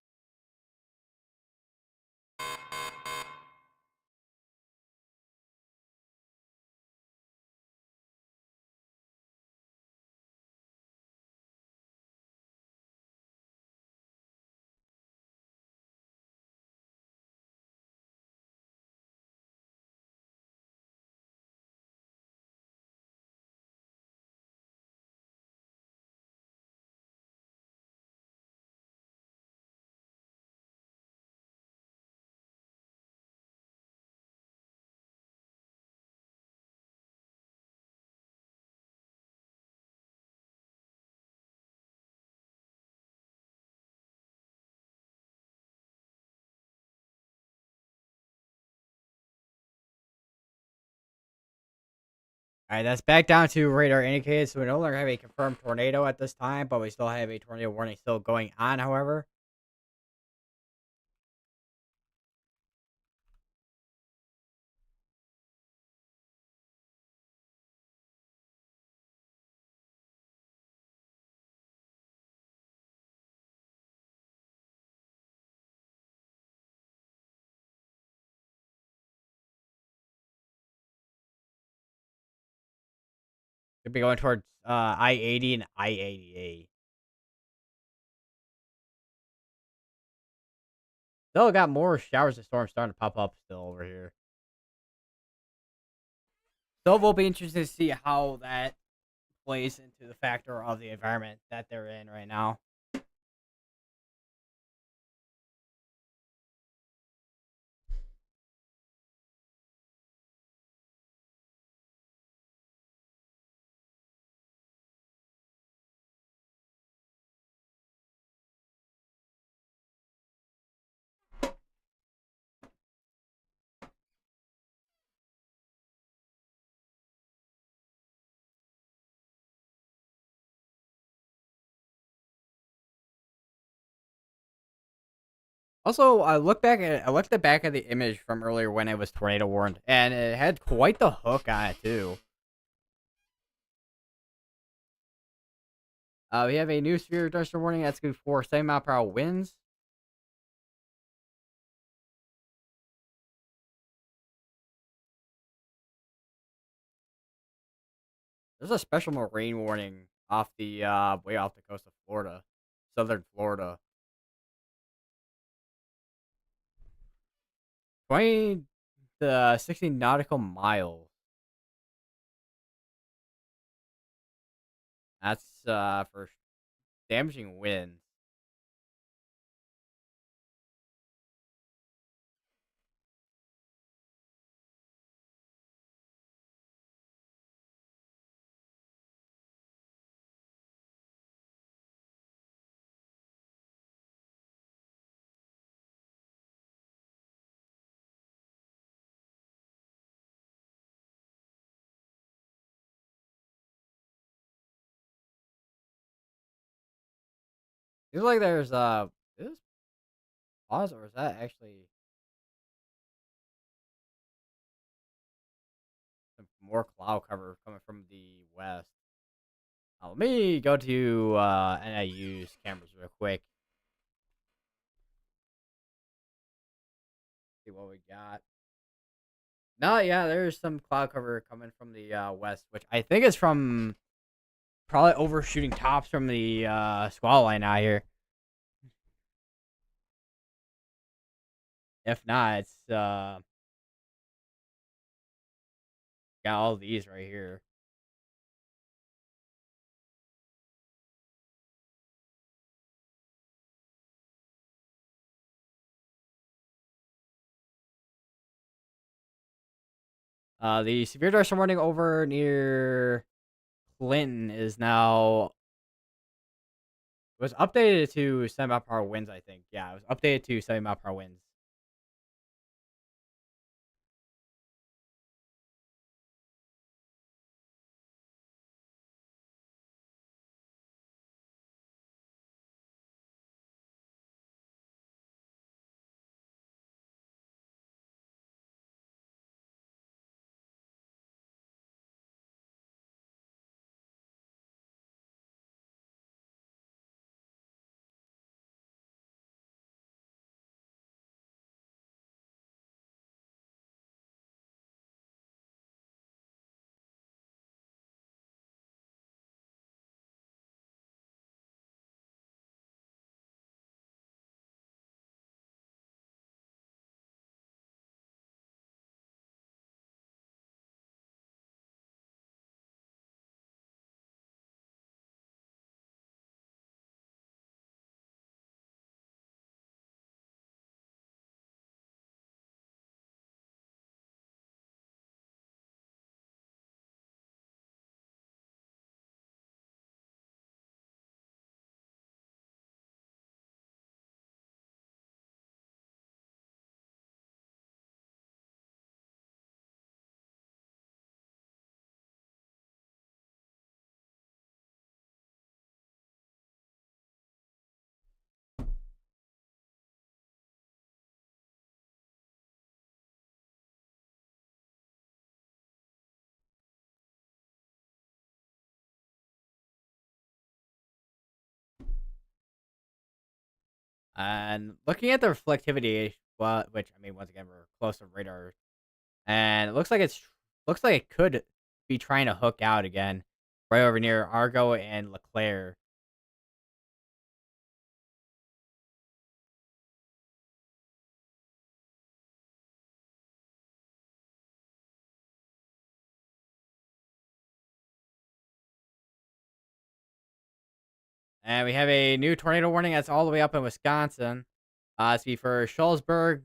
All right, that's back down to radar indicated. So we no longer have a confirmed tornado at this time, but we still have a tornado warning still going on. However, could be going towards I-80 and I-88. Still got more showers and storms starting to pop up still over here. So we'll be interested to see how that plays into the factor of the environment that they're in right now. Also, I looked at back at the image from earlier when it was tornado warned, and it had quite the hook on it too. We have a new severe thunderstorm warning that's good for 7 mile per hour winds. There's a special marine warning off the way off the coast of Florida, southern Florida. 20 to 60 nautical miles. That's for damaging winds. Seems like there's is this pause or is that actually some more cloud cover coming from the west? Let me go to NIU's cameras real quick. See what we got. No, yeah, there's some cloud cover coming from the west, which I think is from probably overshooting tops from the squall line out here. If not, it's got all these right here. The severe thunderstorm warning over near Clinton is now was updated to 7 mile per hour winds. I think, yeah, it was updated to 7 mile per hour winds. And looking at the reflectivity, well, which I mean, once again, we're close to radar, and it looks like it could be trying to hook out again, right over near Argo and Leclerc. And we have a new tornado warning that's all the way up in Wisconsin. It's be for Shullsburg,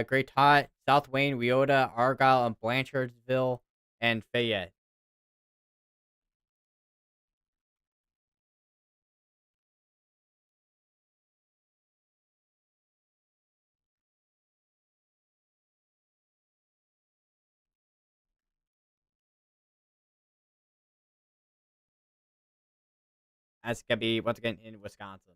Great Tot, South Wayne, Weota, Argyle, and Blanchardville, and Fayette. That's gonna be once again in Wisconsin.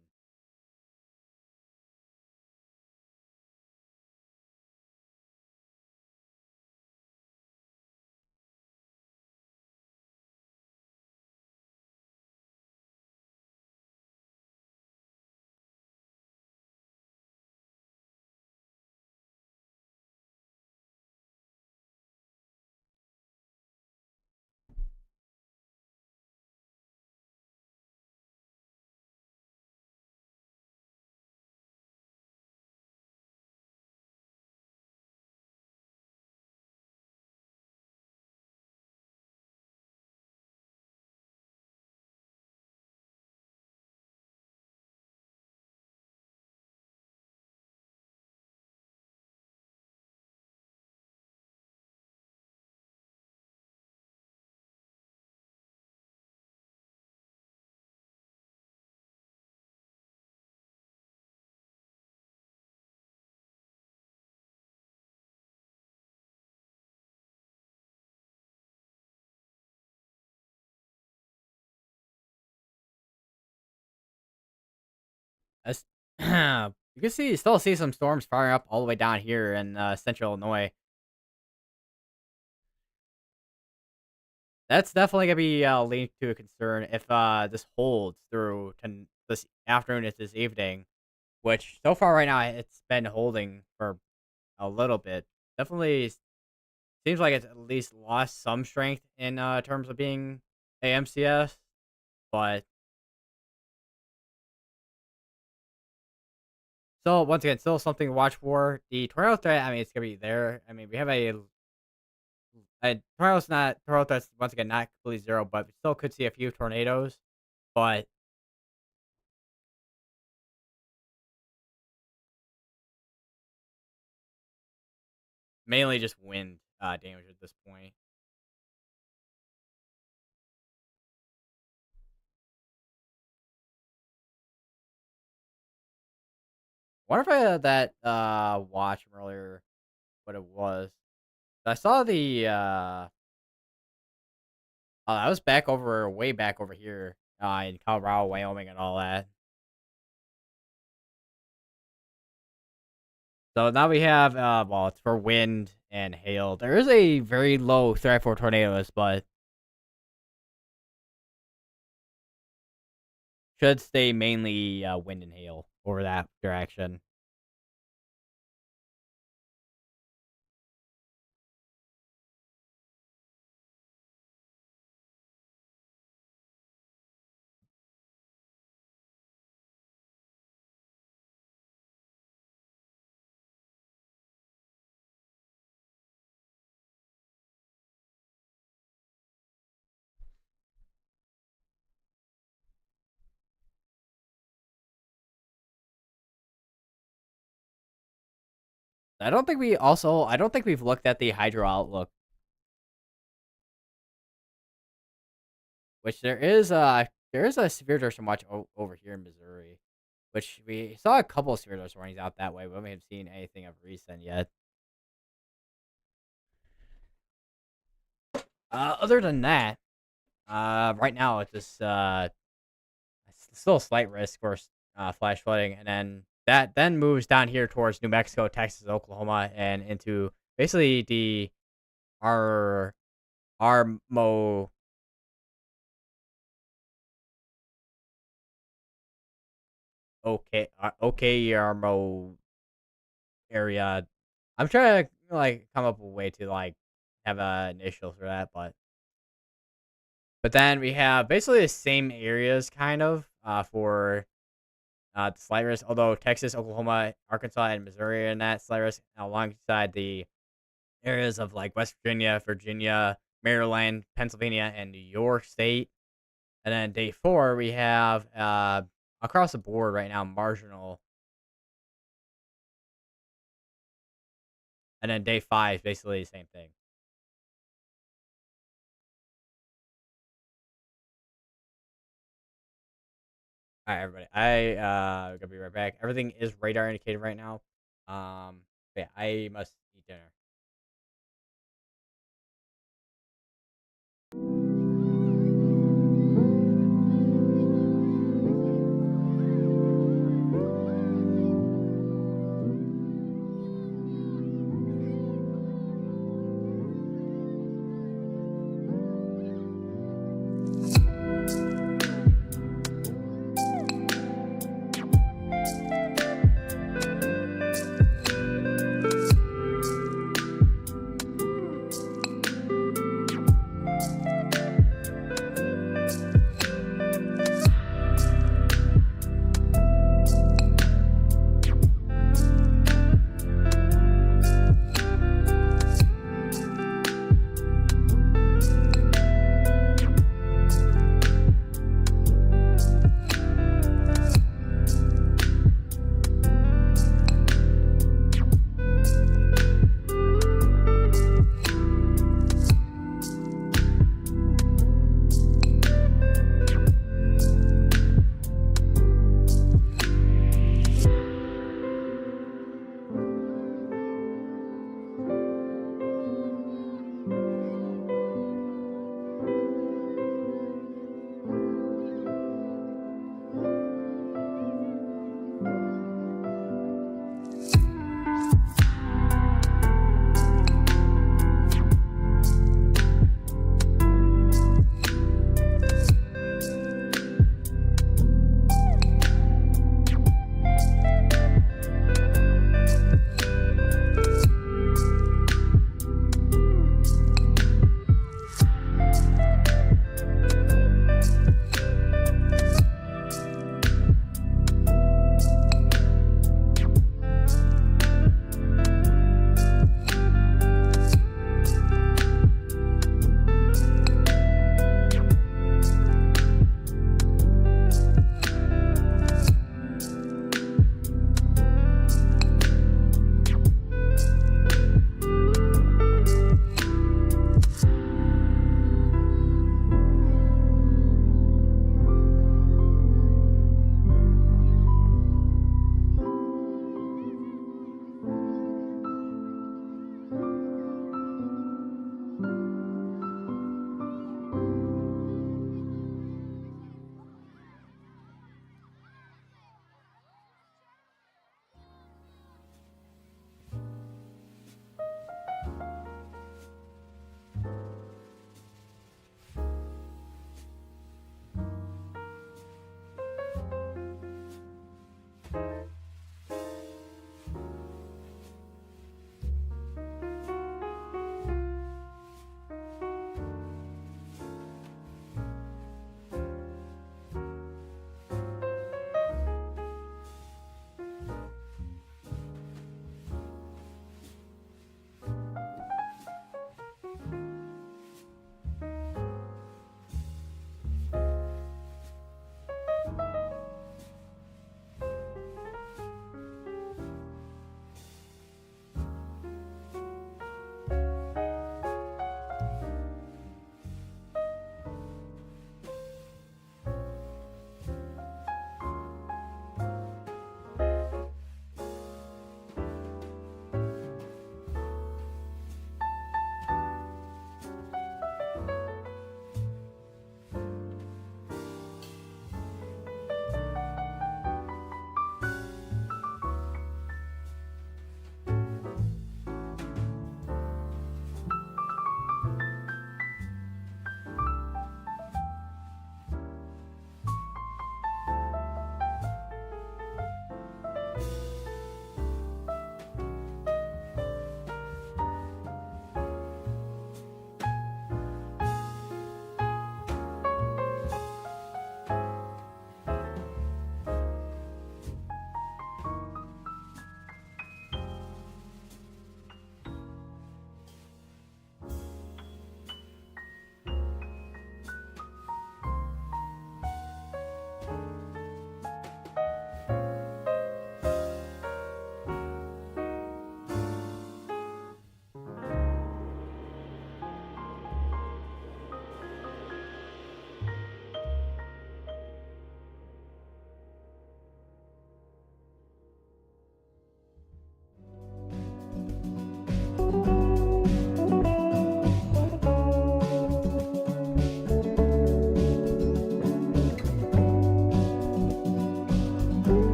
That's you can still see some storms firing up all the way down here in central Illinois. That's definitely gonna be linked to a concern if this holds through to this afternoon into this evening, which so far right now it's been holding for a little bit. Definitely seems like it's at least lost some strength in terms of being a MCS, but still, once again, still something to watch for. The tornado threat, I mean, it's gonna be there. I mean, we have a tornado threat's once again not completely zero, but we still could see a few tornadoes. But mainly just wind damage at this point. Wonder if I had that watch from earlier, what it was. I saw the I was back over way back over here in Colorado, Wyoming, and all that. So now we have well, it's for wind and hail. There is a very low threat for tornadoes, but should stay mainly wind and hail over that direction. I don't think we've looked at the hydro outlook, which there is a severe thunderstorm watch over here in Missouri, which we saw a couple of severe thunderstorm warnings out that way, but we haven't seen anything of recent yet. Other than that, right now it's just it's still a slight risk for flash flooding, and then that then moves down here towards New Mexico, Texas, Oklahoma, and into basically the our our mo Yarmo area. I'm trying to like come up with a way to like have initials for that, but then we have basically the same areas kind of for the slight risk, although Texas, Oklahoma, Arkansas, and Missouri are in that slight risk alongside the areas of like West Virginia, Virginia, Maryland, Pennsylvania, and New York State. And then day four, we have across the board right now marginal. And then day five is basically the same thing. All right, everybody. Gonna be right back. Everything is radar indicated right now. But yeah, I must eat dinner.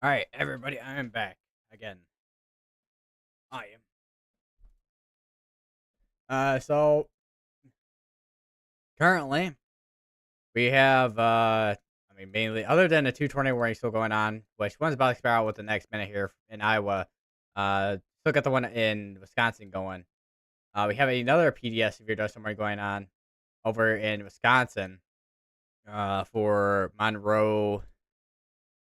All right, everybody, I am back again. I am. So currently we have I mean mainly other than the 220 warning still going on, which one's about to expire out with the next minute here in Iowa. Still got the one in Wisconsin going. We have another PDS severe dust storm going on over in Wisconsin. For Monroe,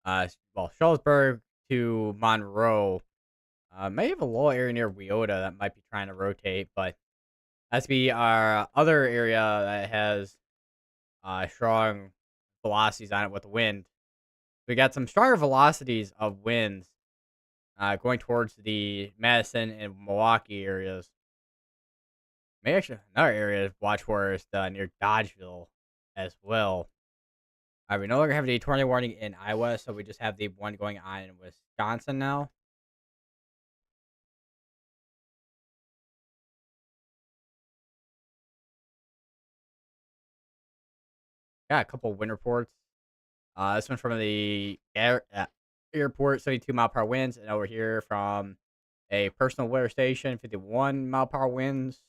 Shullsburg to Monroe. May have a little area near Weota that might be trying to rotate, but that's be our other area that has strong velocities on it with the wind. We got some stronger velocities of winds going towards the Madison and Milwaukee areas. Maybe actually another area to watch for is near Dodgeville as well. We no longer have the tornado warning in Iowa, so we just have the one going on in Wisconsin now. Got a couple wind reports. This one from the airport, 72-mile-per-hour winds, and over here from a personal weather station, 51-mile-per-hour winds.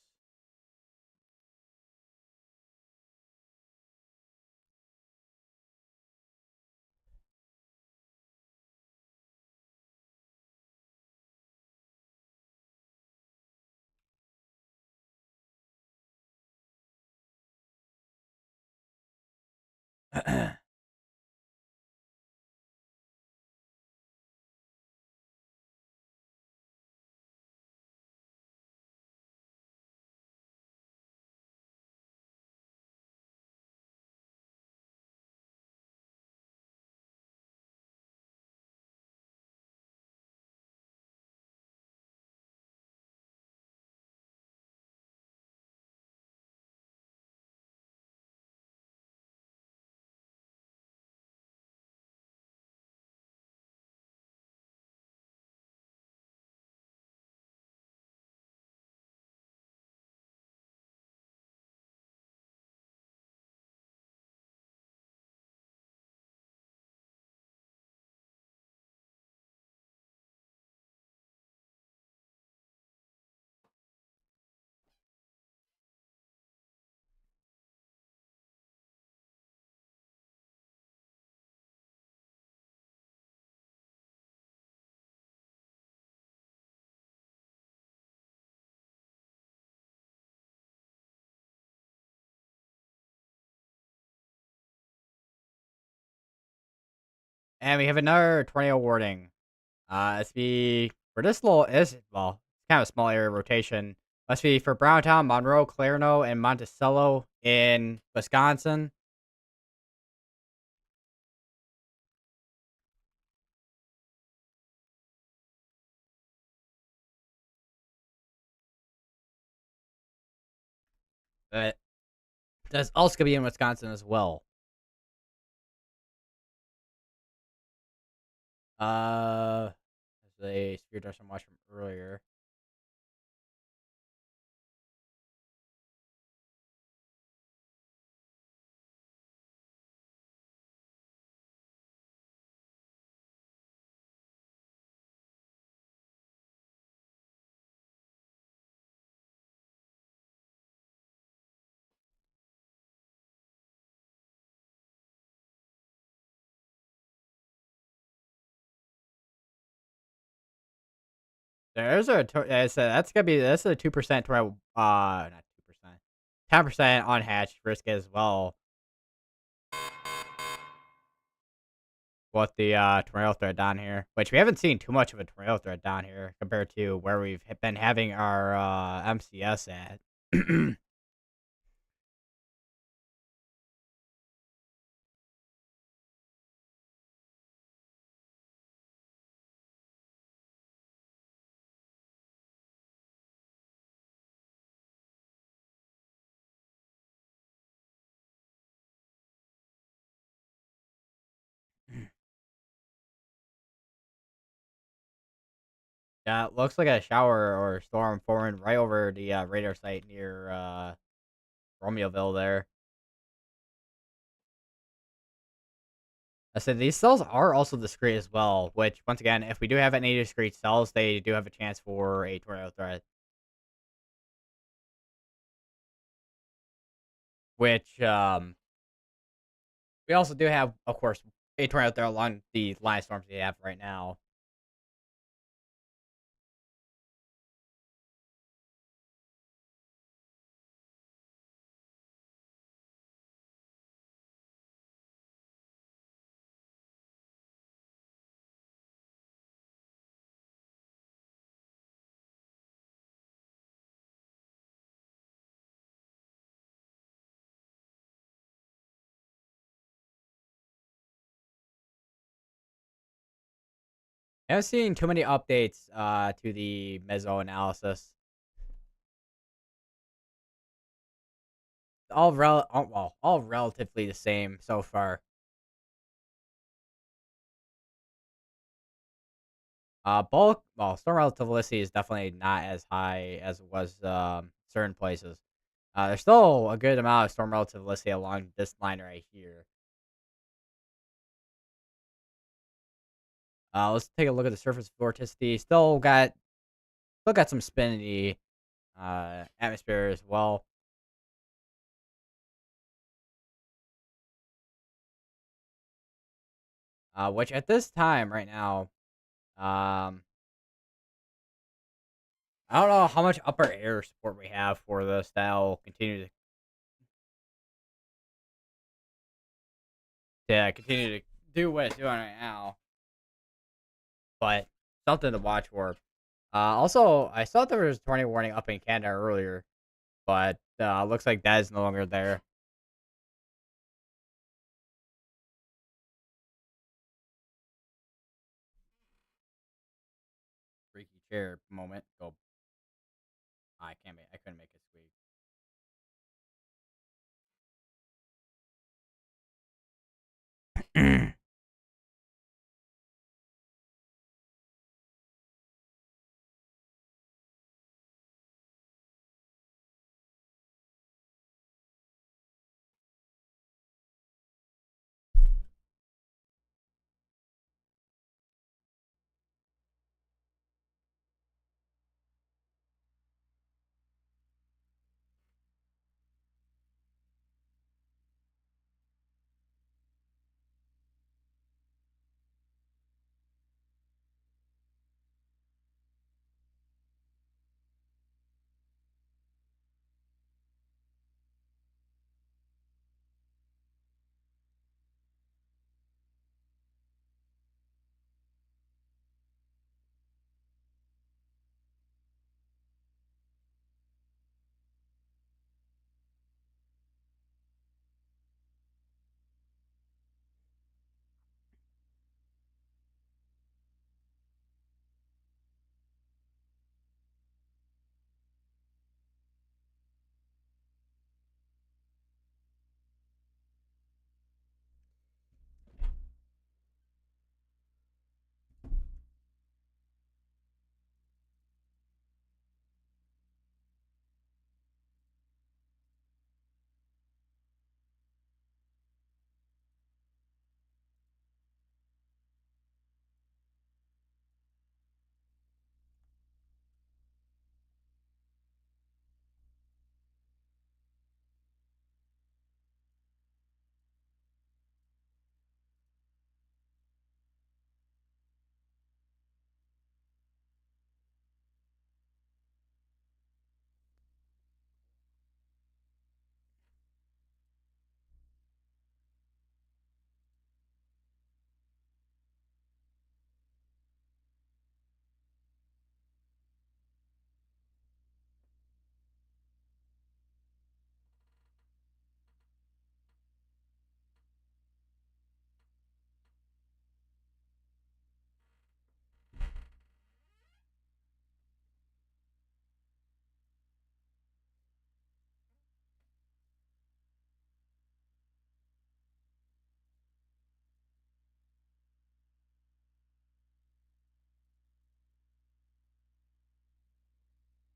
And we have another tornado warning. It's be for this little is well, it's kind of a small area rotation. Must be for Browntown, Monroe, Clarno, and Monticello in Wisconsin. But that's also gonna be in Wisconsin as well. Uh, there's a spear dust I watched from earlier. There's that's gonna be that's a 2% tornado. Not 2%, 10% unhatched risk as well. What the tornado threat down here, which we haven't seen too much of a tornado threat down here compared to where we've been having our MCS at. Yeah, it looks like a shower or storm forming right over the radar site near Romeoville there. I said these cells are also discrete as well, which once again, if we do have any discrete cells, they do have a chance for a tornado threat. Which we also do have, of course, a tornado threat along the line of storms we have right now. I haven't seen too many updates to the meso analysis. All relatively the same so far. Bulk, well, storm relativity is definitely not as high as it was certain places. There's still a good amount of storm relativity along this line right here. Let's take a look at the surface vorticity. Still got some spin in the atmosphere as well. Which at this time right now, um, I don't know how much upper air support we have for this that'll continue to do what it's doing right now. But something to watch for. Also, I saw there was a tornado warning up in Canada earlier, but looks like that is no longer there. Freaky chair moment. Go. I can't make. I couldn't make it squeak.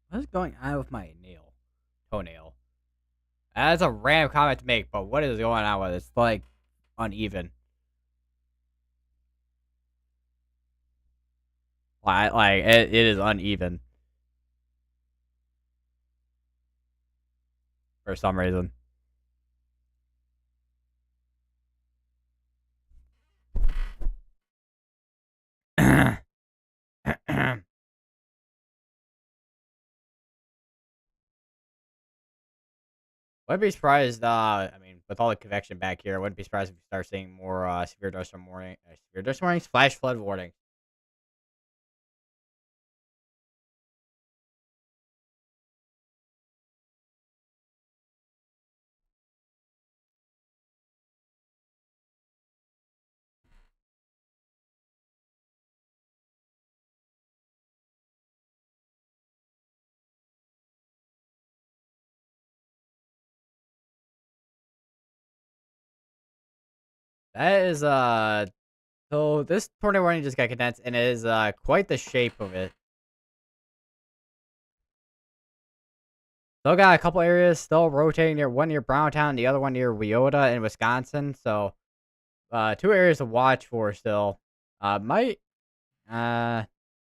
What is going on with my toenail? That's a random comment to make, but what is going on with it? It's like uneven. It is uneven for some reason. Wouldn't be surprised. I mean, with all the convection back here, I wouldn't be surprised if we start seeing more severe dust warnings, flash flood warnings. That is so this tornado warning just got condensed, and it is quite the shape of it. Still got a couple areas still rotating near one near Browntown, the other one near Weota in Wisconsin. So two areas to watch for still. Might area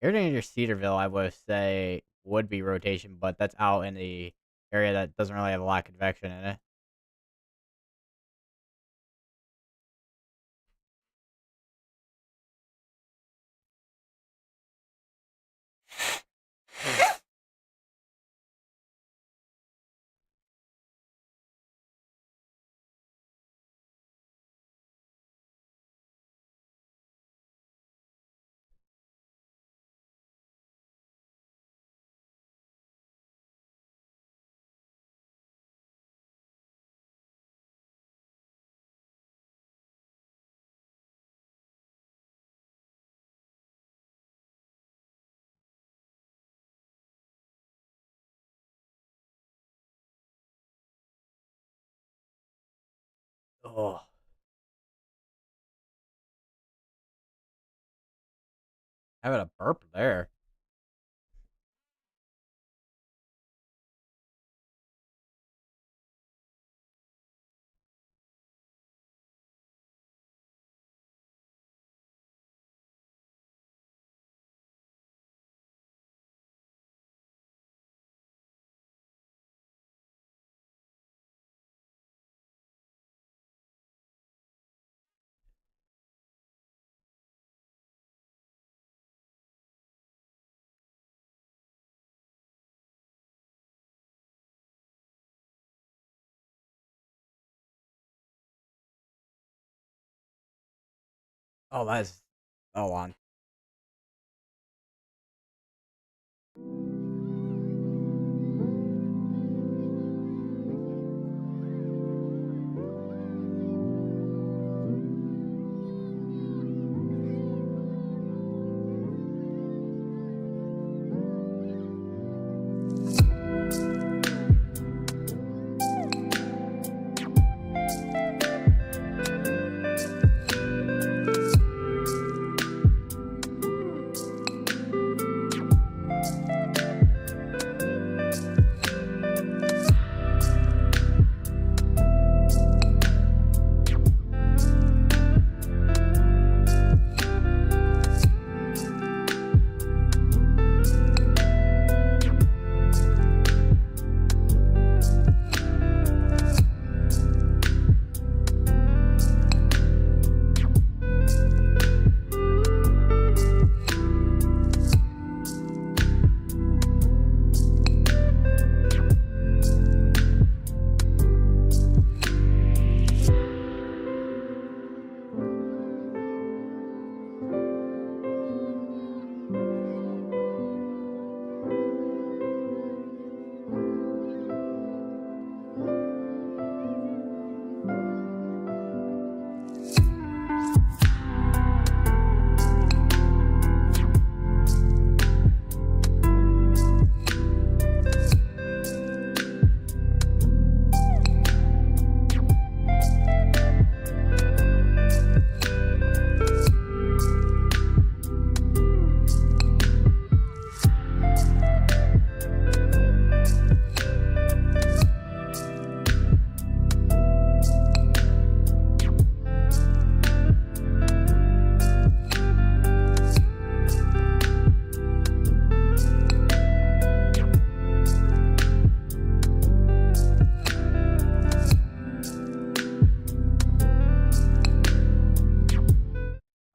near Cedarville, I would say would be rotation, but that's out in the area that doesn't really have a lot of convection in it. Oh, having a burp there. Oh, that's so on.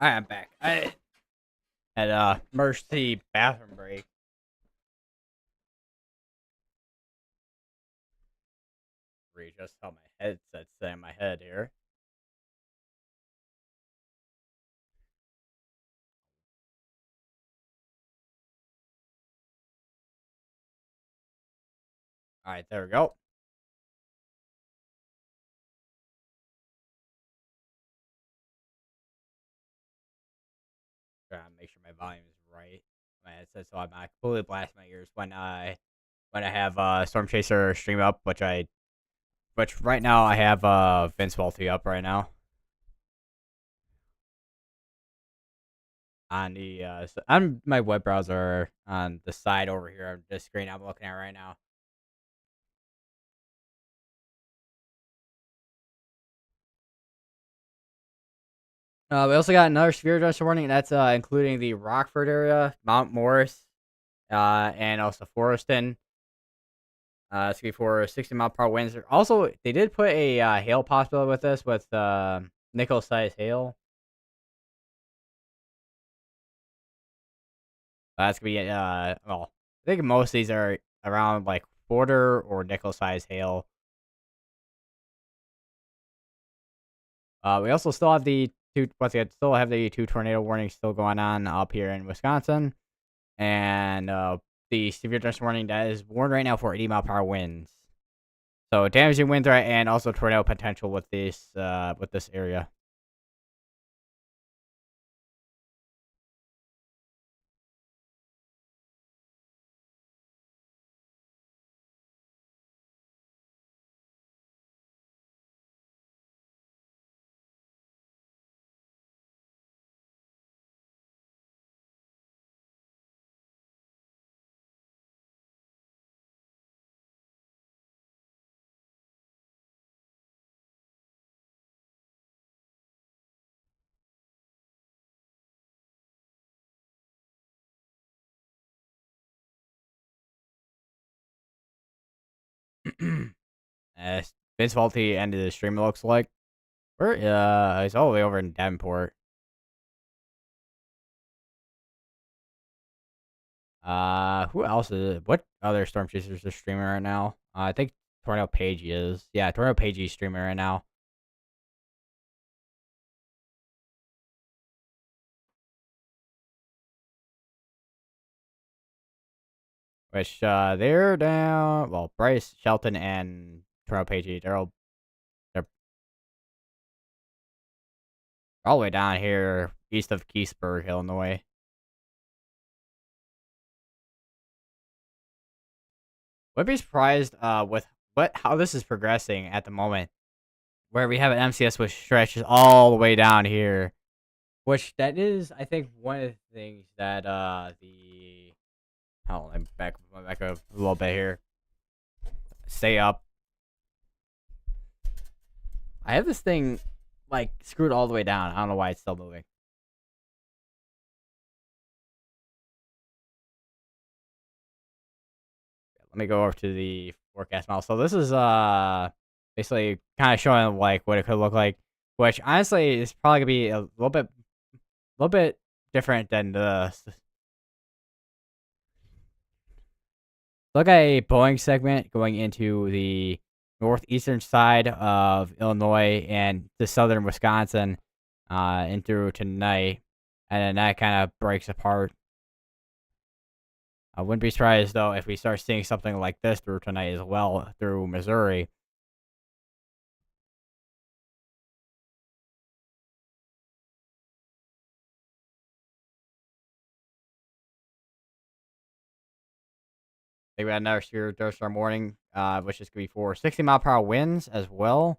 I'm back. I had a emergency bathroom break. Readjust how my headset's in my head here. All right, there we go. Trying to make sure my volume is right. My headset, so I'm not completely blasting my ears when I have Storm Chaser stream up, which right now I have Vince Volti up right now on the on my web browser on the side over here of the screen I'm looking at right now. We also got another severe dust warning. That's including the Rockford area, Mount Morris, and also Forreston. It's gonna be for 60-mile-per-hour winds. Also, they did put a hail possibility with this with nickel-sized hail. That's gonna be well, I think most of these are around like quarter or nickel-sized hail. We also still have the still have the two tornado warnings still going on up here in Wisconsin, and the severe dust warning that is warned right now for 80-mile-per-hour winds. So damaging wind threat and also tornado potential with this area. As Vince Faulty ended the stream, it looks like. Where he's all the way over in Davenport. Who else is it? What other Storm Chasers are streaming right now? I think Tornado Page is. Yeah, Tornado Page is streaming right now. Which they're down. Well, Bryce, Shelton, and Tornado Page, they're all the way down here east of Keithsburg, Illinois. Would be surprised with how this is progressing at the moment, where we have an MCS which stretches all the way down here. Which that is, I think, one of the things that the hold on, I'm back up a little bit here. Stay up. I have this thing like screwed all the way down. I don't know why it's still moving. Let me go over to the forecast model. So this is basically kind of showing like what it could look like, which honestly is probably gonna be a little bit different than the look at a Boeing segment going into the northeastern side of Illinois and the southern Wisconsin, and through tonight, and then that kind of breaks apart. I wouldn't be surprised though if we start seeing something like this through tonight as well through Missouri. They got another severe thunderstorm warning, which is going to be for 60-mile-per-hour winds as well.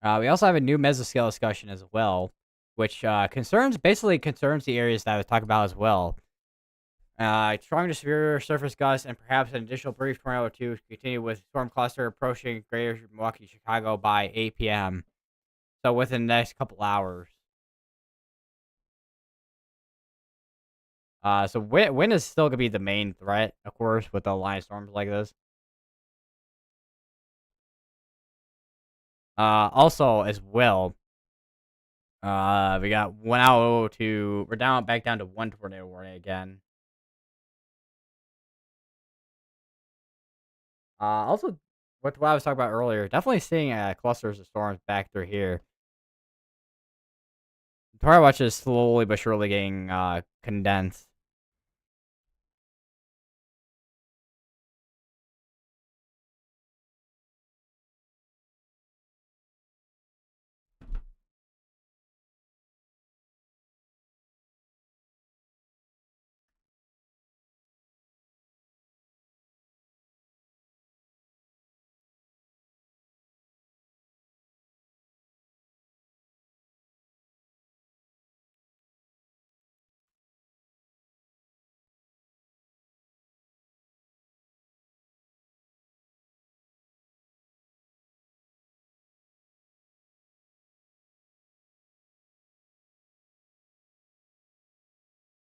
We also have a new mesoscale discussion as well, which basically concerns the areas that I was talking about as well. Strong to severe surface gusts and perhaps an additional brief tornado or two continue with storm cluster approaching greater Milwaukee, Chicago by 8 p.m. So within the next couple hours. So wind is still gonna be the main threat, of course, with the line storms like this. Also as well, we got we're down back down to one tornado warning again. Also, with what I was talking about earlier, definitely seeing clusters of storms back through here. Tornado watch is slowly but surely getting condensed.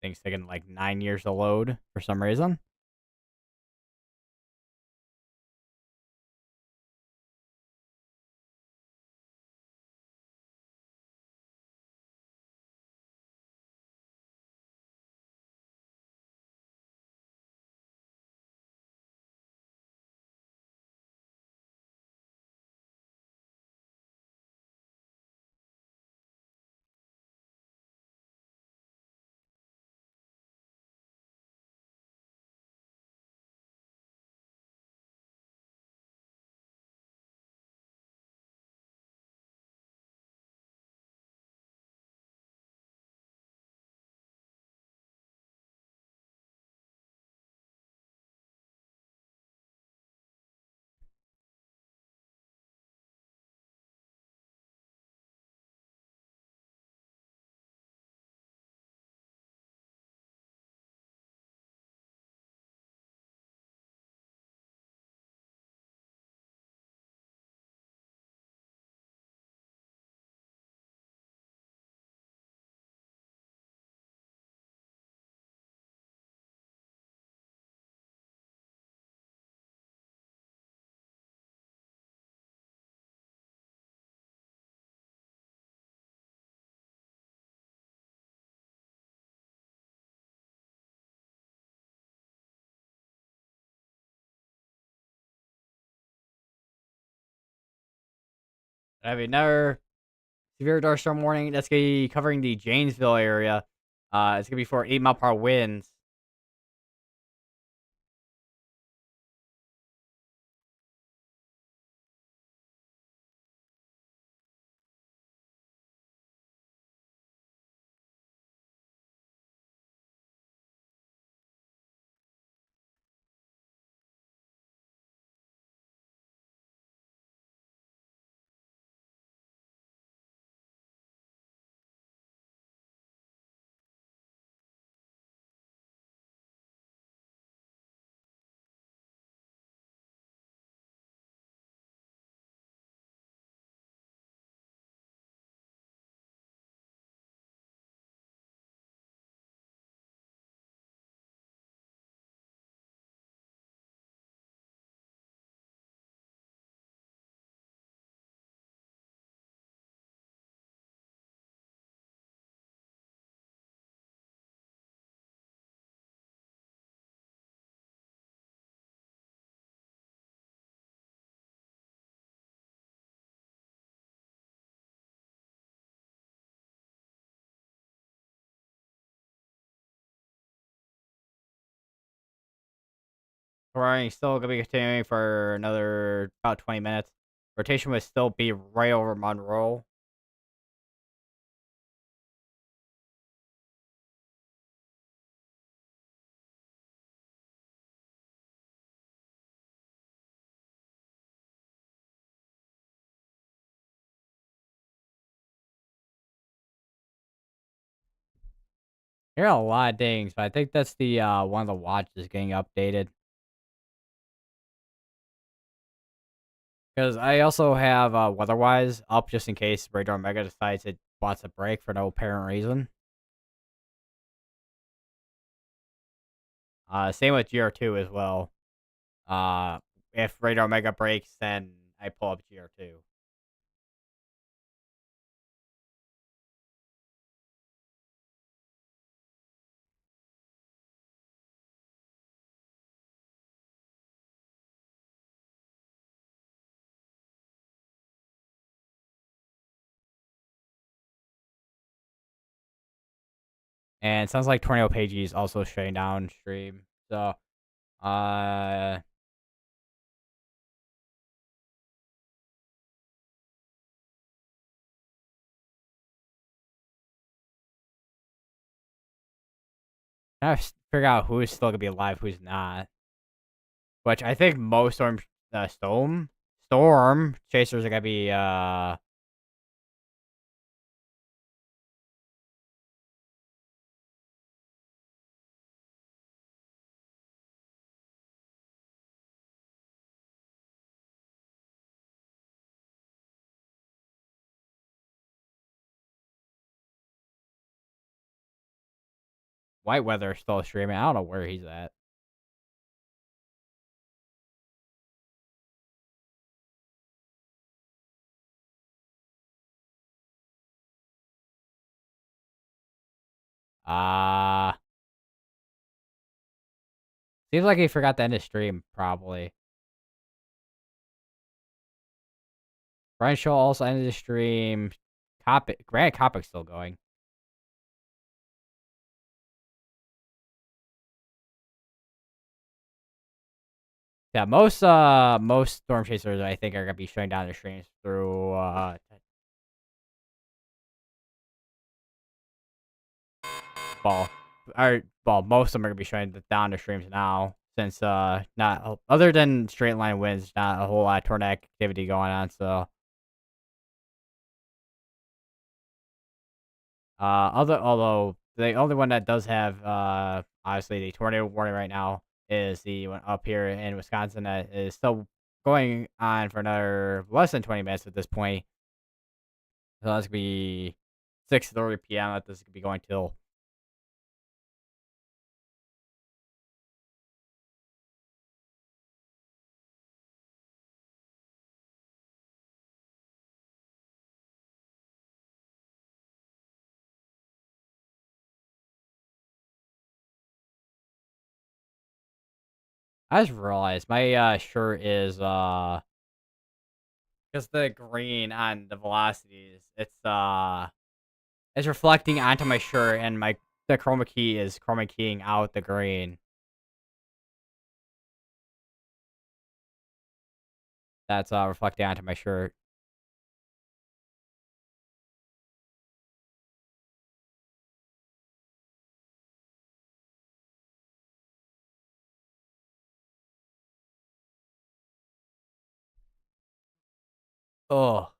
Things taking like 9 years to load for some reason. I have another severe dark storm warning that's gonna be covering the Janesville area. It's gonna be for 8 mile per hour winds. We're still gonna be continuing for another about 20 minutes. Rotation would still be right over Monroe. There are a lot of dings, but I think that's the one of the watches getting updated. Because I also have weatherwise up just in case Radar Mega decides it wants a break for no apparent reason. Same with GR2 as well. Uh, if Radar Mega breaks, then I pull up GR2. And it sounds like Tornado Pagey is also shutting down stream. So, uh, I have to figure out who's still gonna be alive, who's not. Which I think most storm chasers are gonna be White Weather still streaming. I don't know where he's at. Uh Seems like he forgot to end his stream, probably. Brian Shaw also ended his stream. Grant Copic's still going. Yeah, most Storm Chasers I think are gonna be shutting down their streams through ball. Most of them are gonna be shutting down their streams now since not other than straight line wins, not a whole lot of tournament activity going on. So although the only one that does have obviously the tornado warning right now is the one up here in Wisconsin that is still going on for another less than 20 minutes at this point. So that's gonna be 6:30 p.m. that this could be going till. I just realized my shirt is because the green on the velocities, it's reflecting onto my shirt, and the chroma key is chroma keying out the green. That's reflecting onto my shirt. Oh,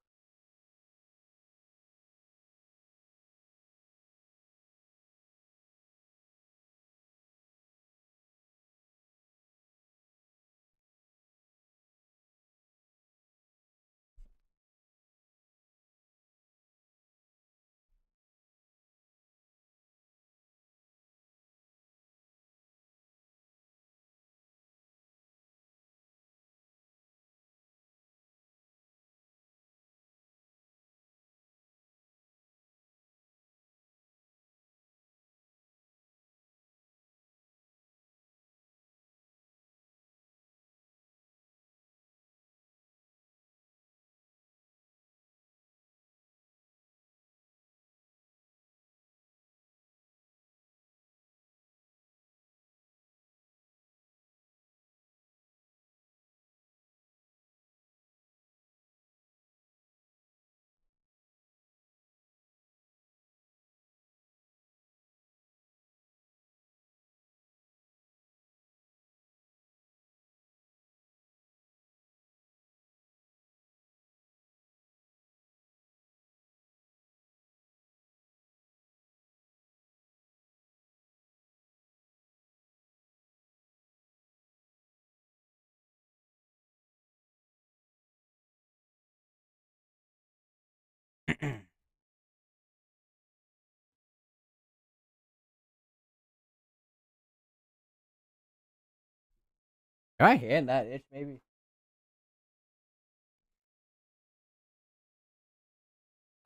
Can I hand that itch maybe?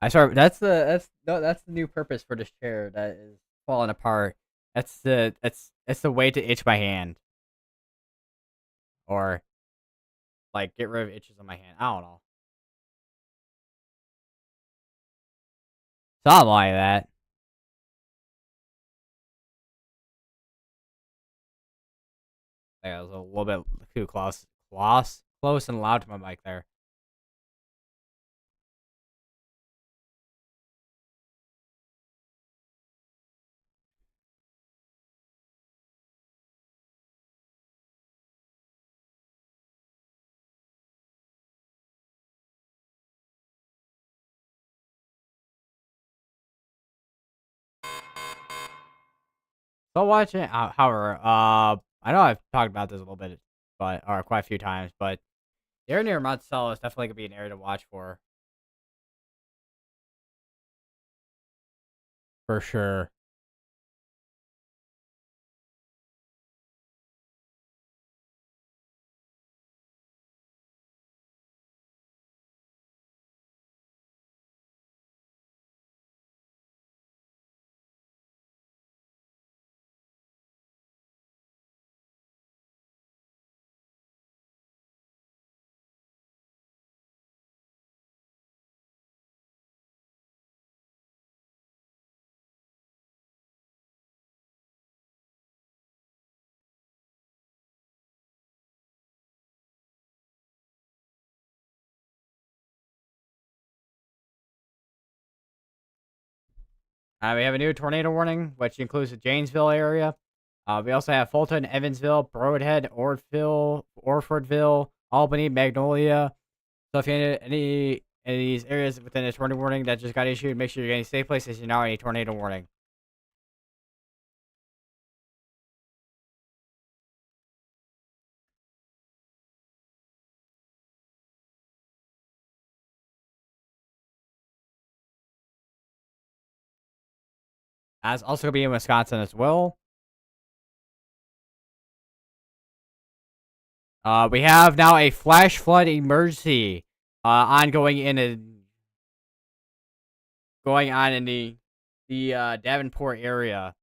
I swear that's the new purpose for this chair that is falling apart. It's the way to itch my hand or like get rid of itches on my hand. I don't know. Something like that. Yeah, I was a little bit too close and loud to my mic there. So watching, however, I know I've talked about this a little bit, but or quite a few times, but the area near Monticello is definitely gonna be an area to watch for sure. We have a new tornado warning, which includes the Janesville area. We also have Fulton, Evansville, Broadhead, Orfordville, Albany, Magnolia. So if you're in any of these areas within a tornado warning that just got issued, make sure you're getting safe places. You're now in a tornado warning. As also going to be in Wisconsin as well. We have now a flash flood emergency ongoing in a going on in the Davenport area.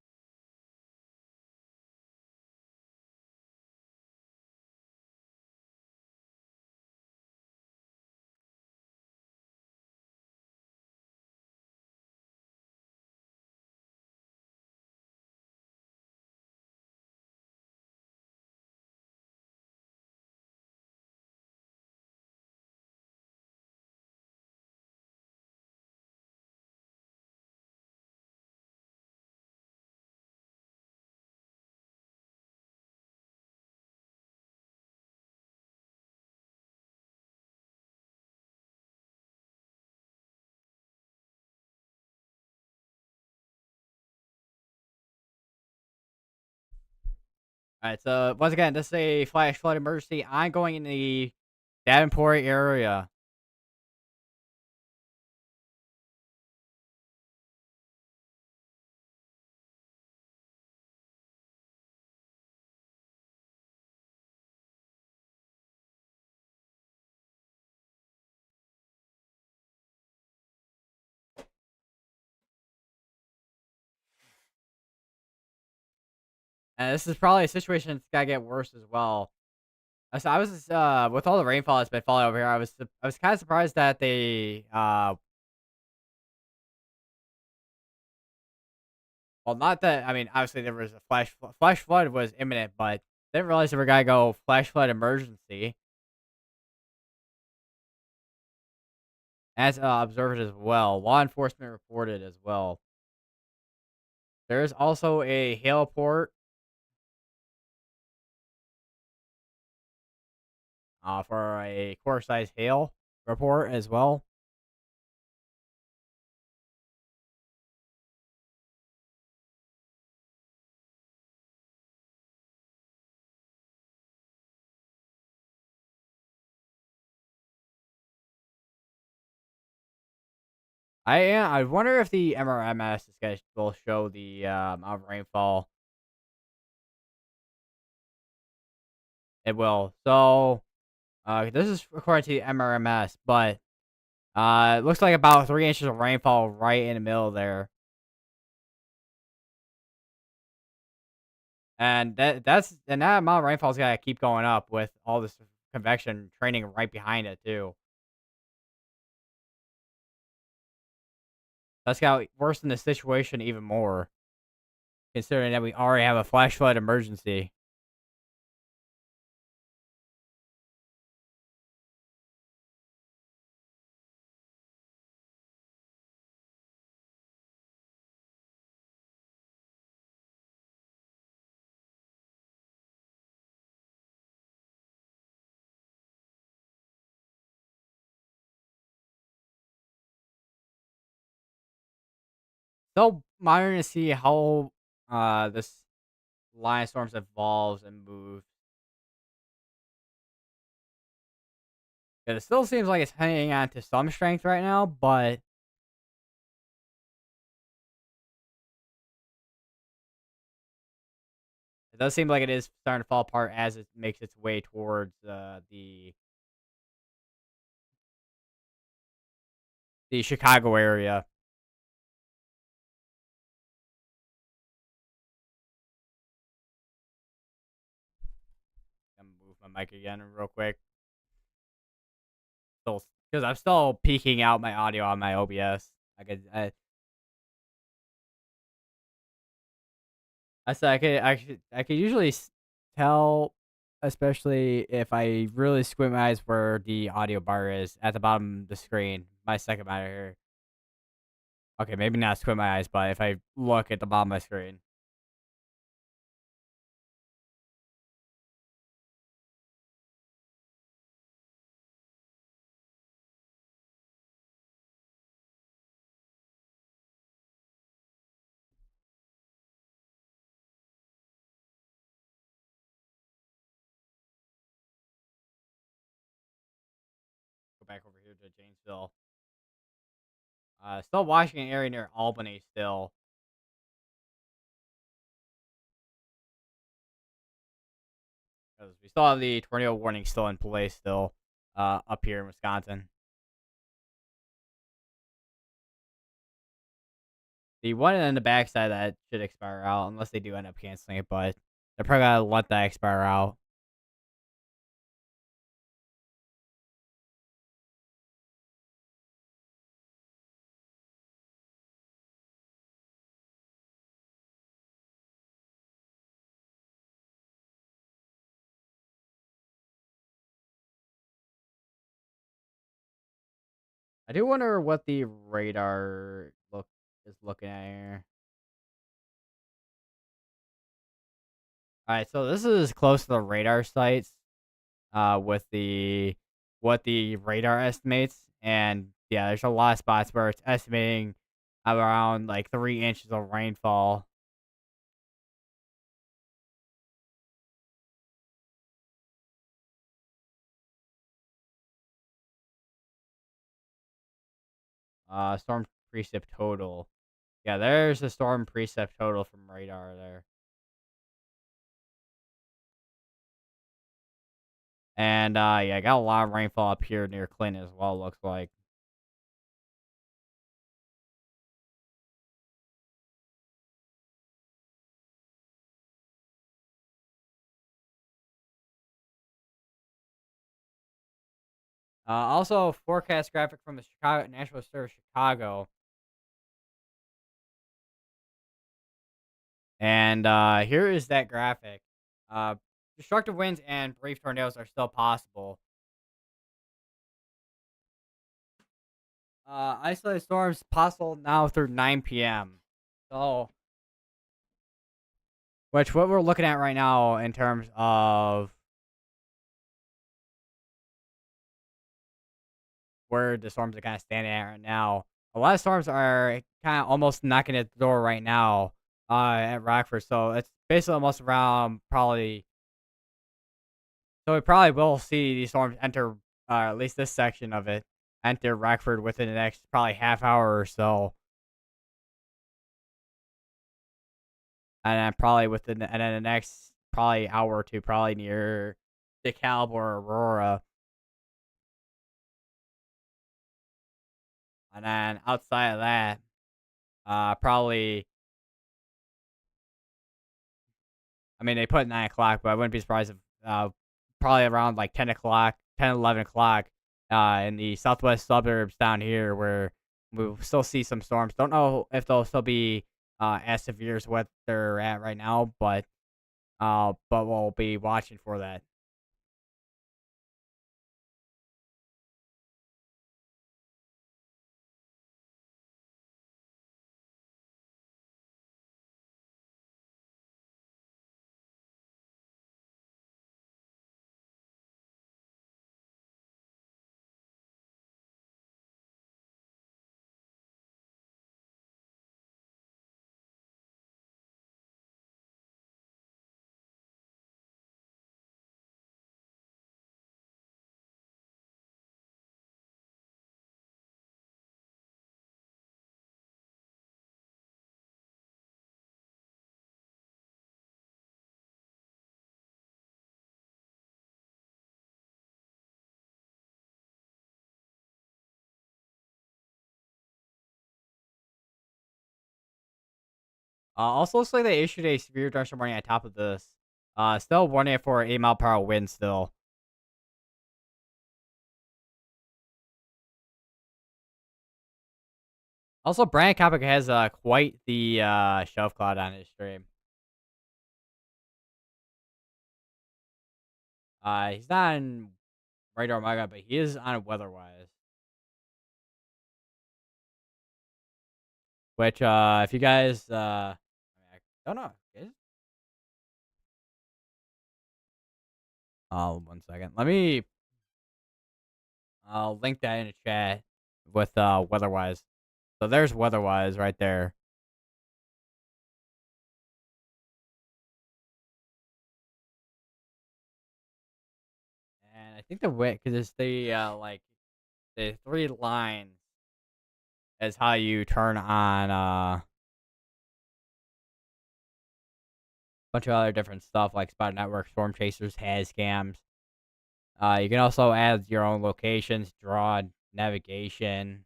All right, so once again, this is a flash flood emergency ongoing in the Davenport area. And this is probably a situation that's gotta get worse as well. So I was with all the rainfall that's been falling over here. I was kind of surprised that they well, not that I mean obviously there was a flash flood was imminent, but didn't realize they were gonna go flash flood emergency. As observed as well, law enforcement reported as well. There's also a hail report for a quarter size hail report as well. I wonder if the MRMS is gonna will show the amount of rainfall It will. So, this is according to the MRMS, but it looks like about 3 inches of rainfall right in the middle there, and that amount of rainfall's gotta keep going up with all this convection training right behind it too. That's gotta worsen the situation even more, considering that we already have a flash flood emergency. So monitoring to see how this line storms evolves and moves. 'Cause it still seems like it's hanging on to some strength right now, but it does seem like it is starting to fall apart as it makes its way towards the Chicago area. I'm gonna move my mic again real quick, still because I'm still peeking out my audio on my OBS. I could usually tell, especially if I really squint my eyes, where the audio bar is at the bottom of the screen. My second monitor. Okay, maybe not squint my eyes, but if I look at the bottom of my screen. Go back over here to Janesville. Still watching an area near Albany still. 'Cause we still have the tornado warning still in place still, up here in Wisconsin. The one in the backside that should expire out unless they do end up canceling it, but they're probably gonna let that expire out. I do wonder what the radar is looking at here. Alright, so this is close to the radar sites, with the what the radar estimates, and yeah, there's a lot of spots where it's estimating around like 3 inches of rainfall. Storm precip total. Yeah, there's the storm precip total from radar there. And yeah, got a lot of rainfall up here near Clinton as well, looks like. Also forecast graphic from the Chicago National Weather Chicago. And here is that graphic. Uh Destructive winds and brief tornadoes are still possible. Isolated storms possible now through 9 p.m. So, which what we're looking at right now in terms of where the storms are kind of standing at right now. A lot of storms are kind of almost knocking at the door right now at Rockford. So it's basically almost around probably. So we probably will see these storms enter, at least this section of it, enter Rockford within the next probably half hour or so. And then probably and then the next probably hour or two, probably near DeKalb or Aurora. And then outside of that, probably, I mean, they put 9 o'clock, but I wouldn't be surprised if probably around like 10 o'clock, 10, 11 o'clock in the southwest suburbs down here where we'll still see some storms. Don't know if they'll still be as severe as what they're at right now, but we'll be watching for that. Also, looks like they issued a severe thunderstorm warning on top of this. Still warning for 8 mile per hour wind still. Also, Brian Kopic has quite the shelf cloud on his stream. He's not on Radar Mega, but he is on Weatherwise. Which, if you guys, I don't know. Oh, 1 second. Let me. I'll link that in the chat with Weatherwise. So there's Weatherwise right there. And I think the way, because it's the like the 3 lines is how you turn on a bunch of other different stuff like Spot Network, Storm Chasers, has scams. You can also add your own locations, draw navigation.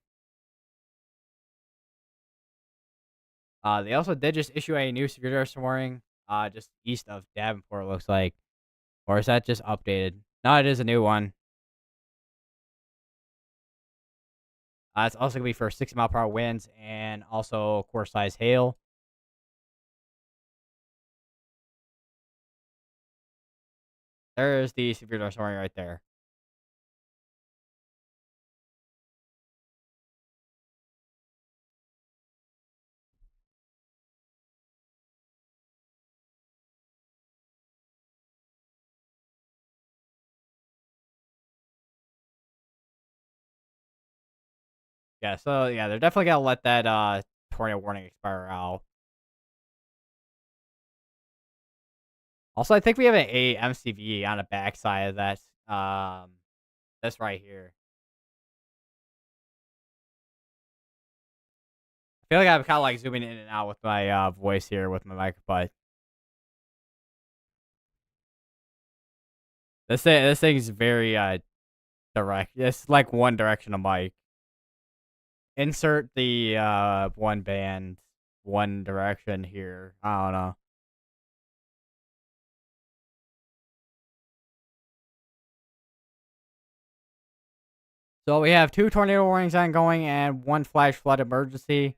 They also did just issue a new severe thunderstorm warning, just east of Davenport, it looks like. Or is that just updated? No, it is a new one. It's also going to be for 60 mile per hour winds and also core size hail. There's the severe thunderstorm warning right there. Yeah, so yeah, they're definitely going to let that tornado warning expire out. Also, I think we have a MCV on the backside of that. This right here. I feel like I'm kind of like zooming in and out with my voice here with my mic, but this thing's very direct. It's like one direction of mic. Insert the one band, one direction here. I don't know. So we have 2 tornado warnings ongoing and 1 flash flood emergency.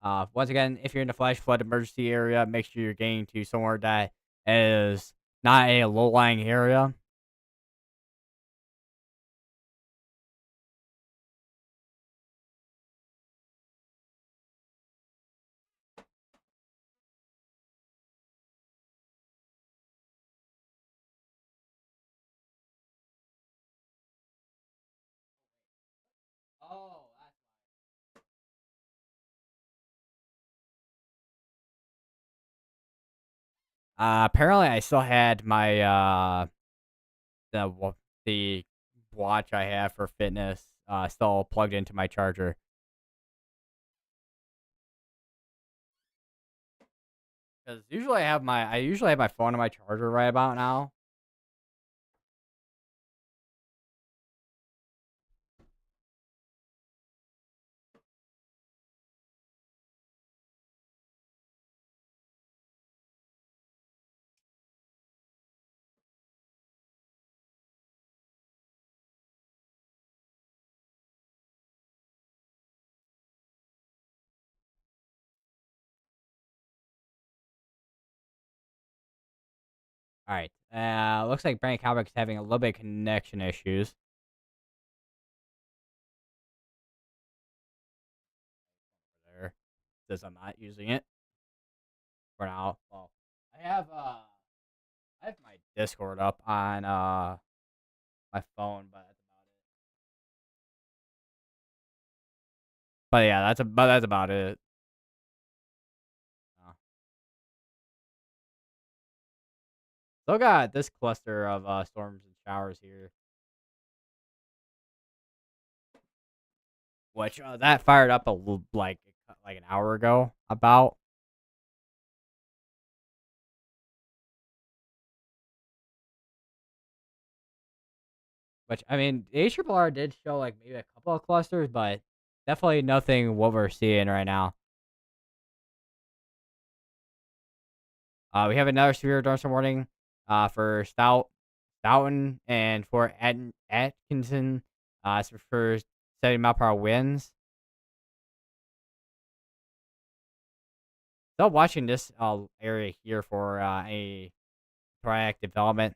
Once again, if you're in the flash flood emergency area, make sure you're getting to somewhere that is not a low-lying area. Oh, apparently I still had my the watch I have for fitness still plugged into my charger. Because usually have my phone on my charger right about now. All right. Looks like Brandon Cowboy's having a little bit of connection issues. There, says I'm not using it for now. Well, I have uh, I have my Discord up on my phone, but yeah, that's about it. Uh, Still got this cluster of storms and showers here, which that fired up like an hour ago about. Which I mean, ARRR did show like maybe a couple of clusters, but definitely nothing what we're seeing right now. We have another severe thunderstorm warning for Stoughton and for Atkinson. It's for 70-mile-per-hour winds. Still watching this area here for a tornadic development.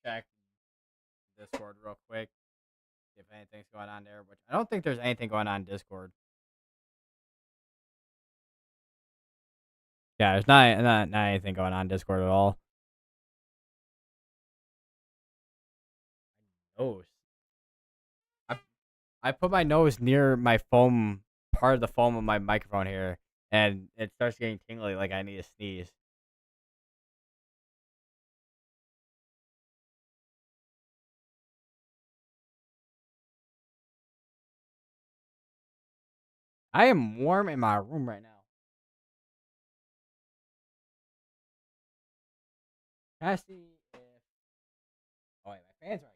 Check Discord real quick if anything's going on there. Which I don't think there's anything going on in Discord. Yeah, there's not anything going on in Discord at all. Oh, I I put my nose near my foam part of the foam of my microphone here, and it starts getting tingly, like I need to sneeze. I am warm in my room right now. Can I see if? Oh wait, my fans right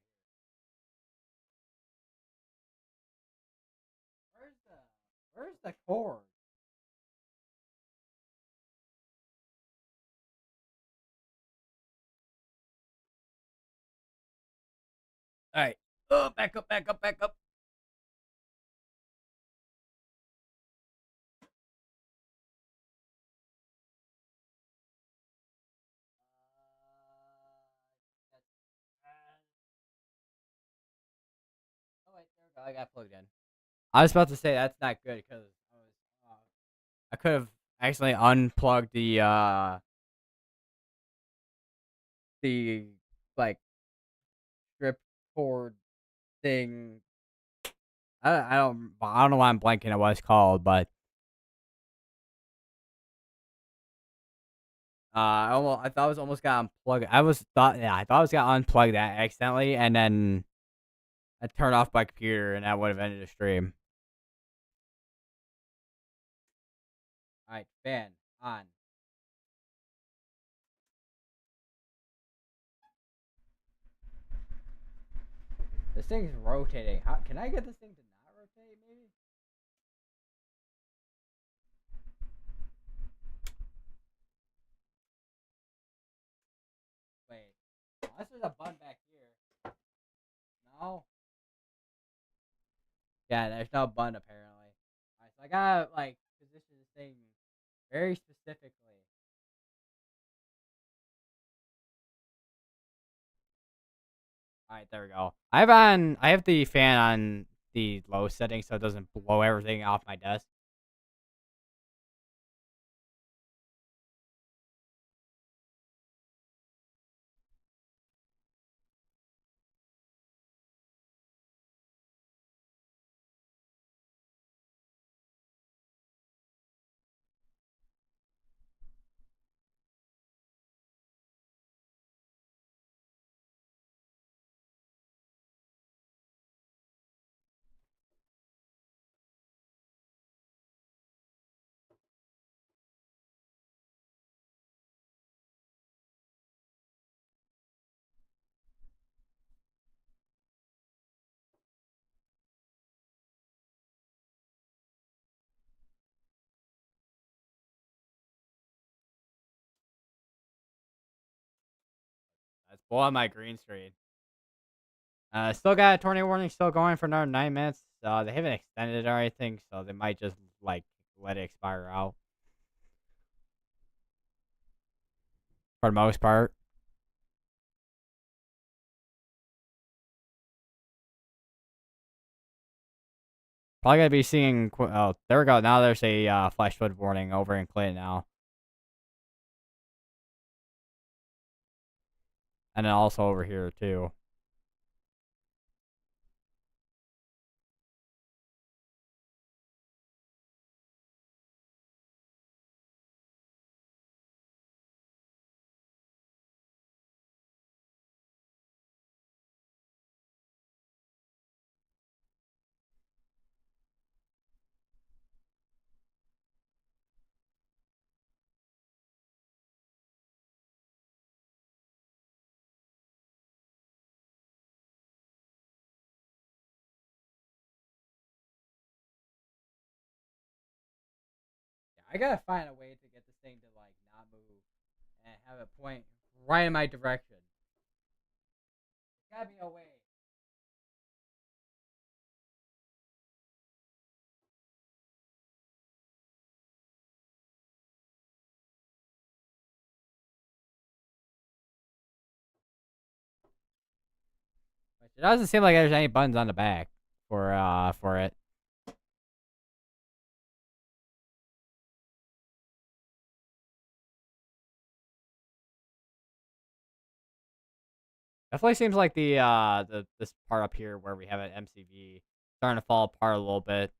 here. Where's the cord? All right. Oh, back up, back up, back up. Oh wait, there we go. I got plugged in. I was about to say that's not good because I could have accidentally unplugged the like strip cord thing. I don't know why I'm blanking on what it's called, but I thought I was almost got unplugged. I thought I was got unplugged that accidentally, and then I turned off my computer, and that would have ended the stream. All right, fan on. this thing's rotating. How can I get this thing to not rotate? Maybe. Wait. Unless there's a button back here. No. Yeah, there's no button apparently. Alright, so I gotta like position this thing very specifically. Alright, there we go. I have the fan on the low setting so it doesn't blow everything off my desk. That's blowing my green screen. Still got a tornado warning still going for another 9 minutes. They haven't extended it or anything, so they might just like let it expire out for the most part. Probably gonna be seeing. Oh, there we go. Now there's a flash flood warning over in Clinton now, and then also over here too. Yeah, I gotta find a way to get this thing to like not move and have it point right in my direction. There's gotta be a way. But it doesn't seem like there's any buttons on the back for it. Definitely seems like the this part up here where we have an MCV starting to fall apart a little bit.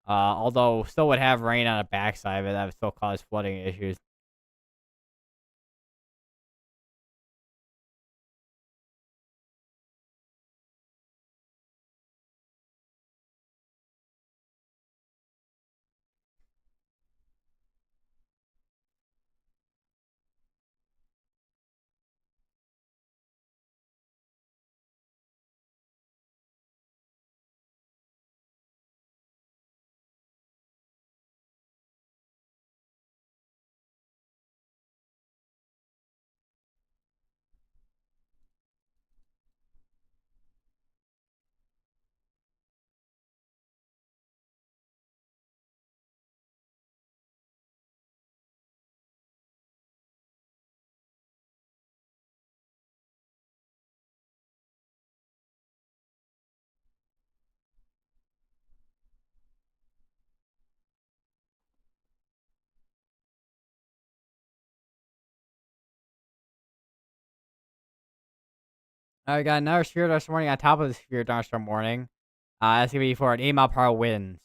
Although still would have rain on the backside of it, that would still cause flooding issues. I got another sphere dust warning on top of the sphere dust warning. That's gonna be for an 8 mile per hour winds.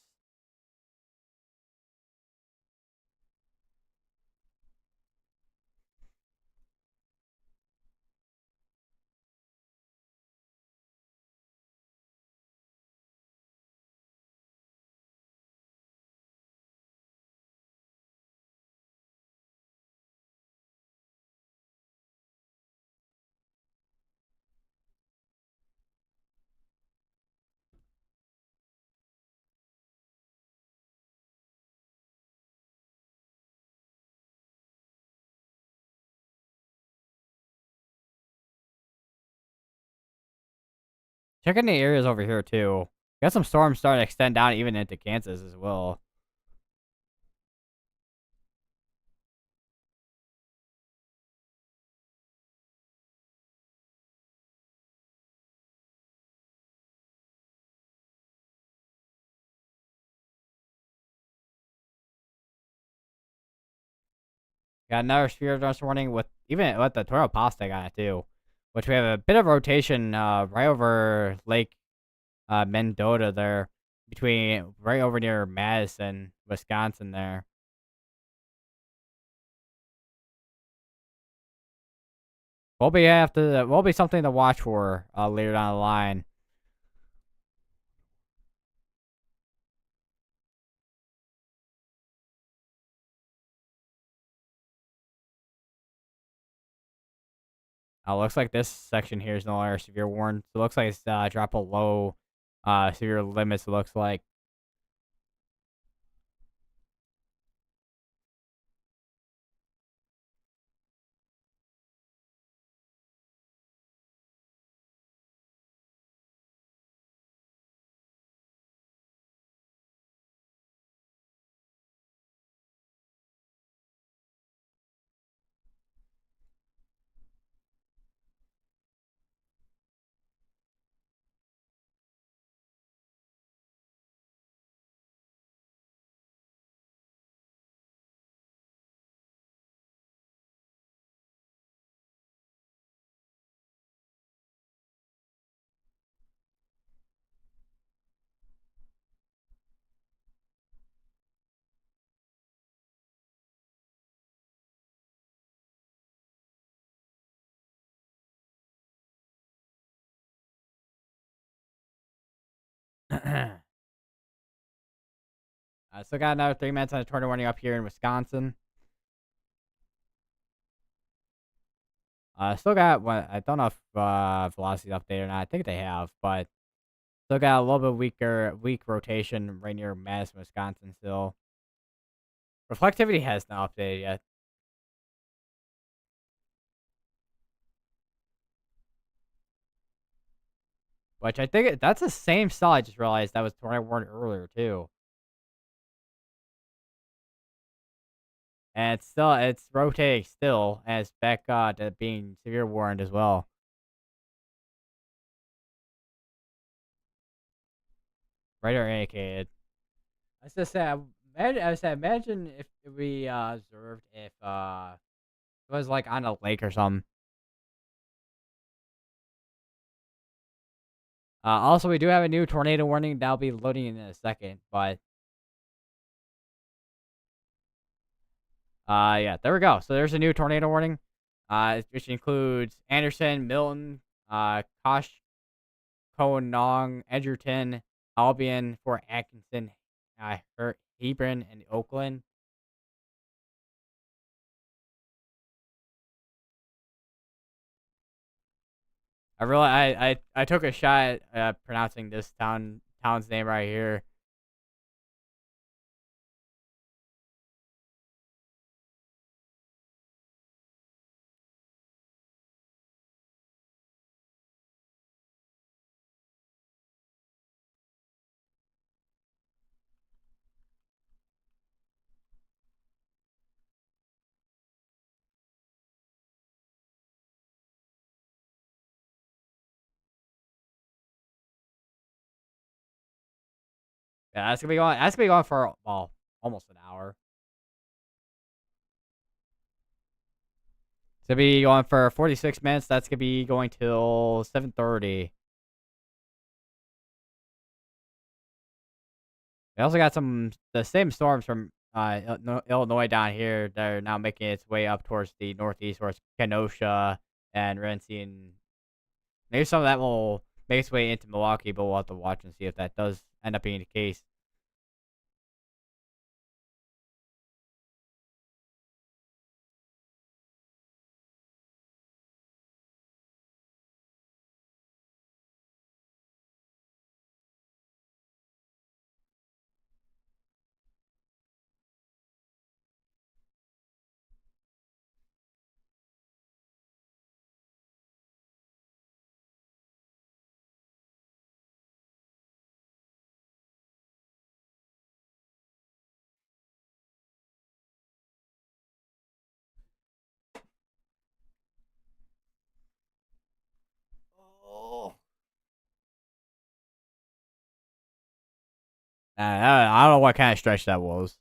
Checking the areas over here too. Got some storms starting to extend down even into Kansas as well. Got another severe dust warning with even with the tornado pasta got it too, which we have a bit of rotation right over Lake Mendota there, between right over near Madison, Wisconsin there. Will be something to watch for later down the line. Looks like this section here is no longer severe warned. So it looks like it's drop below severe limits. It looks like. I still got another 3 minutes on the tornado warning up here in Wisconsin. Still got what I don't know if velocity's updated or not. I think they have, but still got a little bit weak rotation right near Madison, Wisconsin. Still, reflectivity has not updated yet, which I think that's the same cell. I just realized that was tornado warned earlier too, and it's rotating still, and it's back to being severe warned as well. Radar indicated. I was just saying, I was saying, imagine if we observed if it was like on a lake or something. Also, we do have a new tornado warning that'll be loading in a second, but yeah, there we go. So there's a new tornado warning, which includes Anderson, Milton, Kosh, Conong, Edgerton, Albion, Fort Atkinson, Hebron, and Oakland. I took a shot at pronouncing this town's name right here. Yeah, that's gonna be going. That's gonna be going for well, almost an hour. It's gonna be going for 46 minutes. That's gonna be going till 7:30. We also got the same storms from Illinois down here that are now making its way up towards the northeast, towards Kenosha and Renzi, and maybe some of that will make its way into Milwaukee. But we'll have to watch and see if that does end up being the case. I don't know what kind of stretch that was.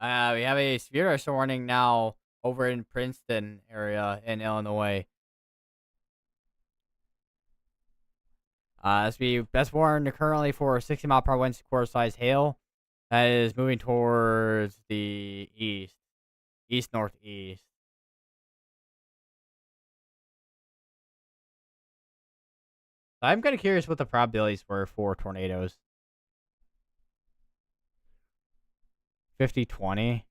We have a severe dust warning now over in Princeton area in Illinois. That's warned currently for 60-mile-per-hour winds, quarter size hail. That is moving towards the east northeast. I'm kind of curious what the probabilities were for tornadoes. 50-20.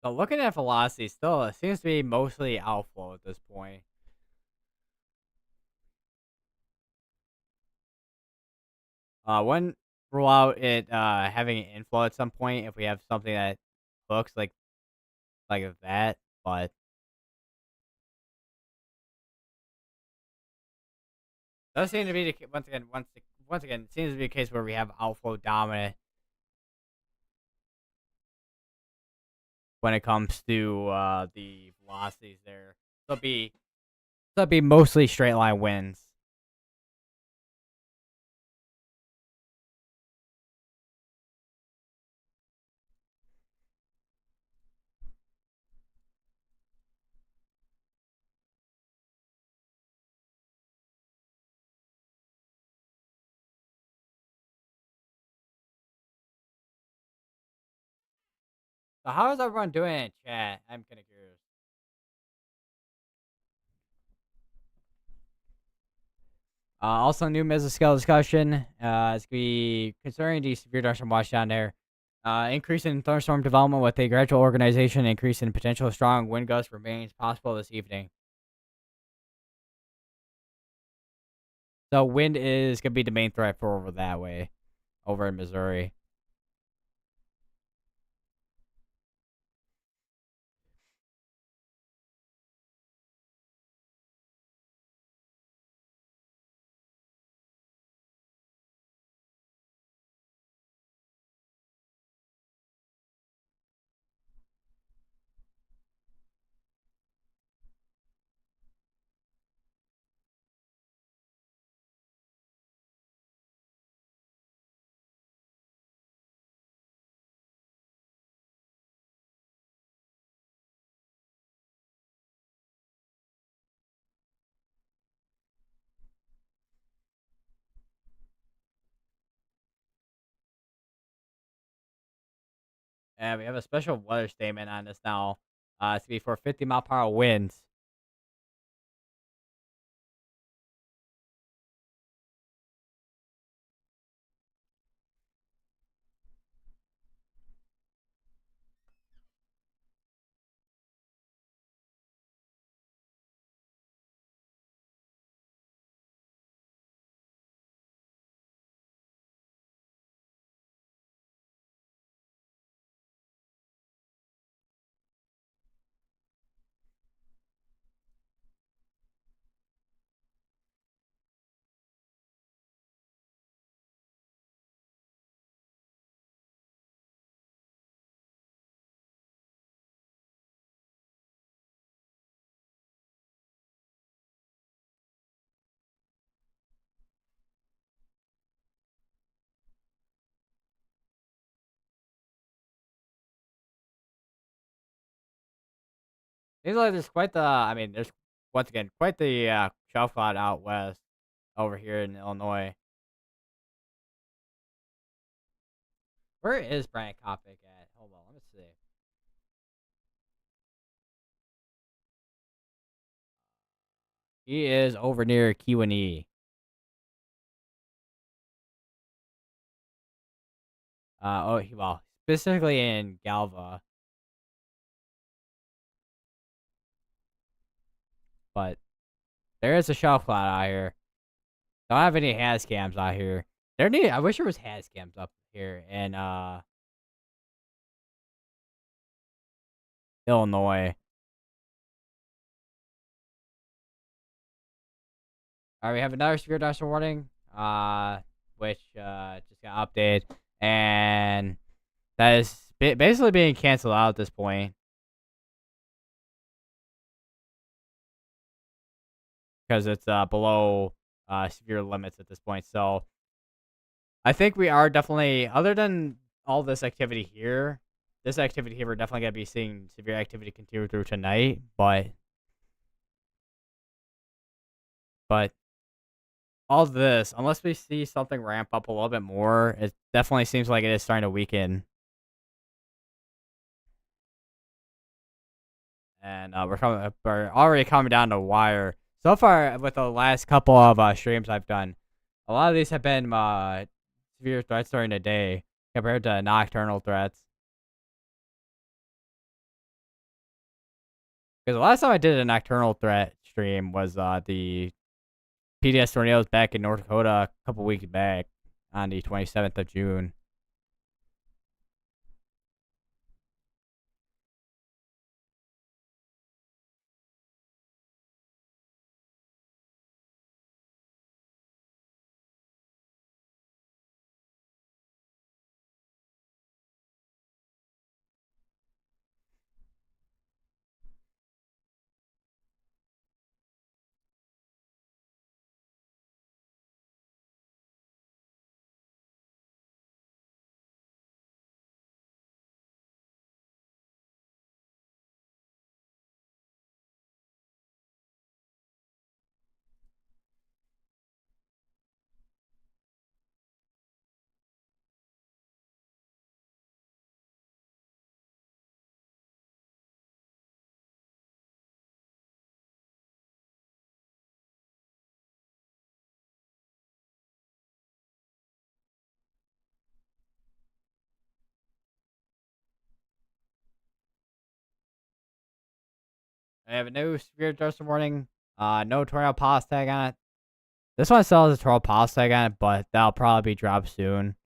So looking at velocity, still it seems to be mostly outflow at this point. Wouldn't rule out it having an inflow at some point if we have something that looks like that, but does seem to be once again it seems to be a case where we have outflow dominant when it comes to the velocities there. So it'll be mostly straight line winds. So how is everyone doing in chat? I'm kind of curious. Also, new mesoscale discussion. It's gonna be concerning the severe thunderstorm watch down there. Increase in thunderstorm development with a gradual organization. Increase in potential strong wind gusts remains possible this evening. So wind is gonna be the main threat for over that way, over in Missouri. And we have a special weather statement on this now. It's to be for 50-mile-per-hour winds. Seems like there's quite the, I mean, there's once again quite the shelf cloud out west over here in Illinois. Where is Brian Kopic at? Hold on, let me see. He is over near Kewanee. Well, specifically in Galva, but there is a shelf cloud out here. Don't have any has cams out here. I wish there was has cams up here in Illinois. All right, we have another severe dust warning, which just got updated, and that is basically being canceled out at this point because it's below severe limits at this point. So I think we are definitely, other than all this activity here, this activity here, we're definitely gonna be seeing severe activity continue through tonight. But all this, unless we see something ramp up a little bit more, it definitely seems like it is starting to weaken. And we're already coming down to wire. So far, with the last couple of streams I've done, a lot of these have been severe threats during the day compared to nocturnal threats. Because the last time I did a nocturnal threat stream was the PDS tornadoes back in North Dakota a couple weeks back on the 27th of June. I have a new severe threats warning. No tornado pause tag on it. This one still has a tornado pause tag on it, but that'll probably be dropped soon.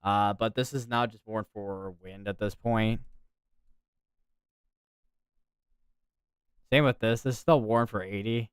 But this is now just warned for wind at this point. Same with this. This is still warned for 80.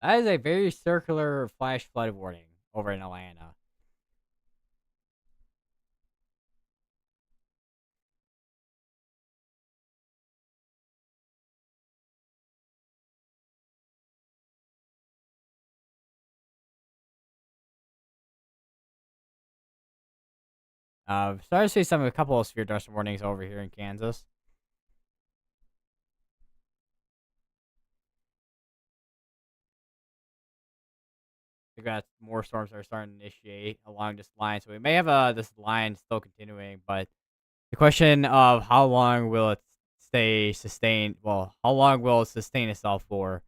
That is a very circular flash flood warning over in Atlanta. Starting to see a couple of severe dust warnings over here in Kansas. We got more storms that are starting to initiate along this line, so we may have this line still continuing. But the question of how long will it stay sustained? Well, how long will it sustain itself for?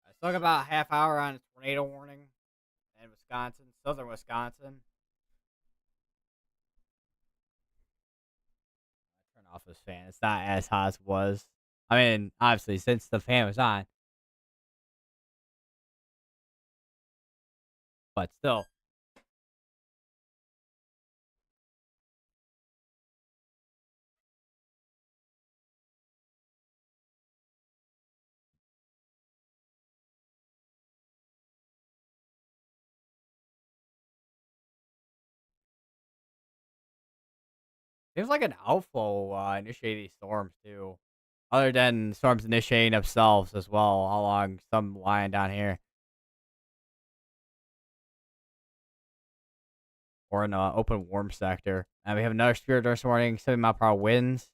Let's talk about a half hour on a tornado warning in Wisconsin, southern Wisconsin. Turn off this fan. It's not as hot as it was. I mean, obviously, since the fan was on, but still, seems like an outflow initiating these storms too. Other than storms initiating themselves as well along some line down here or in the open warm sector. And we have another spirit this morning, 7 mile per hour winds.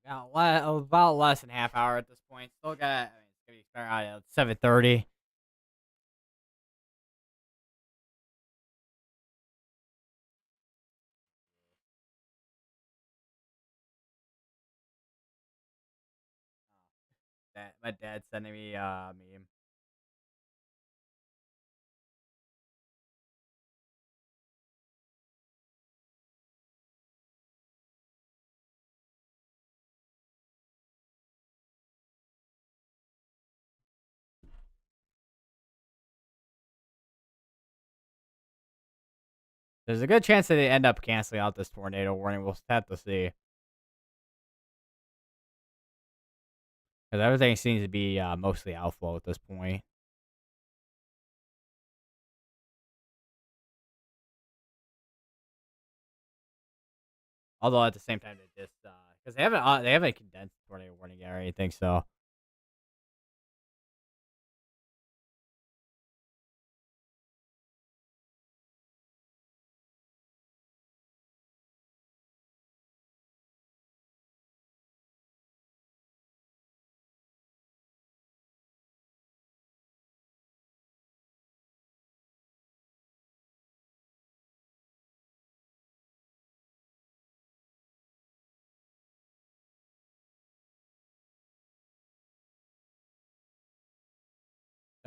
Yeah, about less than half hour at this point. Still got. I mean, it's gonna be start out at 7:30. That my dad's sending me meme. There's a good chance that they end up canceling out this tornado warning. We'll have to see because everything seems to be mostly outflow at this point. Although at the same time, they just because they haven't condensed tornado warning yet or anything. So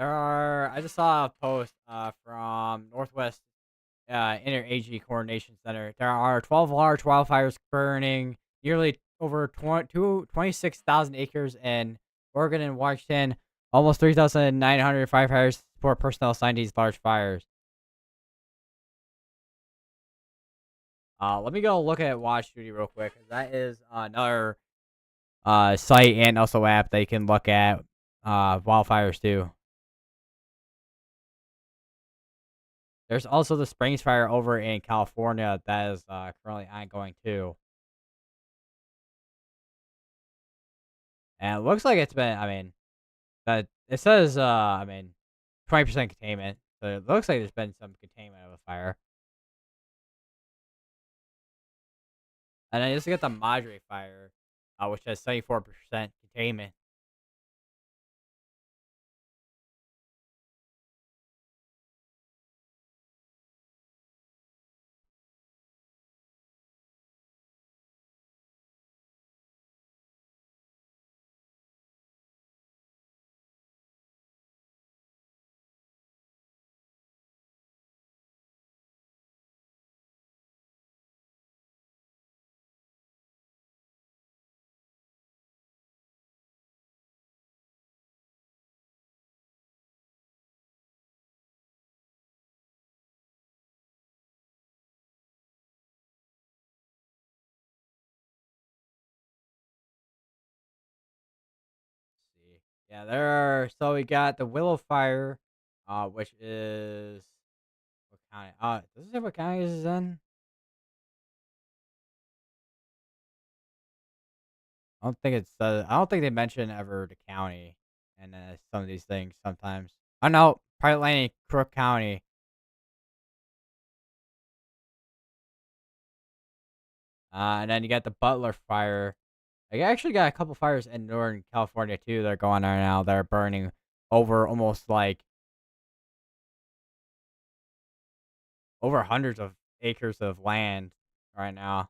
I just saw a post from Northwest Interagency Coordination Center. There are 12 large wildfires burning nearly over 26,000 acres in Oregon and Washington. Almost 3,900 firefighters support personnel assigned to these large fires. Let me go look at Watch Duty real quick. 'Cause that is another site and also app that you can look at wildfires too. There's also the Springs fire over in California that is currently ongoing too. And it looks like it's been, I mean, that it says, I mean, 20% containment. So it looks like there's been some containment of the fire. And then just get the Madre fire, which has 74% containment. Let's see. Yeah, there are, so we got the Willow fire, which is, what county? Does it say what county this is in? I don't think they mention ever the county and some of these things sometimes. Oh no, Private Land in Crook County. And then you got the Butler fire. I actually got a couple fires in Northern California too that are going on right now that are burning over almost like over hundreds of acres of land right now.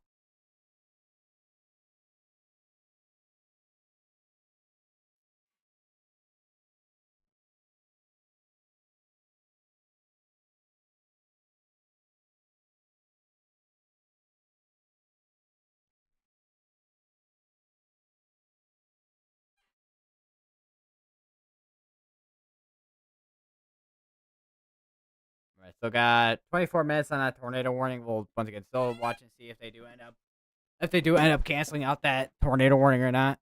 Right, still got 24 minutes on that tornado warning. We'll once again still watch and see if they do end up canceling out that tornado warning or not.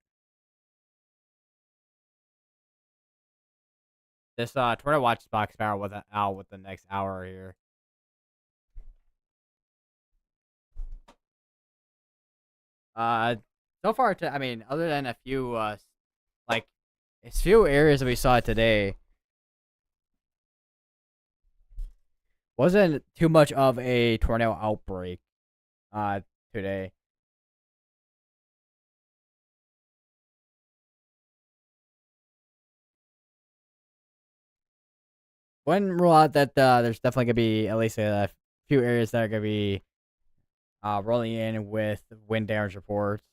This tornado watch box power with out with the next hour here. Uh, so far, I mean, other than a few like a few areas that we saw today, wasn't too much of a tornado outbreak. Uh, Today. wouldn't rule out that there's definitely gonna be at least a few areas that are gonna be rolling in with wind damage reports.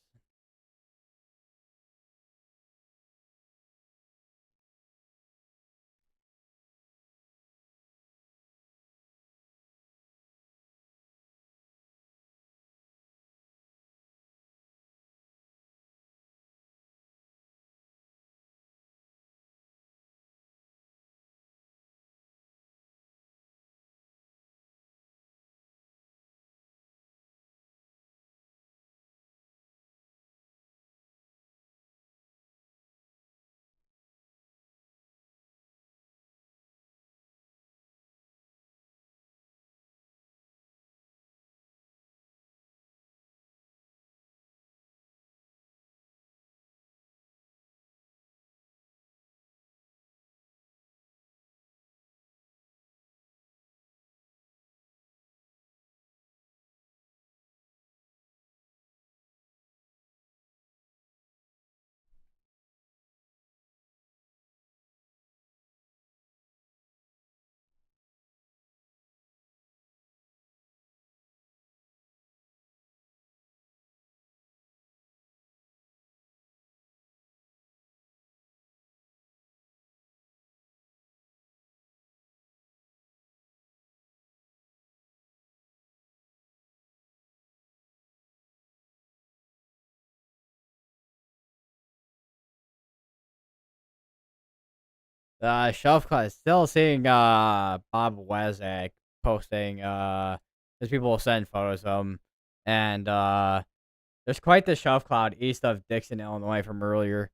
Shelf Cut still seeing Bob Wazak posting there's people sending photos of him, and there's quite the shelf cloud east of Dixon, Illinois from earlier.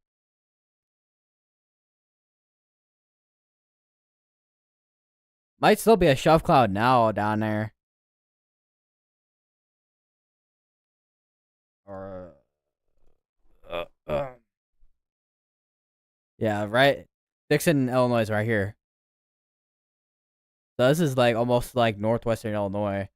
Might still be a shelf cloud now down there. Or yeah, right. Dixon, Illinois is right here. So this is like almost like northwestern Illinois.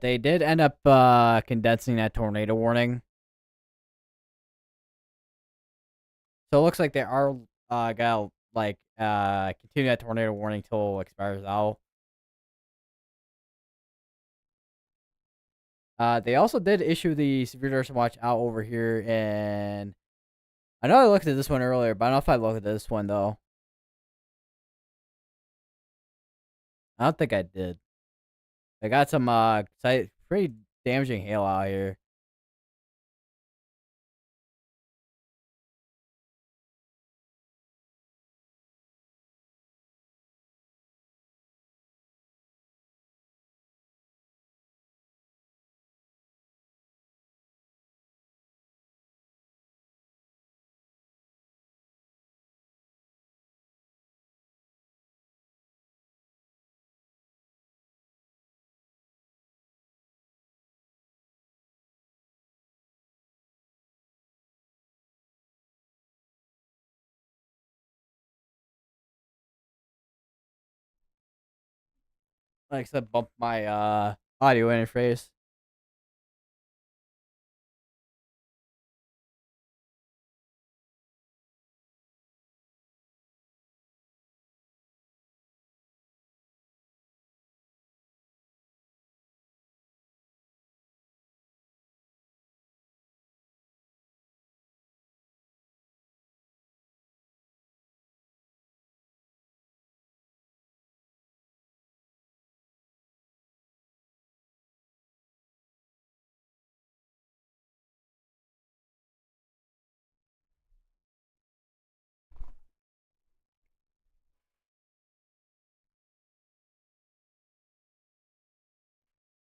They did end up condensing that tornado warning. So it looks like they are gonna like continue that tornado warning till it expires out. They also did issue the severe duration watch out over here, and I know I looked at this one earlier, but I don't know if I looked at this one though. I don't think I did. I got some pretty damaging hail out here. Like I said, bump my audio interface.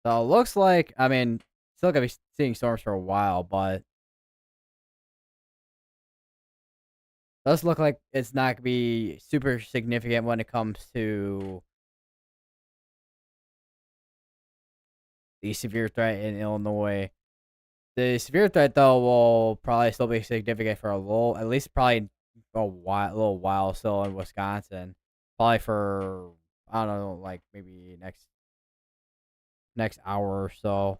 So it looks like, I mean, still gonna be seeing storms for a while, but does look like it's not gonna be super significant when it comes to the severe threat in Illinois. The severe threat though will probably still be significant for a little, at least probably a little while still in Wisconsin. Probably for I don't know, like maybe next hour or so.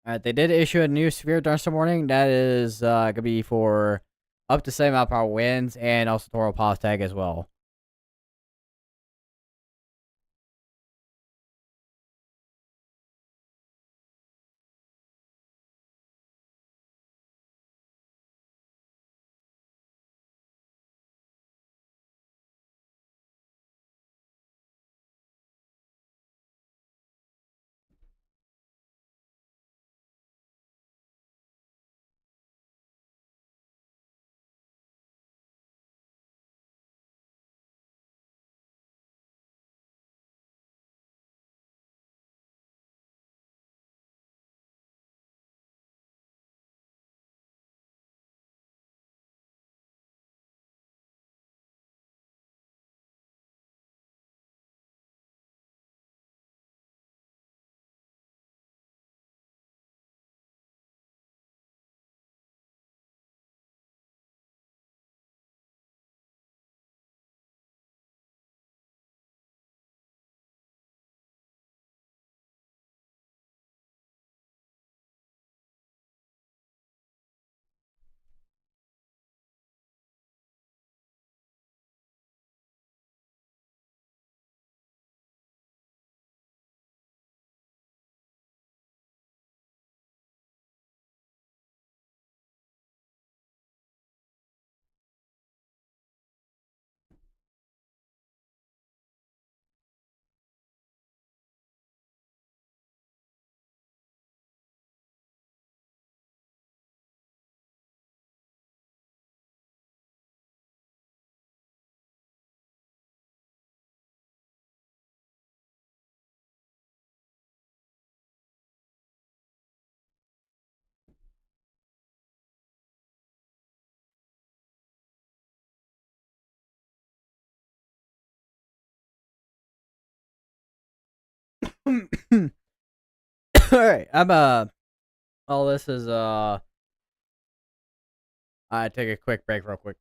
Alright, they did issue a new severe thunderstorm warning. That is gonna be for up to 7 mile per hour winds and also Toro pause tag as well. Alright, all this is I take a quick break real quick.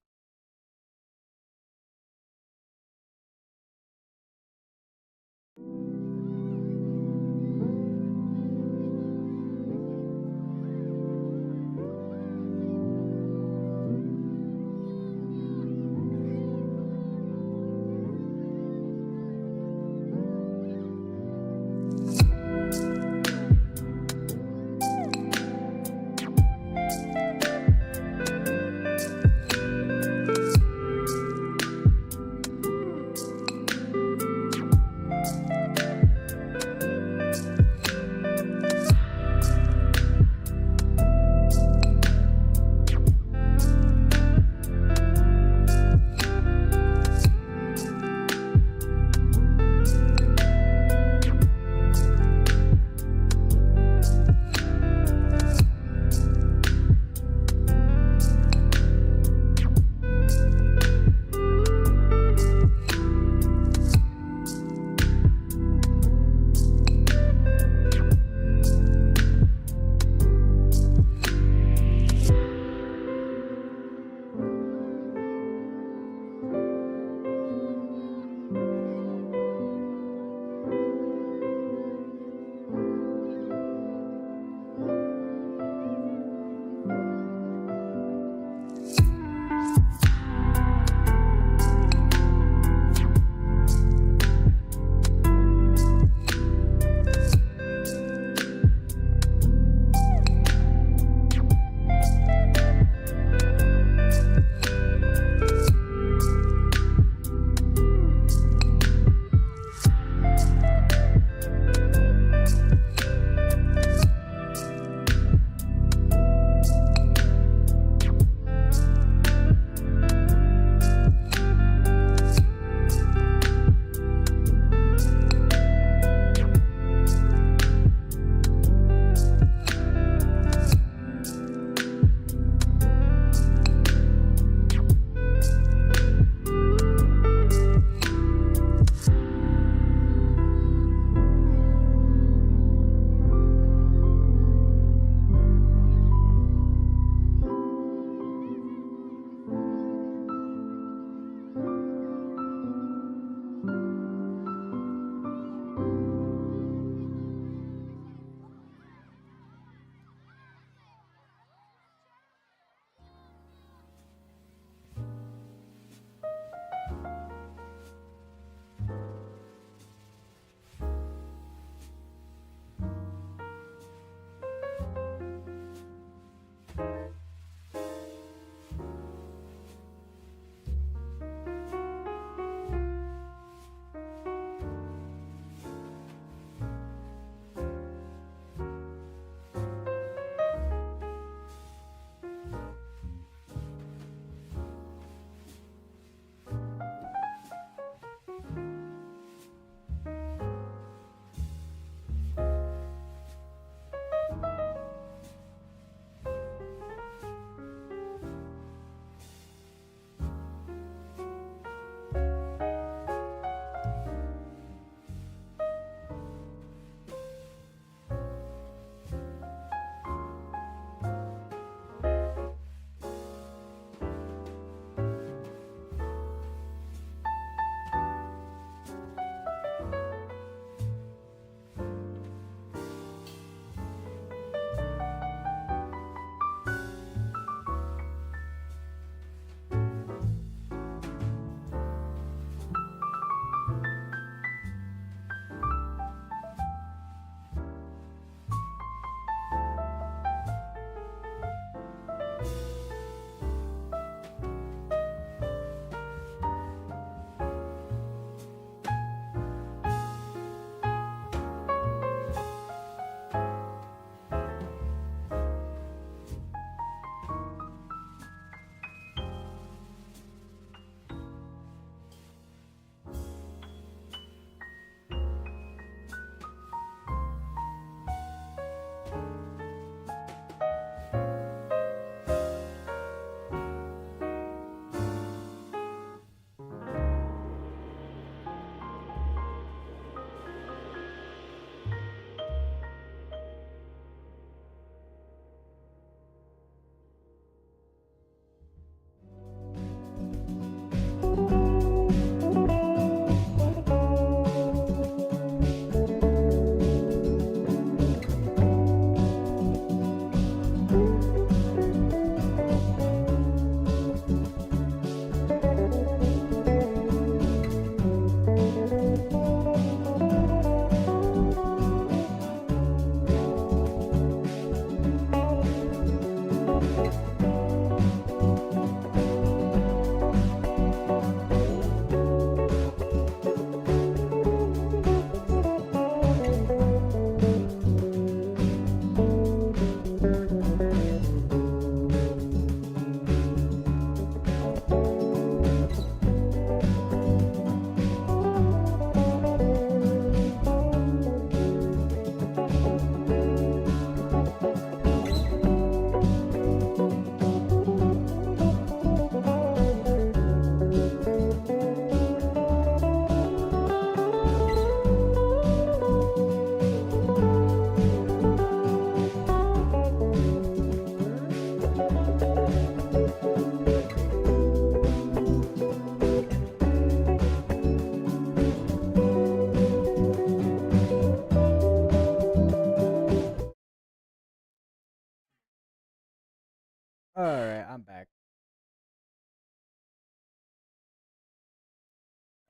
All right, I'm back.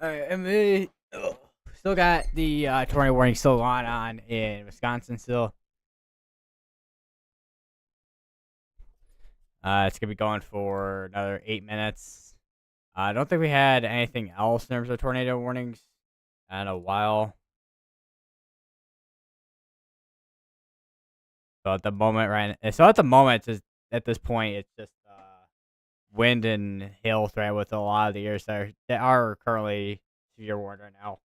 All right, and we still got the tornado warning still going on in Wisconsin. Still, it's gonna be going for another 8 minutes. I don't think we had anything else in terms of tornado warnings in a while. So at the moment, just at this point, it's just wind and hail threat with a lot of the areas that are currently severe warned right now.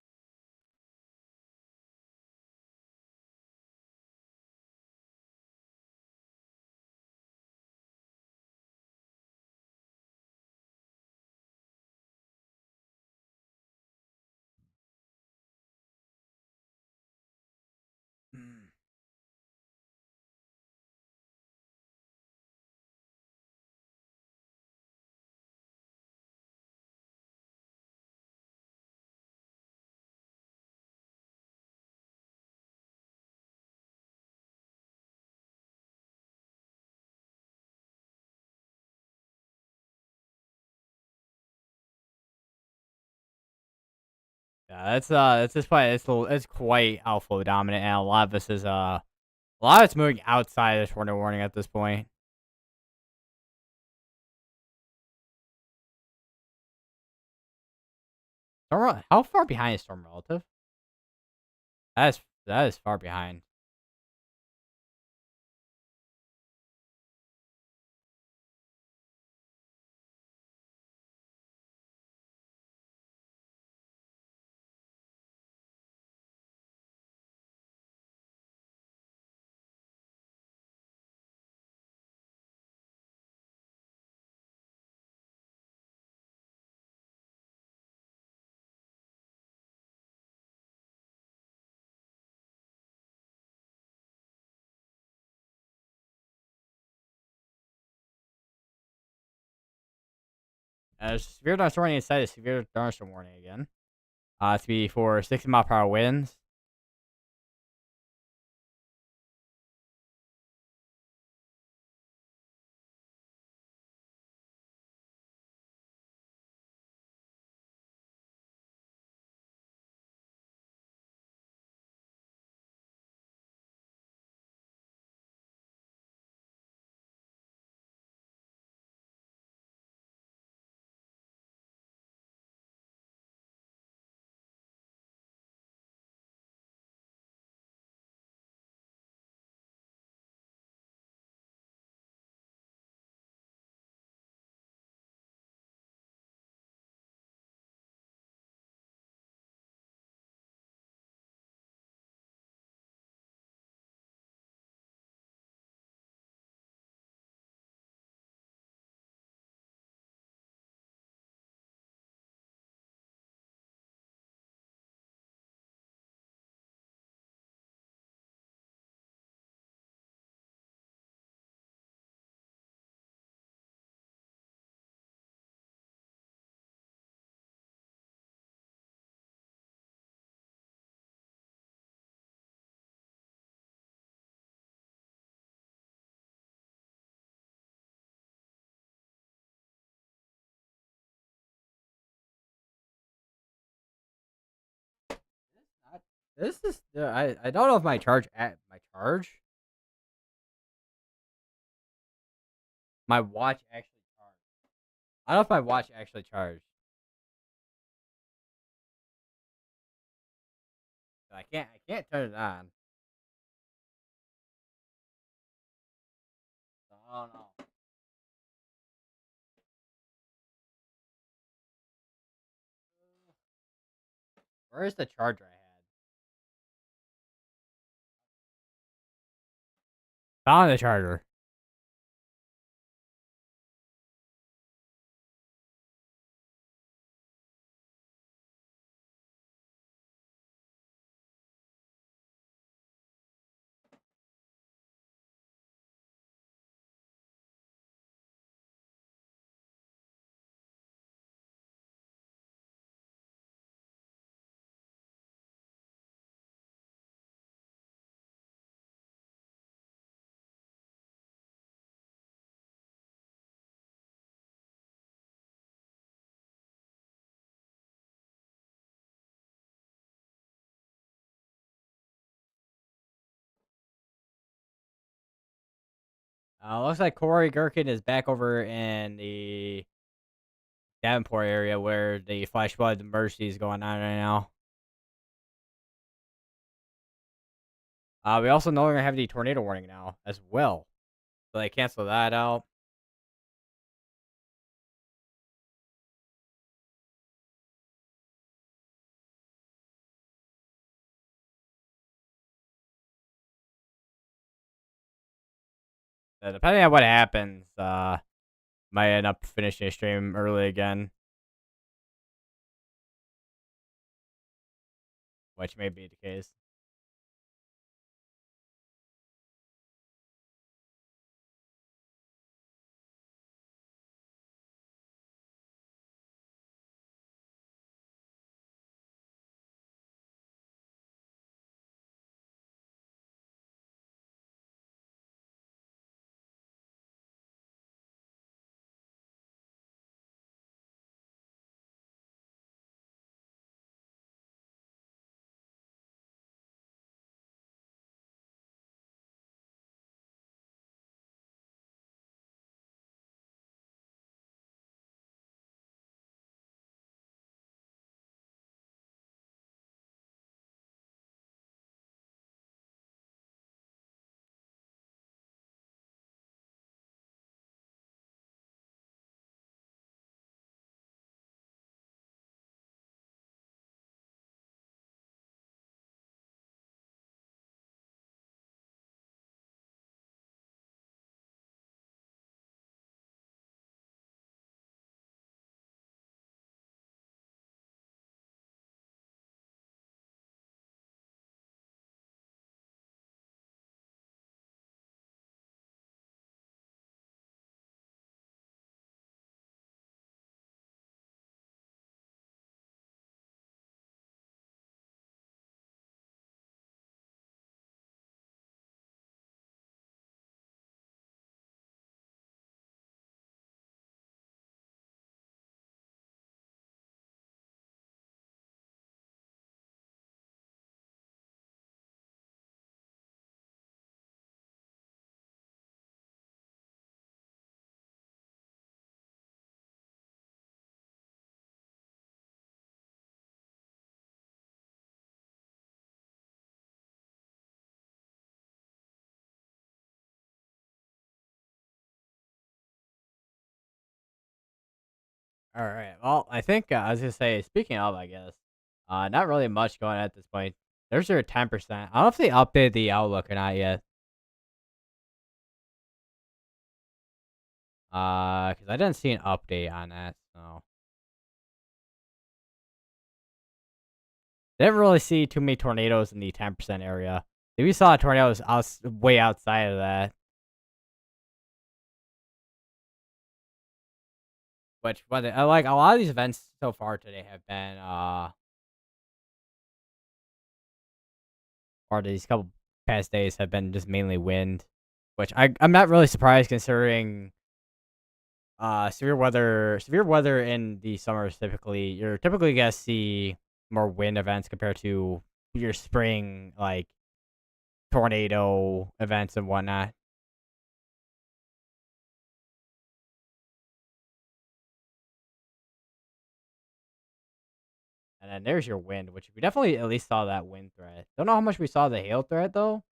Mm. Yeah, that's just why it's quite outflow dominant, and a lot of this is a lot of it's moving outside of the tornado warning at this point. How far behind is storm relative? That is far behind. Severe thunderstorm warning inside is severe thunderstorm warning again. It's be for 60-mile per hour winds. This is I don't know if my watch actually charged. I don't know if my watch actually charged. I can't turn it on. So I don't know. Where's the charger I had? Found the charger. Looks like Corey Gherkin is back over in the Davenport area where the flash flood emergency is going on right now. We also no longer have the tornado warning now as well, so they cancel that out. Depending on what happens, might end up finishing a stream early again, which may be the case. All right. Well, I think I was gonna say. Speaking of, I guess, not really much going on at this point. There's your 10%. I don't know if they updated the outlook or not yet. Because I didn't see an update on that, so didn't really see too many tornadoes in the 10% area. If you saw tornadoes, way outside of that. Which, but I like a lot of these events so far today have been, or these couple past days have been just mainly wind, which I'm not really surprised considering severe weather in the summers you're typically gonna see more wind events compared to your spring like tornado events and whatnot. And then there's your wind, which we definitely at least saw that wind threat. Don't know how much we saw the hail threat though.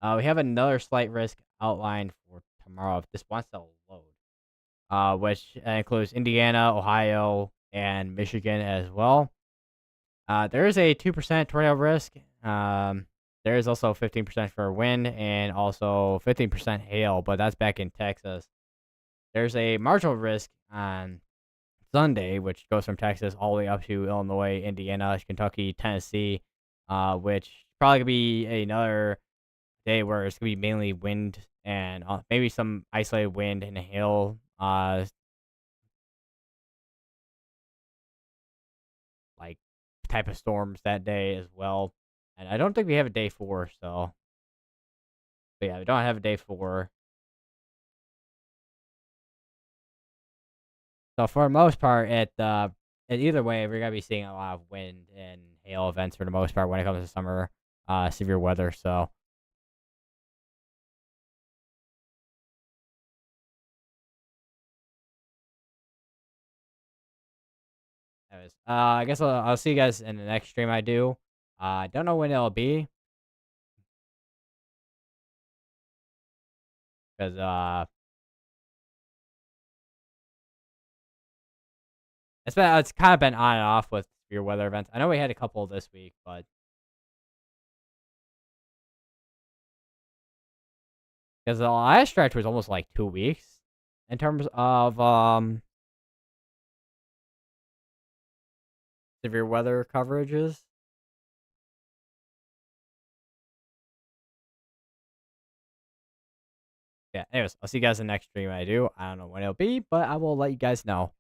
We have another slight risk outlined for tomorrow if this wants to load. Which includes Indiana, Ohio, and Michigan as well. There is a 2% tornado risk. There is also 15% for wind and also 15% hail, but that's back in Texas. There's a marginal risk on Sunday, which goes from Texas all the way up to Illinois, Indiana, Kentucky, Tennessee, which probably gonna be another day where it's gonna be mainly wind and maybe some isolated wind and hail, like type of storms that day as well. And I don't think we have a day 4, so but yeah, we don't have a day 4. So for the most part, either way, we're gonna be seeing a lot of wind and hail events for the most part when it comes to summer severe weather. So Anyways, I guess I'll see you guys in the next stream I do. I don't know when it'll be because it's kind of been on and off with your weather events. I know we had a couple this week, but because the last stretch was almost like 2 weeks in terms of severe weather coverages. Yeah. Anyways, I'll see you guys in the next stream I do. I don't know when it'll be, but I will let you guys know.